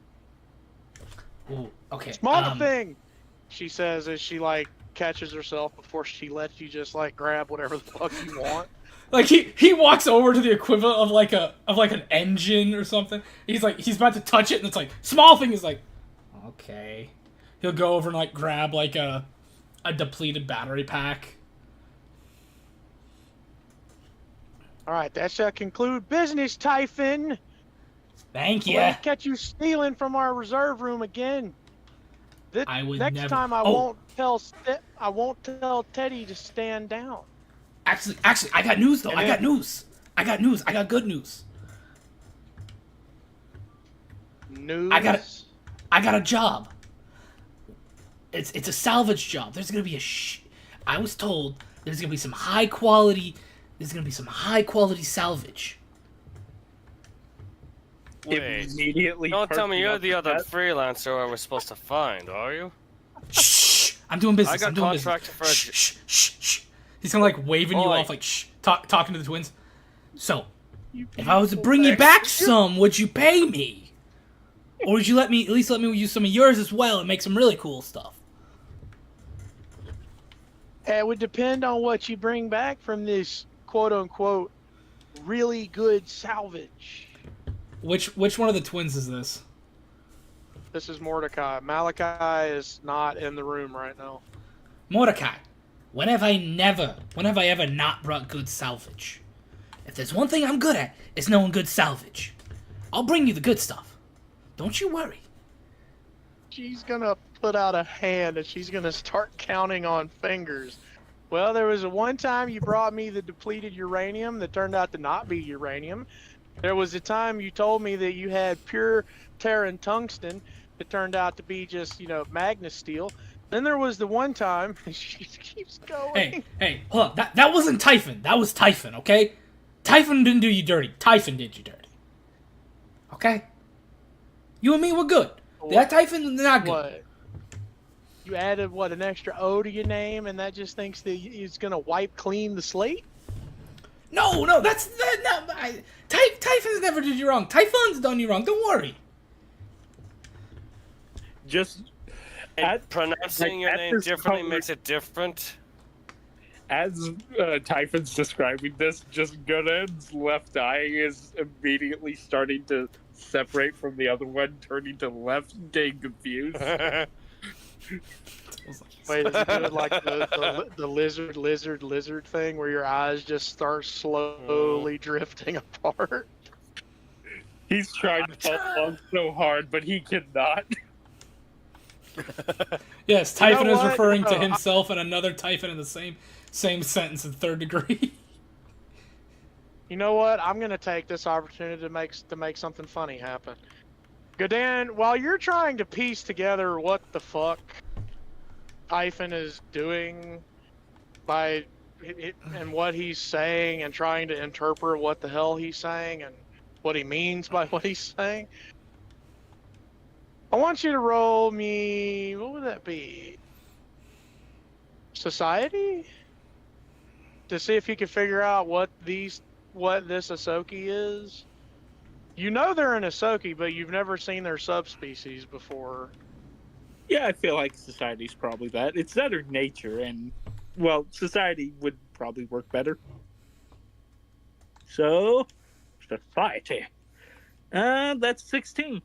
Ooh, okay. Small thing, she says as she, like, catches herself before she lets you just, like, grab whatever the fuck you want. Like he walks over to the equivalent of like an engine or something. He's about to touch it and it's like small thing is like, okay. He'll go over and like grab like a depleted battery pack. Alright, that shall conclude business, Typhon. Thank you. We'll catch you stealing from our reserve room again. Next time I won't tell Teddy to stand down. Actually, I got news though. I got news. I got good news. News? I got a job. It's a salvage job. There's gonna be I was told there's gonna be some high quality. There's gonna be some high quality salvage. Wait, immediately. Don't tell me you're the other freelancer I was supposed to find, are you? Shh! I'm doing business. I got contracted for a... Shh! He's kind of like waving you off, like shh, talking to the twins. So, if I was to bring you back some, would you pay me? Or would you at least let me use some of yours as well and make some really cool stuff? It would depend on what you bring back from this quote-unquote really good salvage. Which one of the twins is this? This is Mordecai. Malachi is not in the room right now. Mordecai, when have I ever not brought good salvage? If there's one thing I'm good at, it's knowing good salvage. I'll bring you the good stuff. Don't you worry. She's gonna put out a hand and she's gonna start counting on fingers. Well, there was a one time you brought me the depleted uranium that turned out to not be uranium. There was a time you told me that you had pure Terran tungsten that turned out to be just, Magnus steel. Then there was the one time, she keeps going. Hey, hold on. That wasn't Typhon. That was Typhon, okay? Typhon didn't do you dirty. Typhon did you dirty. Okay? You and me were good. That Typhon, not good. What? You added, an extra O to your name, and that just thinks that it's going to wipe clean the slate? No, Typhon's never did you wrong. Typhon's done you wrong. Don't worry. Just pronouncing your name differently makes it different. As Typhon's describing this, just Gunan's left eye is immediately starting to separate from the other one, turning to the left, getting confused. Wait, is it doing like the lizard thing where your eyes just start slowly drifting apart? He's trying to follow along so hard, but he cannot. Yes, Typhon is referring to himself and another Typhon in the same sentence in third degree. You know what? I'm gonna take this opportunity to make something funny happen. Godan, while you're trying to piece together what the fuck Typhon is doing and what he's saying and trying to interpret what the hell he's saying and what he means by what he's saying, I want you to roll me, what would that be? Society? To see if you can figure out what this Ahsoki is. You know they're an Ahsoki, but you've never seen their subspecies before. Yeah, I feel like society's probably that. It's that or nature, and, well, society would probably work better. So, society. That's 16.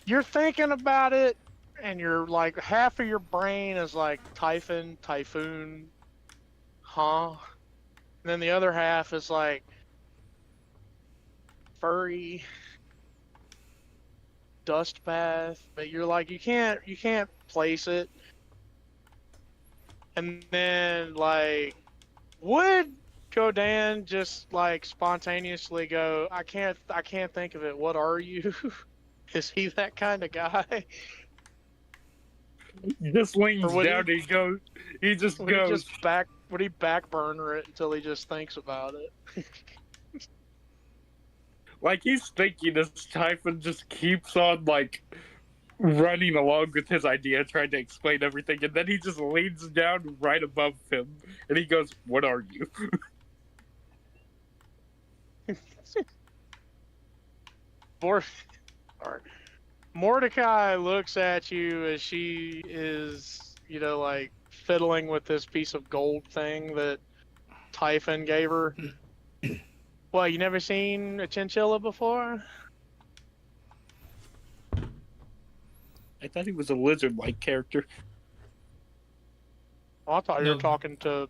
You're thinking about it, and you're like, half of your brain is like Typhon, Typhoon, huh? And then the other half is like furry, dust bath, but you're like, you can't place it. And then like, would Godan just like spontaneously go, I can't think of it. What are you? Is he that kind of guy? He just leans down and he just goes. Would he back burner it until he just thinks about it? Like he's thinking this Typhon just keeps on like running along with his idea, trying to explain everything, and then he just leans down right above him and he goes, "What are you?" Mordecai looks at you as she is, like fiddling with this piece of gold thing that Typhon gave her. Well, you never seen a chinchilla before? I thought he was a lizard-like character. Oh, I thought you were talking to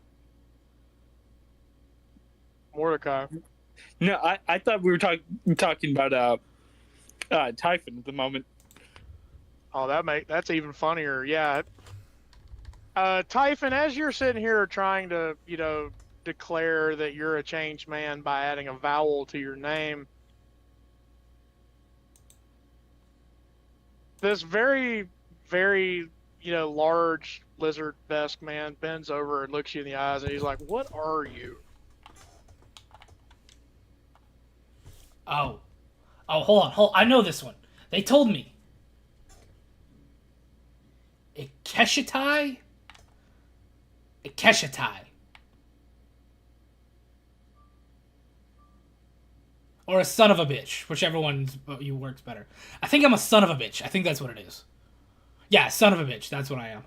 Mordecai. No, I thought we were talking about Typhon at the moment. Oh, that's even funnier. Yeah. Typhon, as you're sitting here trying to, declare that you're a changed man by adding a vowel to your name, this very, very, large lizard-esque man bends over and looks you in the eyes, and he's like, "What are you?" Oh, hold on. I know this one. They told me. A Keshatai? A Keshatai. Or a son of a bitch, whichever one you works better. I think I'm a son of a bitch. I think that's what it is. Yeah, son of a bitch. That's what I am.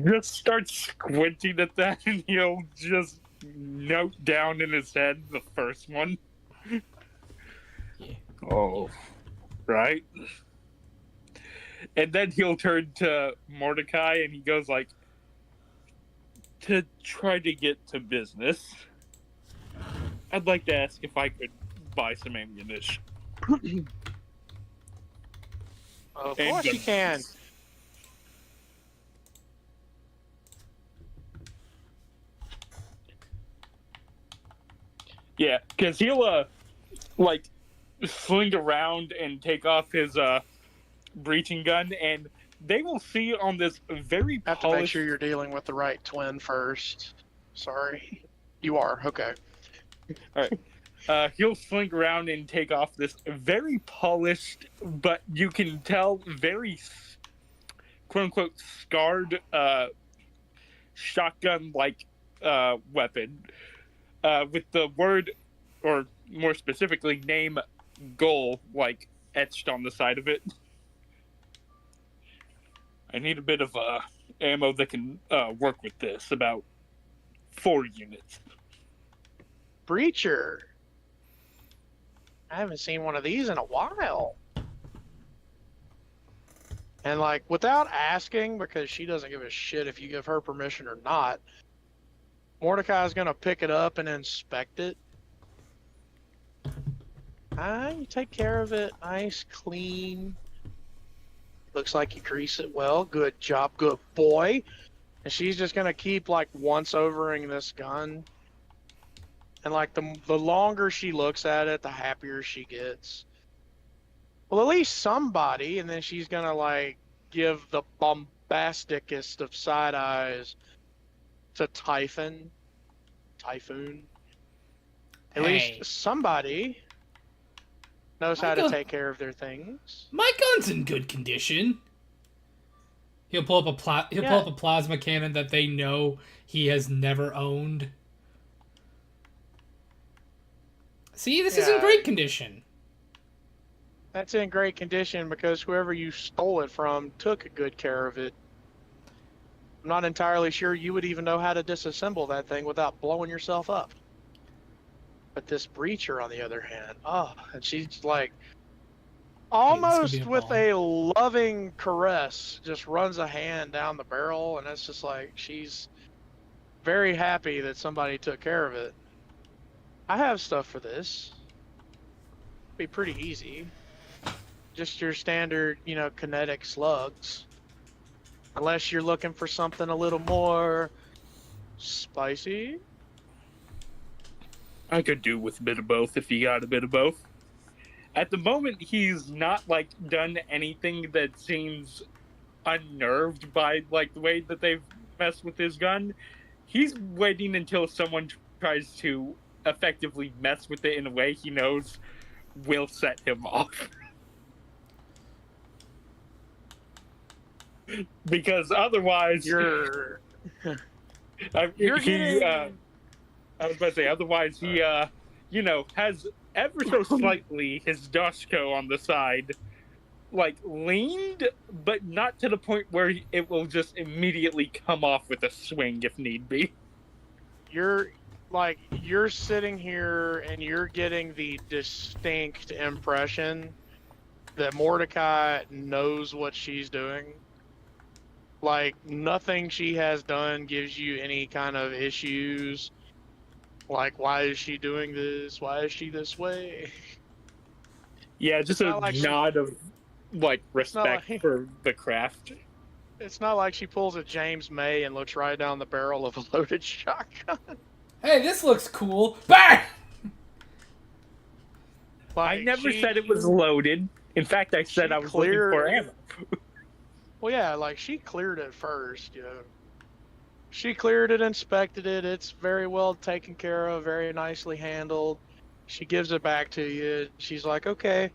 Just starts squinting at that, and he'll just note down in his head the first one. Yeah. Oh, right. And then he'll turn to Mordecai, and he goes like, to try to get to business, I'd like to ask if I could buy some ammunition. Of course you can. Yeah, because he'll like sling around and take off his breaching gun, and they will see on this very Have polished... to make sure you're dealing with the right twin first. Sorry. You are, okay. All right. He'll sling around and take off this very polished, but you can tell very quote-unquote scarred shotgun-like weapon with the word, or more specifically, name goal, like, etched on the side of it. I need a bit of ammo that can work with this, about 4 units. Breacher. I haven't seen one of these in a while. And like, without asking, because she doesn't give a shit if you give her permission or not, Mordecai's gonna pick it up and inspect it. You take care of it, nice, clean. Looks like you grease it well. Good job, good boy. And she's just gonna keep like once-overing this gun. And like the longer she looks at it, the happier she gets. Well, at least somebody, and then she's gonna like give the bombasticest of side eyes to Typhoon. At least somebody knows how to take care of their things. My gun's in good condition. He'll pull up a plasma cannon that they know he has never owned. See, this is in great condition. That's in great condition because whoever you stole it from took good care of it. I'm not entirely sure you would even know how to disassemble that thing without blowing yourself up. But this breacher, on the other hand, and she's like, almost with a loving caress, just runs a hand down the barrel, and it's just like she's very happy that somebody took care of it. I have stuff for this. Be pretty easy. Just your standard, kinetic slugs. Unless you're looking for something a little more spicy. I could do with a bit of both if you got a bit of both. At the moment, he's not, like, done anything that seems unnerved by, like, the way that they've messed with his gun. He's waiting until someone tries to effectively mess with it in a way he knows will set him off. Because otherwise... I was about to say, otherwise he, has ever so slightly his Doshko on the side, like, leaned, but not to the point where it will just immediately come off with a swing if need be. You're sitting here and you're getting the distinct impression that Mordecai knows what she's doing. Like, nothing she has done gives you any kind of issues. Like, why is she doing this? Why is she this way? Yeah, just a nod of, like, respect for the craft. It's not like she pulls a James May and looks right down the barrel of a loaded shotgun. Hey, this looks cool. Bang! I never said it was loaded. In fact, I said I was looking for ammo. Well, yeah, like, she cleared it first, She cleared it, inspected it. It's very well taken care of, very nicely handled. She gives it back to you. She's like, okay,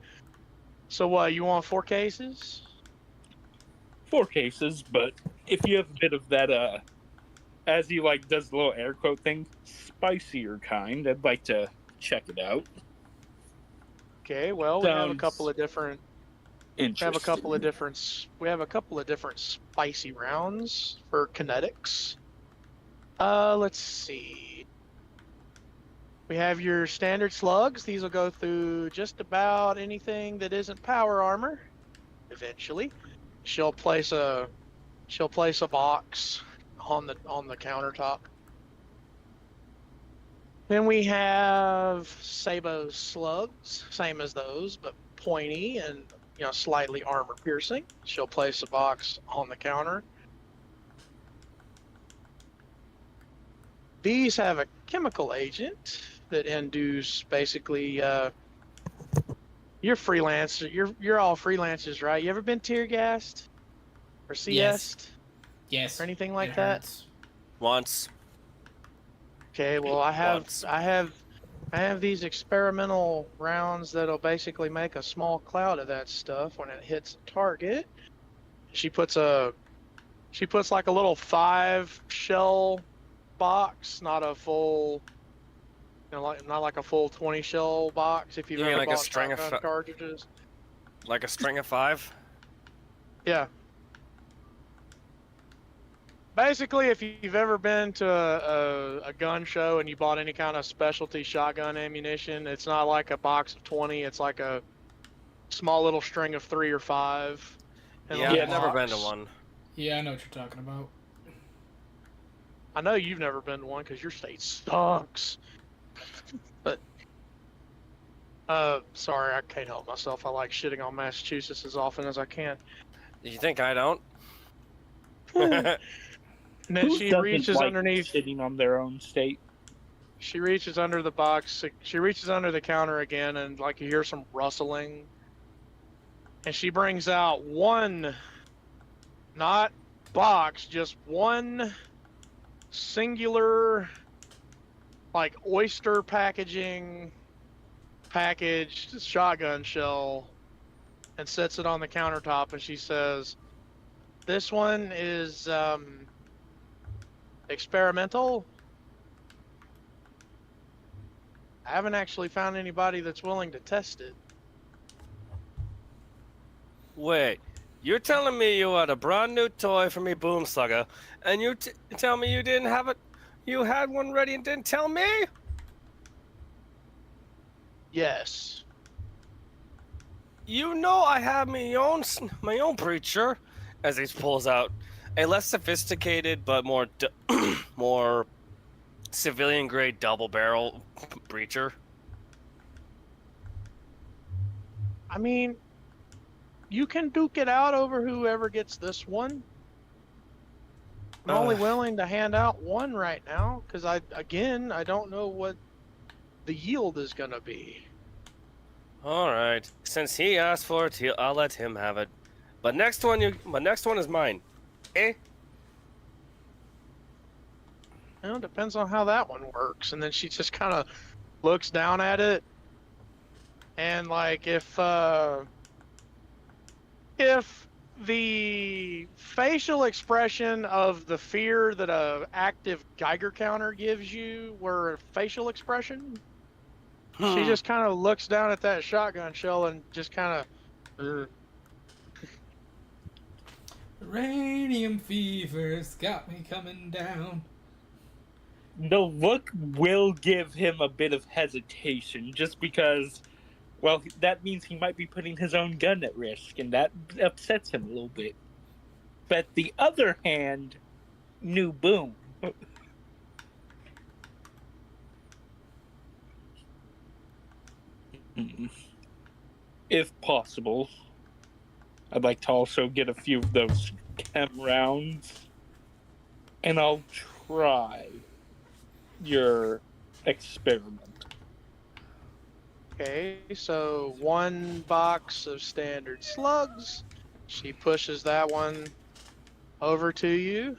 so what, you want 4 cases? 4 cases, but if you have a bit of that, as he, like, does the little air quote thing, spicier kind, I'd like to check it out. Okay, well, we have a Sounds couple of different. We have a couple of different. We have a couple of different spicy rounds for kinetics. Let's see. We have your standard slugs. These will go through just about anything that isn't power armor. Eventually, she'll place a box on the countertop. Then we have Sabo slugs, same as those, but pointy and slightly armor piercing. She'll place a box on the counter. These have a chemical agent that induce basically. You're freelancer. You're all freelancers, right? You ever been tear gassed or CS'd Yes. or anything like It that? hurts. Once. Okay, well I have Once. I have these experimental rounds that'll basically make a small cloud of that stuff when it hits a target. She puts like a little 5 shell box, not a full not like a full 20 shell box if you've You mean ever like a bought string of shotgun cartridges. Like a string of 5? Yeah. Basically, if you've ever been to a gun show and you bought any kind of specialty shotgun ammunition, it's not like a box of 20. It's like a small little string of 3 or 5. in a Yeah, little I've never been to box. one. Yeah, I know what you're talking about. I know you've never been to one because your state sucks. But, sorry, I can't help myself. I like shitting on Massachusetts as often as I can. You think I don't? And then Who she doesn't reaches like underneath. sitting on their own state? She reaches under the box. She reaches under the counter again, and like you hear some rustling. And she brings out one, not box, just one singular, like oyster packaging, packaged shotgun shell, and sets it on the countertop. And she says, "This one is experimental. I haven't actually found anybody that's willing to test it." Wait, you're telling me you had a brand new toy for me, Boomslugger, and you tell me you didn't have it? You had one ready and didn't tell me? Yes. You know I have my own breacher, as he pulls out a less sophisticated but more more civilian grade double barrel breacher. I mean, you can duke it out over whoever gets this one. I'm only willing to hand out one right now because I don't know what the yield is gonna be. All right, since he asked for it, I'll let him have it. But next one is mine. Eh? Well, depends on how that one works. And then she just kind of looks down at it, and like if the facial expression of the fear that a active Geiger counter gives you were a facial expression, she just kind of looks down at that shotgun shell and just kind of. Radium fever's got me coming down. The look will give him a bit of hesitation, just because, well, that means he might be putting his own gun at risk, and that upsets him a little bit. But the other hand, new Boom. If possible, I'd like to also get a few of those chem rounds, and I'll try your experiment. Okay, so one box of standard slugs. She pushes that one over to you.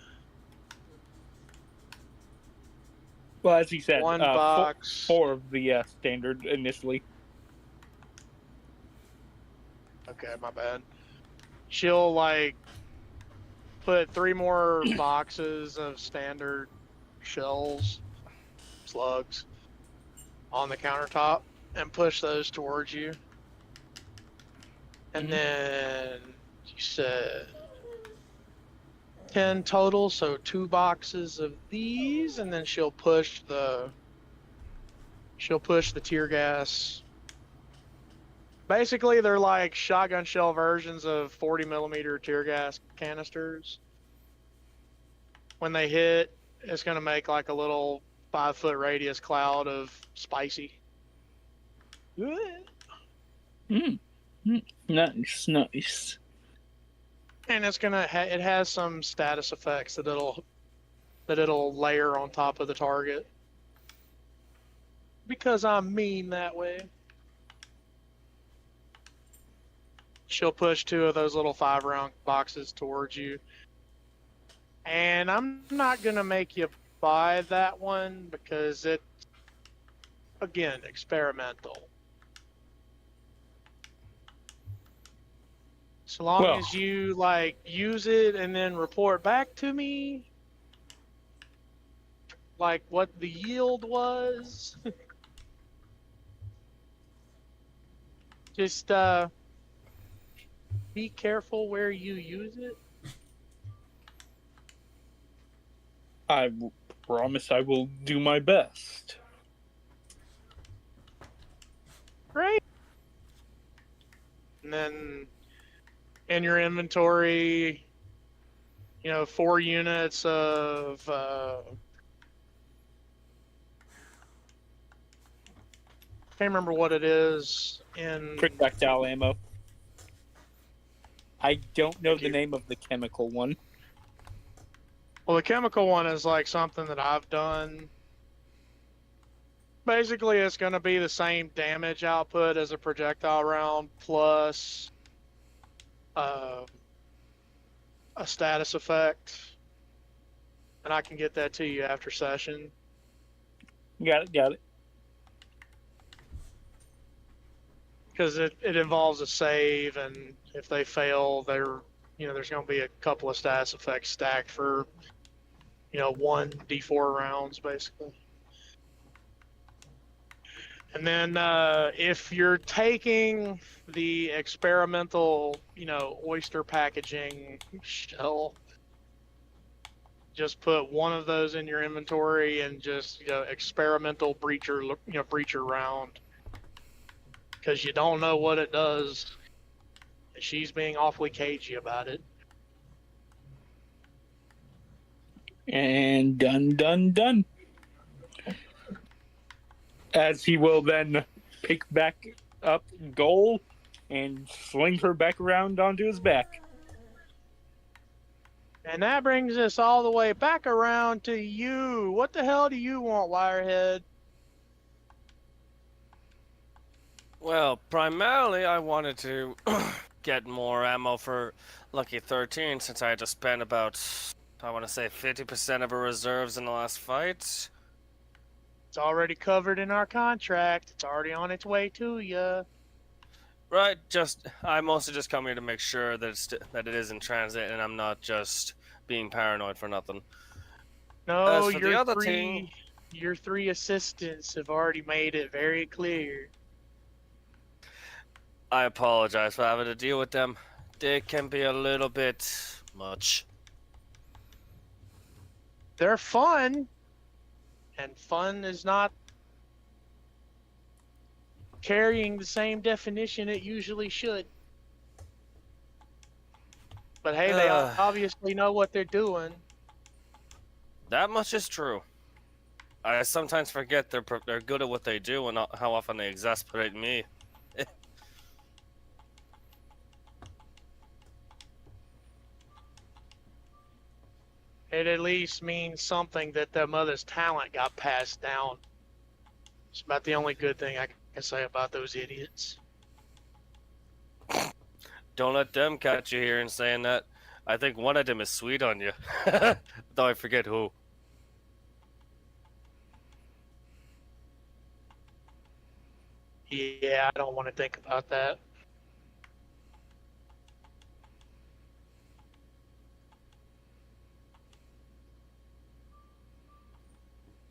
Well, as he said, One box. four of the standard initially. Okay, my bad. She'll like put 3 more boxes of standard shells, slugs, on the countertop and push those towards you. And then you said 10 total, so 2 boxes of these, and then she'll push the tear gas. Basically, they're like shotgun shell versions of 40 millimeter tear gas canisters. When they hit, it's gonna make like a little 5-foot radius cloud of spicy. Nice, nice. And it's gonna it has some status effects that it'll layer on top of the target. Because I'm mean that way. She'll push 2 of those little 5-round boxes towards you. And I'm not gonna make you buy that one because it's, again, experimental. So long as you like use it and then report back to me, like what the yield was. Just be careful where you use it. I promise I will do my best. Great. And then in your inventory, 4 units of can't remember what it is in Projectile ammo. I don't know the name of the chemical one. Well, the chemical one is like something that I've done. Basically, it's going to be the same damage output as a projectile round plus a status effect. And I can get that to you after session. Got it. Because it involves a save, and if they fail, there's going to be a couple of status effects stacked for 1 D4 rounds, basically. And then if you're taking the experimental, oyster packaging shell, just put 1 of those in your inventory and just, experimental breacher round. Because you don't know what it does. She's being awfully cagey about it. And done. As he will then pick back up Goal and sling her back around onto his back. And that brings us all the way back around to you. What the hell do you want, Wirehead? Well, primarily I wanted to get more ammo for Lucky 13 since I had to spend about, I want to say 50% of her reserves in the last fight. It's already covered in our contract. It's already on its way to you. Right, I'm mostly just coming here to make sure that it is in transit and I'm not just being paranoid for nothing. No, As for the other thing, your 3 assistants have already made it very clear. I apologize for having to deal with them. They can be a little bit much. They're fun, and fun is not carrying the same definition it usually should. But hey, they obviously know what they're doing. That much is true. I sometimes forget they're good at what they do and not how often they exasperate me. It at least means something that their mother's talent got passed down. It's about the only good thing I can say about those idiots. Don't let them catch you here and saying that. I think one of them is sweet on you. Though I forget who. Yeah, I don't want to think about that.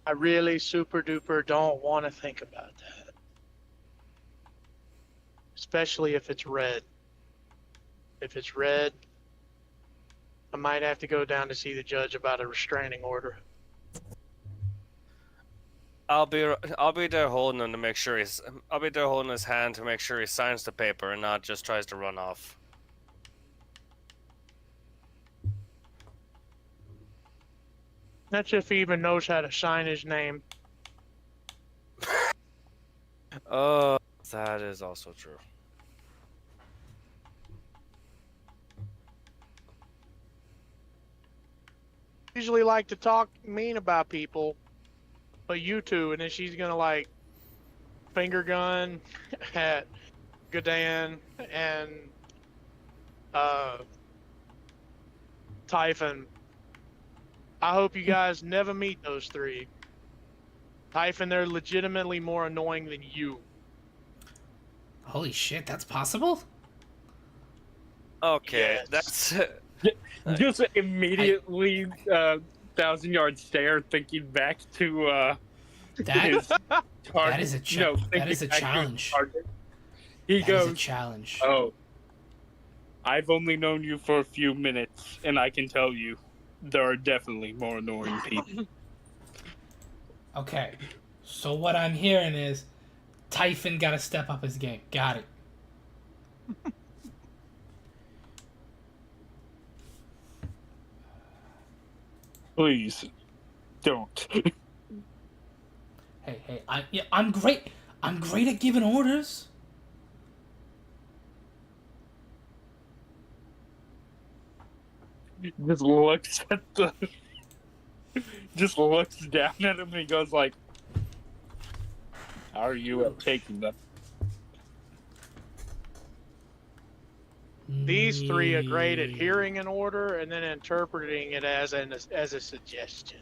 I really super duper don't want to think about that. Especially if it's red. If it's red, I might have to go down to see the judge about a restraining order. I'll be there holding him to make sure I'll be there holding his hand to make sure he signs the paper and not just tries to run off. That's if he even knows how to sign his name. Oh, that is also true. Usually like to talk mean about people, but you two, and then she's gonna like finger gun at Gadan and Typhon. I hope you guys never meet those three. Typhon, they're legitimately more annoying than you. Holy shit, that's possible? Okay, Yes. that's Just immediately 1,000-yard stare, thinking back to That his target. that is a No, that is a thinking back to his challenge. target. He That is a goes, challenge. "Oh, I've only known you for a few minutes, and I can tell you, there are definitely more annoying people." Okay, so what I'm hearing is Typhon got to step up his game. Got it. Please, don't. Hey, I'm great. I'm great at giving orders. Just looks at the. Just looks down at him and he goes like, "How are you at taking them?" These three are great at hearing an order and then interpreting it as a suggestion.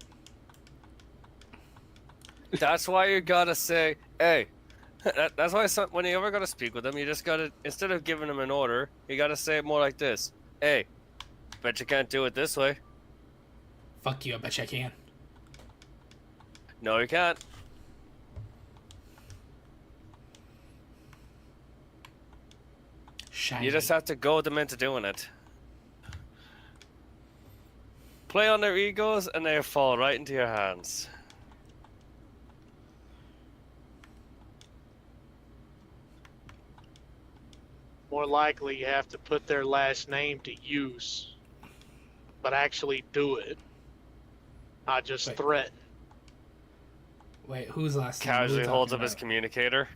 that's why you gotta say, hey. That's why when you ever gotta speak with him, you just gotta, instead of giving him an order, you gotta say it more like this: hey, bet you can't do it this way. Fuck you, I bet you I can. No, you can't. Shiny. You just have to goad them into doing it. Play on their egos and they fall right into your hands. More likely, you have to put their last name to use, but actually do it. Not just Wait. threaten. Wait, who's last name? Casually Who are we holds talking up his about? communicator.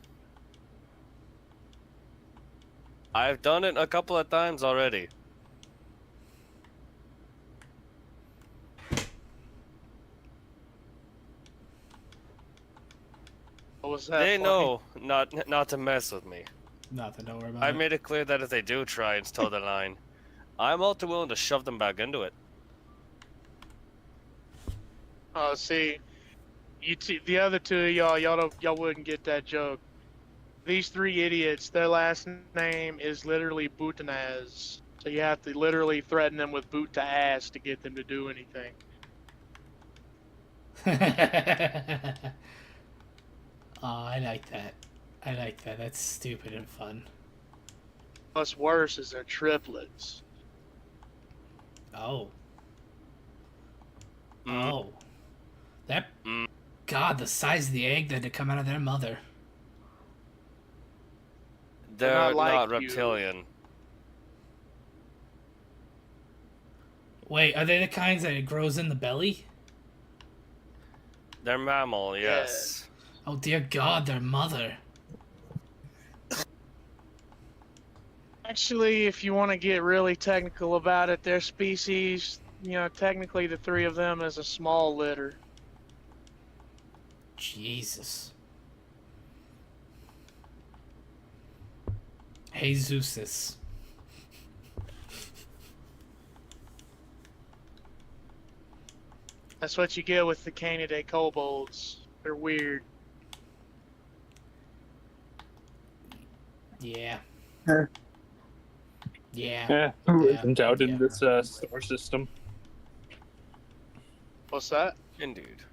I've done it a couple of times already. What was that? They funny? know not to mess with me. Nothing, don't worry about I it. made it clear that if they do try and toe the line, I'm all too willing to shove them back into it. Oh, see, the other two of y'all wouldn't get that joke. These three idiots, their last name is literally Bhutanaz. So you have to literally threaten them with boot to ass to get them to do anything. Oh, I like that. I like that. That's stupid and fun. What's worse is they're triplets. Oh. Mm. Oh. That. Mm. God, the size of the egg that had to come out of their mother. They're not like not you. reptilian. Wait, are they the kinds that it grows in the belly? They're mammal, yes. Oh dear God, their mother. Actually, if you want to get really technical about it, their species, technically the three of them is a small litter. Jesus. Jesuses. That's what you get with the Canidae kobolds. They're weird. Yeah. Huh. Yeah. Yeah, who Yeah. isn't out in Yeah. this star system? What's that? Indeed.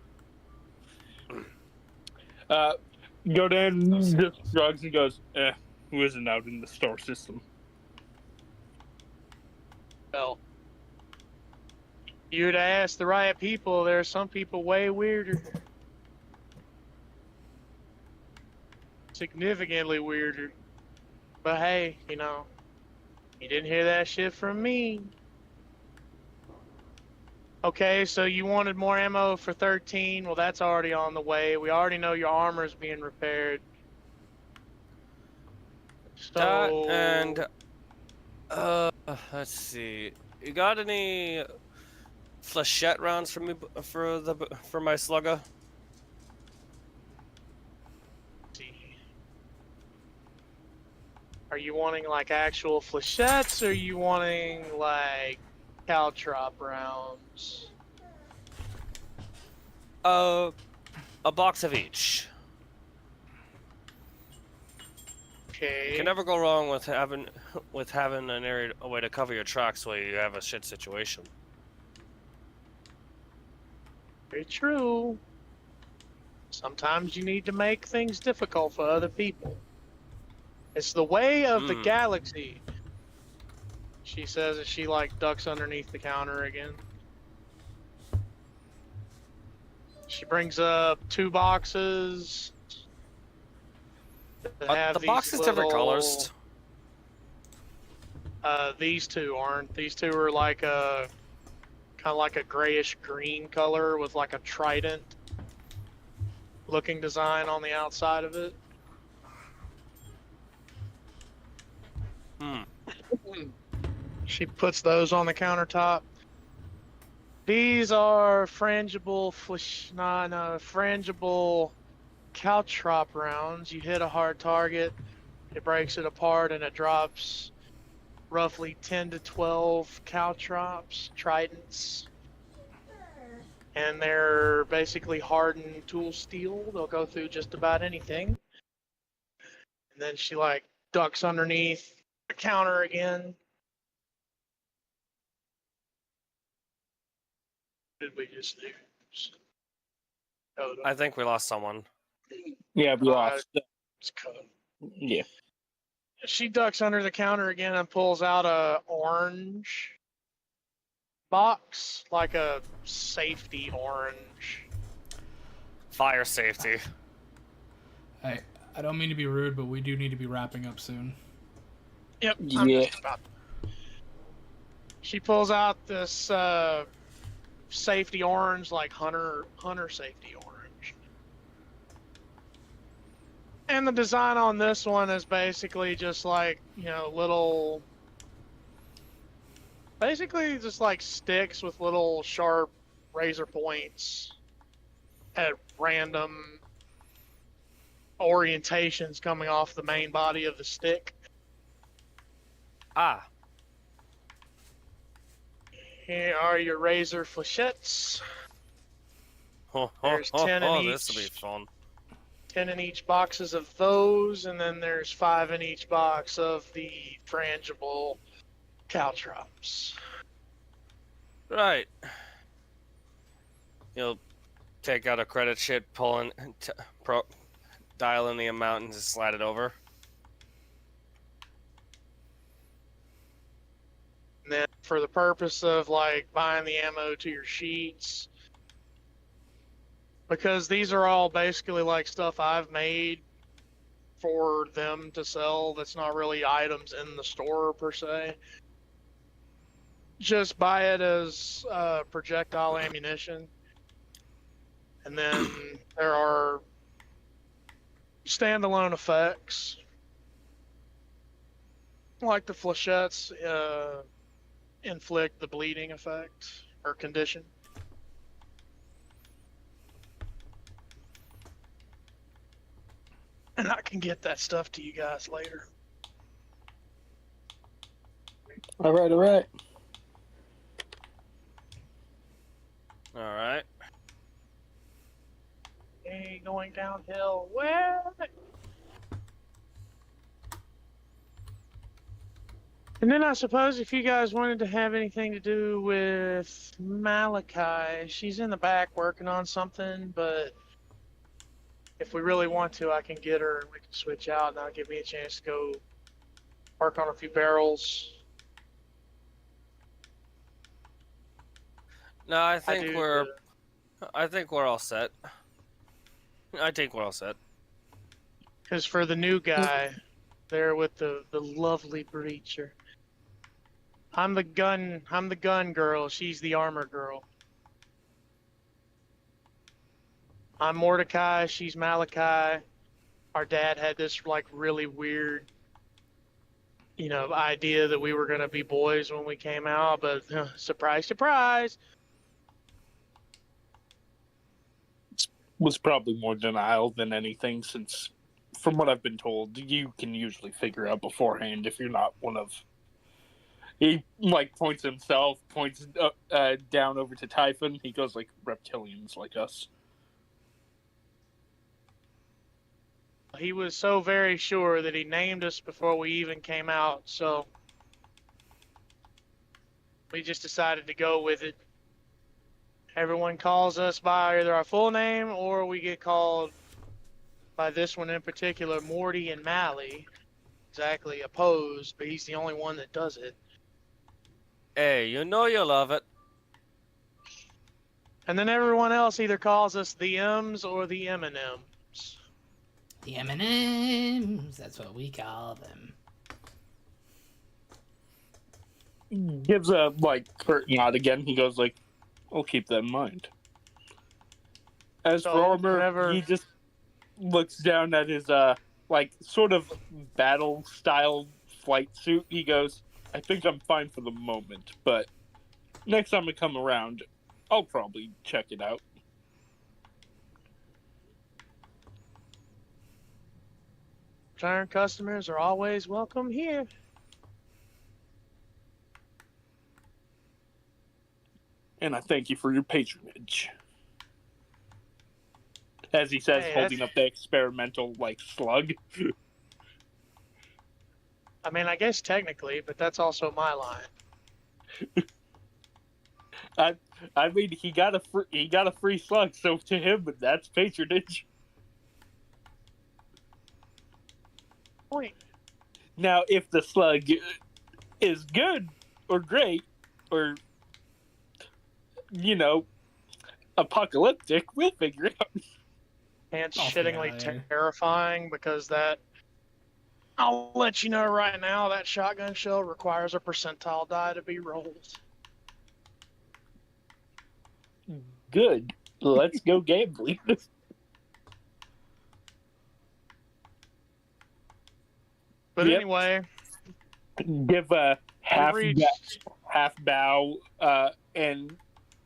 Godan just shrugs and goes, who isn't out in the star system? Well, you'd ask the right people. There are some people way weirder. Significantly weirder. But hey, you know, you didn't hear that shit from me. Okay, so you wanted more ammo for 13. Well, that's already on the way. We already know your armor's being repaired. So... let's see. You got any flechette rounds for me for my slugger? Are you wanting like actual flechettes, or are you wanting like caltrop rounds? A box of each. Okay. You can never go wrong with having an area, a way to cover your tracks while you have a shit situation. Very true. Sometimes you need to make things difficult for other people. It's the way of the galaxy. She says as she like ducks underneath the counter again. She brings up 2 boxes. Are the boxes different colors? These 2 aren't. These 2 are like a kind of like a grayish green color with like a trident looking design on the outside of it. She puts those on the countertop. These are frangible frangible caltrop rounds. You hit a hard target, it breaks it apart, and it drops roughly 10 to 12 caltrops, tridents. And they're basically hardened tool steel. They'll go through just about anything. And then she like ducks underneath the counter again. Did we just lose? I think we lost someone. Yeah, we lost. It's cut. Yeah. She ducks under the counter again and pulls out a orange box, like a safety orange. Fire safety. Hey, I don't mean to be rude, but we do need to be wrapping up soon. Yep. Yeah. She pulls out this safety orange, like hunter safety orange. And the design on this one is basically just like, you know, little, basically just like sticks with little sharp razor points at random orientations coming off the main body of the stick. Ah. Here are your razor flechettes. There's 10 in this will be each. fun. 10 in each boxes of those, and then there's 5 in each box of the frangible caltrops. Right. You'll take out a credit sheet, dial in the amount, and just slide it over. And then for the purpose of like buying the ammo to your sheets, because these are all basically like stuff I've made for them to sell that's not really items in the store per se. Just buy it as projectile ammunition. And then there are standalone effects, like the flechettes inflict the bleeding effect or condition. And I can get that stuff to you guys later. All right, all right. All right. Hey, going downhill. Where? And then I suppose if you guys wanted to have anything to do with Malachi, she's in the back working on something, but if we really want to, I can get her and we can switch out and that'll give me a chance to go work on a few barrels. No, I think do, we're all set. I think we're all set. Because for the new guy, there with the lovely breacher, I'm the gun girl. She's the armor girl. I'm Mordecai. She's Malachi. Our dad had this like really weird, idea that we were gonna be boys when we came out, but surprise, surprise. Was probably more denial than anything, since from what I've been told, you can usually figure out beforehand if you're not one of. He like points down over to Typhon. He goes like reptilians like us. He was so very sure that he named us before we even came out, so we just decided to go with it. Everyone calls us by either our full name or we get called by this one in particular, Morty and Mally. Exactly opposed, but he's the only one that does it. Hey, you know you love it. And then everyone else either calls us the M's or the M&M's. The M&Ms, that's what we call them. Gives a like curt nod again. He goes like, "I'll keep that in mind." As So, for armor, whenever- he just looks down at his like sort of battle style flight suit. He goes, "I think I'm fine for the moment, but next time I come around, I'll probably check it out." Return customers are always welcome here. And I thank you for your patronage. As he says, Hey, holding up the experimental like slug. I mean, I guess technically, but that's also my line. I mean, he got a free slug, so to him, that's patronage. Point. Now, if the slug is good or great or apocalyptic, we'll figure it out. And Oh, shittingly yeah. terrifying because I'll let you know right now, that shotgun shell requires a percentile die to be rolled. Good. Let's go gambling. But Yep. anyway, Give a half reached- bow, and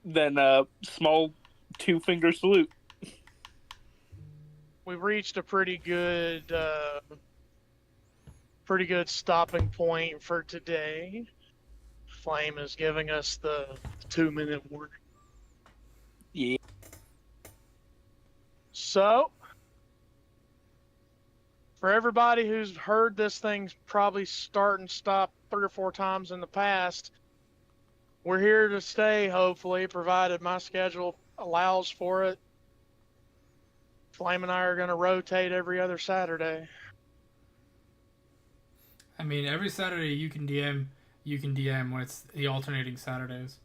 then a small 2-finger salute. we've reached a pretty good stopping point for today. Flame is giving us the 2-minute warning. Yeah. So, for everybody who's heard this thing probably start and stop 3 or 4 times in the past, we're here to stay, hopefully, provided my schedule allows for it. Flame and I are going to rotate every other Saturday. I mean, every Saturday you can DM when it's the alternating Saturdays.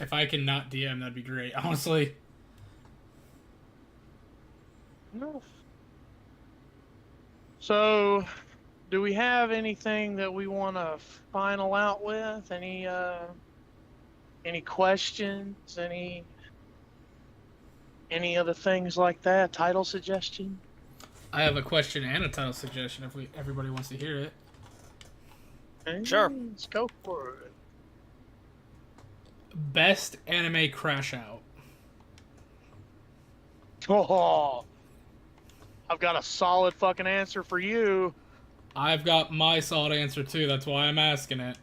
If I can not DM, that'd be great, honestly. No. So, do we have anything that we want to final out with? Any questions? Any other things like that? Title suggestion? I have a question and a title suggestion if everybody wants to hear it. Hey, Sure. Let's go for it. Best anime crash out. Oh, I've got a solid fucking answer for you. I've got my solid answer too. That's why I'm asking it.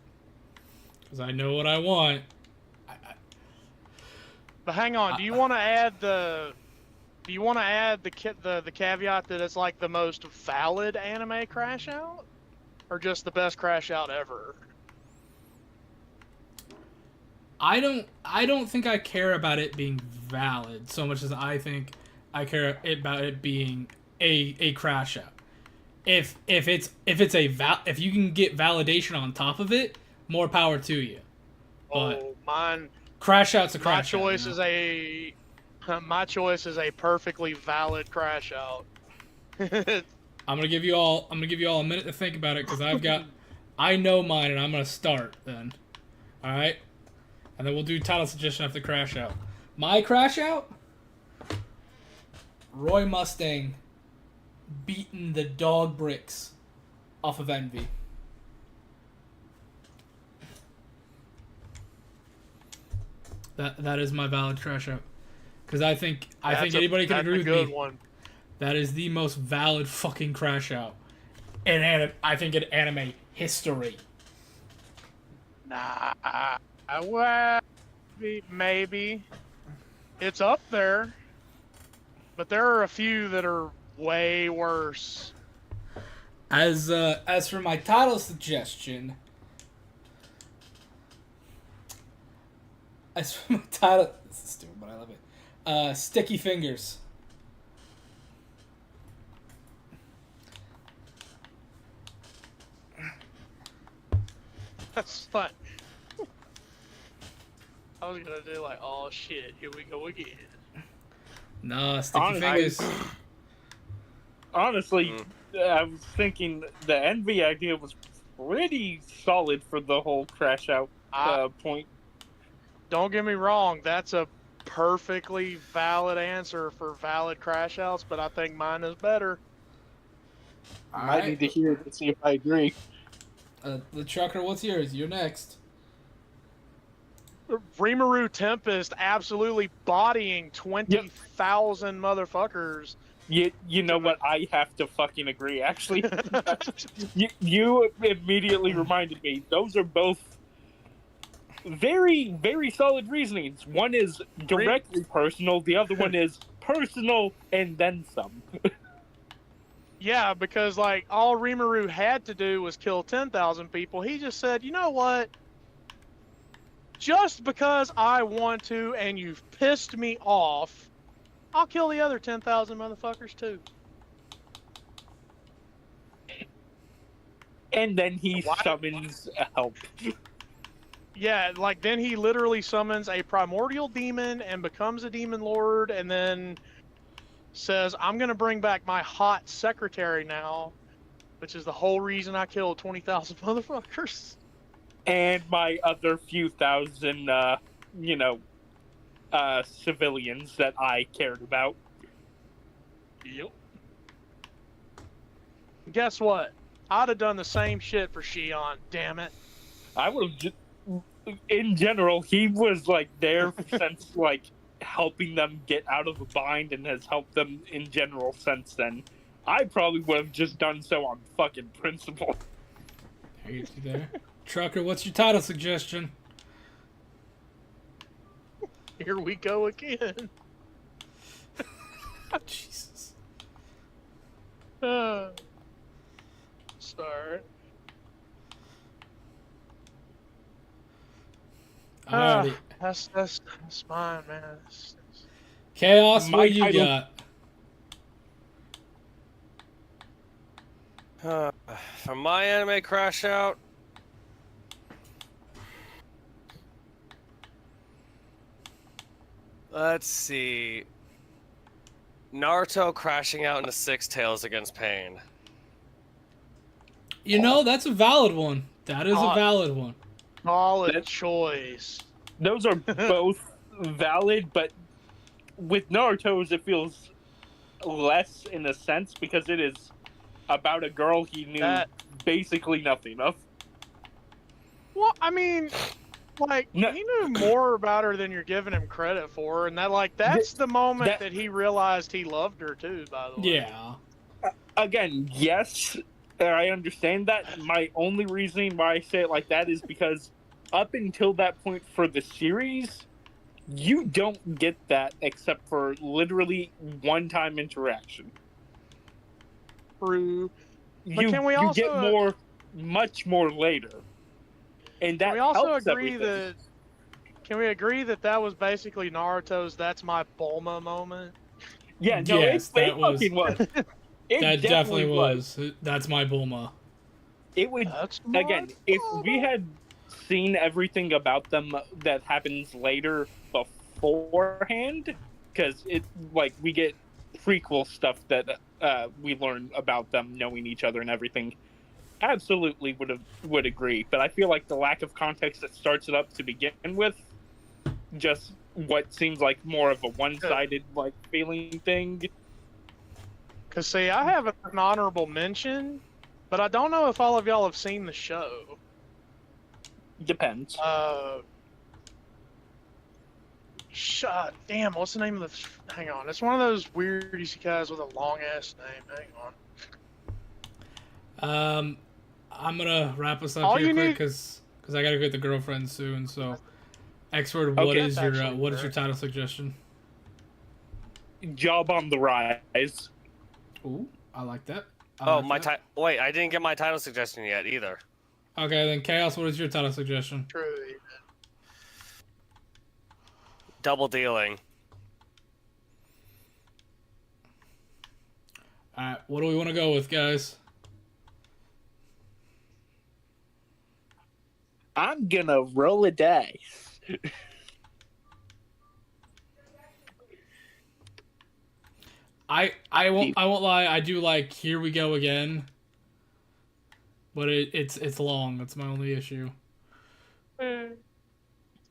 Because I know what I want. But hang on, do you want to add the caveat that it's like the most valid anime crash out, or just the best crash out ever? I don't think I care about it being valid so much as I think I care about it being a crash out. If if you can get validation on top of it, more power to you. But Oh, mine Crash out's a My crash choice out. my choice is a perfectly valid crash out. I'm gonna give you all a minute to think about it because I know mine and I'm gonna start then. All right, and then we'll do title suggestion after crash out. My crash out. Roy Mustang beating the dog bricks off of Envy. That is my valid crash out because I think anybody can agree with me. One. That is the most valid fucking crash out in anime history. Nah, well, maybe it's up there, but there are a few that are way worse. As for my title suggestion, this is stupid, but I love it. Sticky Fingers. That's fun. I was gonna do like, oh shit, here we go again. Nah, Sticky Fingers. Honestly, I was thinking the Envy idea was pretty solid for the whole crash out point. Don't get me wrong, that's a perfectly valid answer for valid crash outs, but I think mine is better. I need to hear it to see if I agree. The Trucker, what's yours? You're next. Rimuru Tempest absolutely bodying 20,000 motherfuckers. You know what? I have to fucking agree, actually. you immediately reminded me. Those are both very, very solid reasonings. One is directly personal. The other one is personal and then some. Yeah, because like all Rimuru had to do was kill 10,000 people. He just said, you know what? Just because I want to and you've pissed me off, I'll kill the other 10,000 motherfuckers too. And then he summons help. Yeah, like then he literally summons a primordial demon and becomes a demon lord and then says, I'm going to bring back my hot secretary now, which is the whole reason I killed 20,000 motherfuckers. And my other few thousand, civilians that I cared about. Yep. Guess what? I'd have done the same shit for Shion, damn it. I would have just... In general, he was, like, there since, like, helping them get out of a bind and has helped them in general since then. I probably would have just done so on fucking principle. I get you there. Trucker, what's your title suggestion? Here we go again. Jesus. Sorry. Alrighty. That's fine, man. Chaos, what you got? For my anime crash out, let's see. Naruto crashing out into Six Tails against Pain. You know, that's a valid one. That is a valid one. Solid choice. Those are both valid, but with Naruto's, it feels less in a sense because it is about a girl he knew basically nothing of. Well, I mean, like, he knew more about her than you're giving him credit for, and that's the moment that he realized he loved her too, by the way. Yeah. Again, yes, I understand that. My only reasoning why I say it like that is because up until that point for the series, you don't get that except for literally one-time interaction. True. You get more, much more later. And that can we also helps agree everything. that? Can we agree that was basically Naruto's "That's my Bulma" moment? Yeah, no, yes, it fucking was. That definitely was. That's my Bulma. It would again if we had seen everything about them that happens later beforehand, because it like we get prequel stuff that we learn about them knowing each other and everything. Absolutely would agree, but I feel like the lack of context that starts it up to begin with, just what seems like more of a one-sided like feeling thing. Cause see, I have an honorable mention, but I don't know if all of y'all have seen the show. Depends. Shut. Damn, what's the name of the? Hang on, it's one of those weird guys with a long ass name. Hang on. I'm gonna wrap us up All here you quick need- because I gotta get the girlfriend soon. So, Exward, Okay. what is That's your actually what is your correct. title suggestion? Job on the rise. Ooh, I like that. Oh, wait, I didn't get my title suggestion yet either. Okay, then Chaos, what is your title suggestion? True. Double dealing. All right, what do we want to go with, guys? I'm gonna roll a dice. I won't lie. I do like Here We Go Again, but it's long. That's my only issue. It's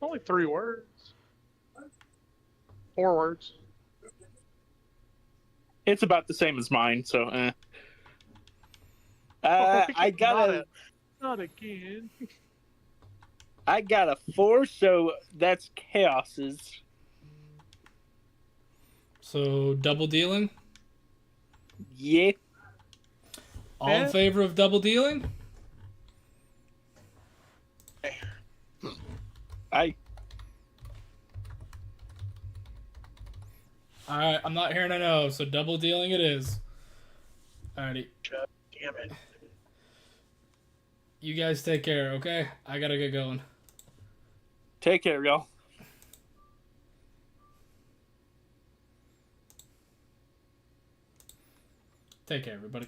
only 3 words. 4 words. It's about the same as mine, so I got Not again. a 4, so that's Chaos's. So double dealing. Yeah. All in favor of double dealing? Alright, I'm not hearing a no, so double dealing it is. Alrighty. Damn it. You guys take care, okay? I gotta get going. Take care, y'all. Take care, everybody.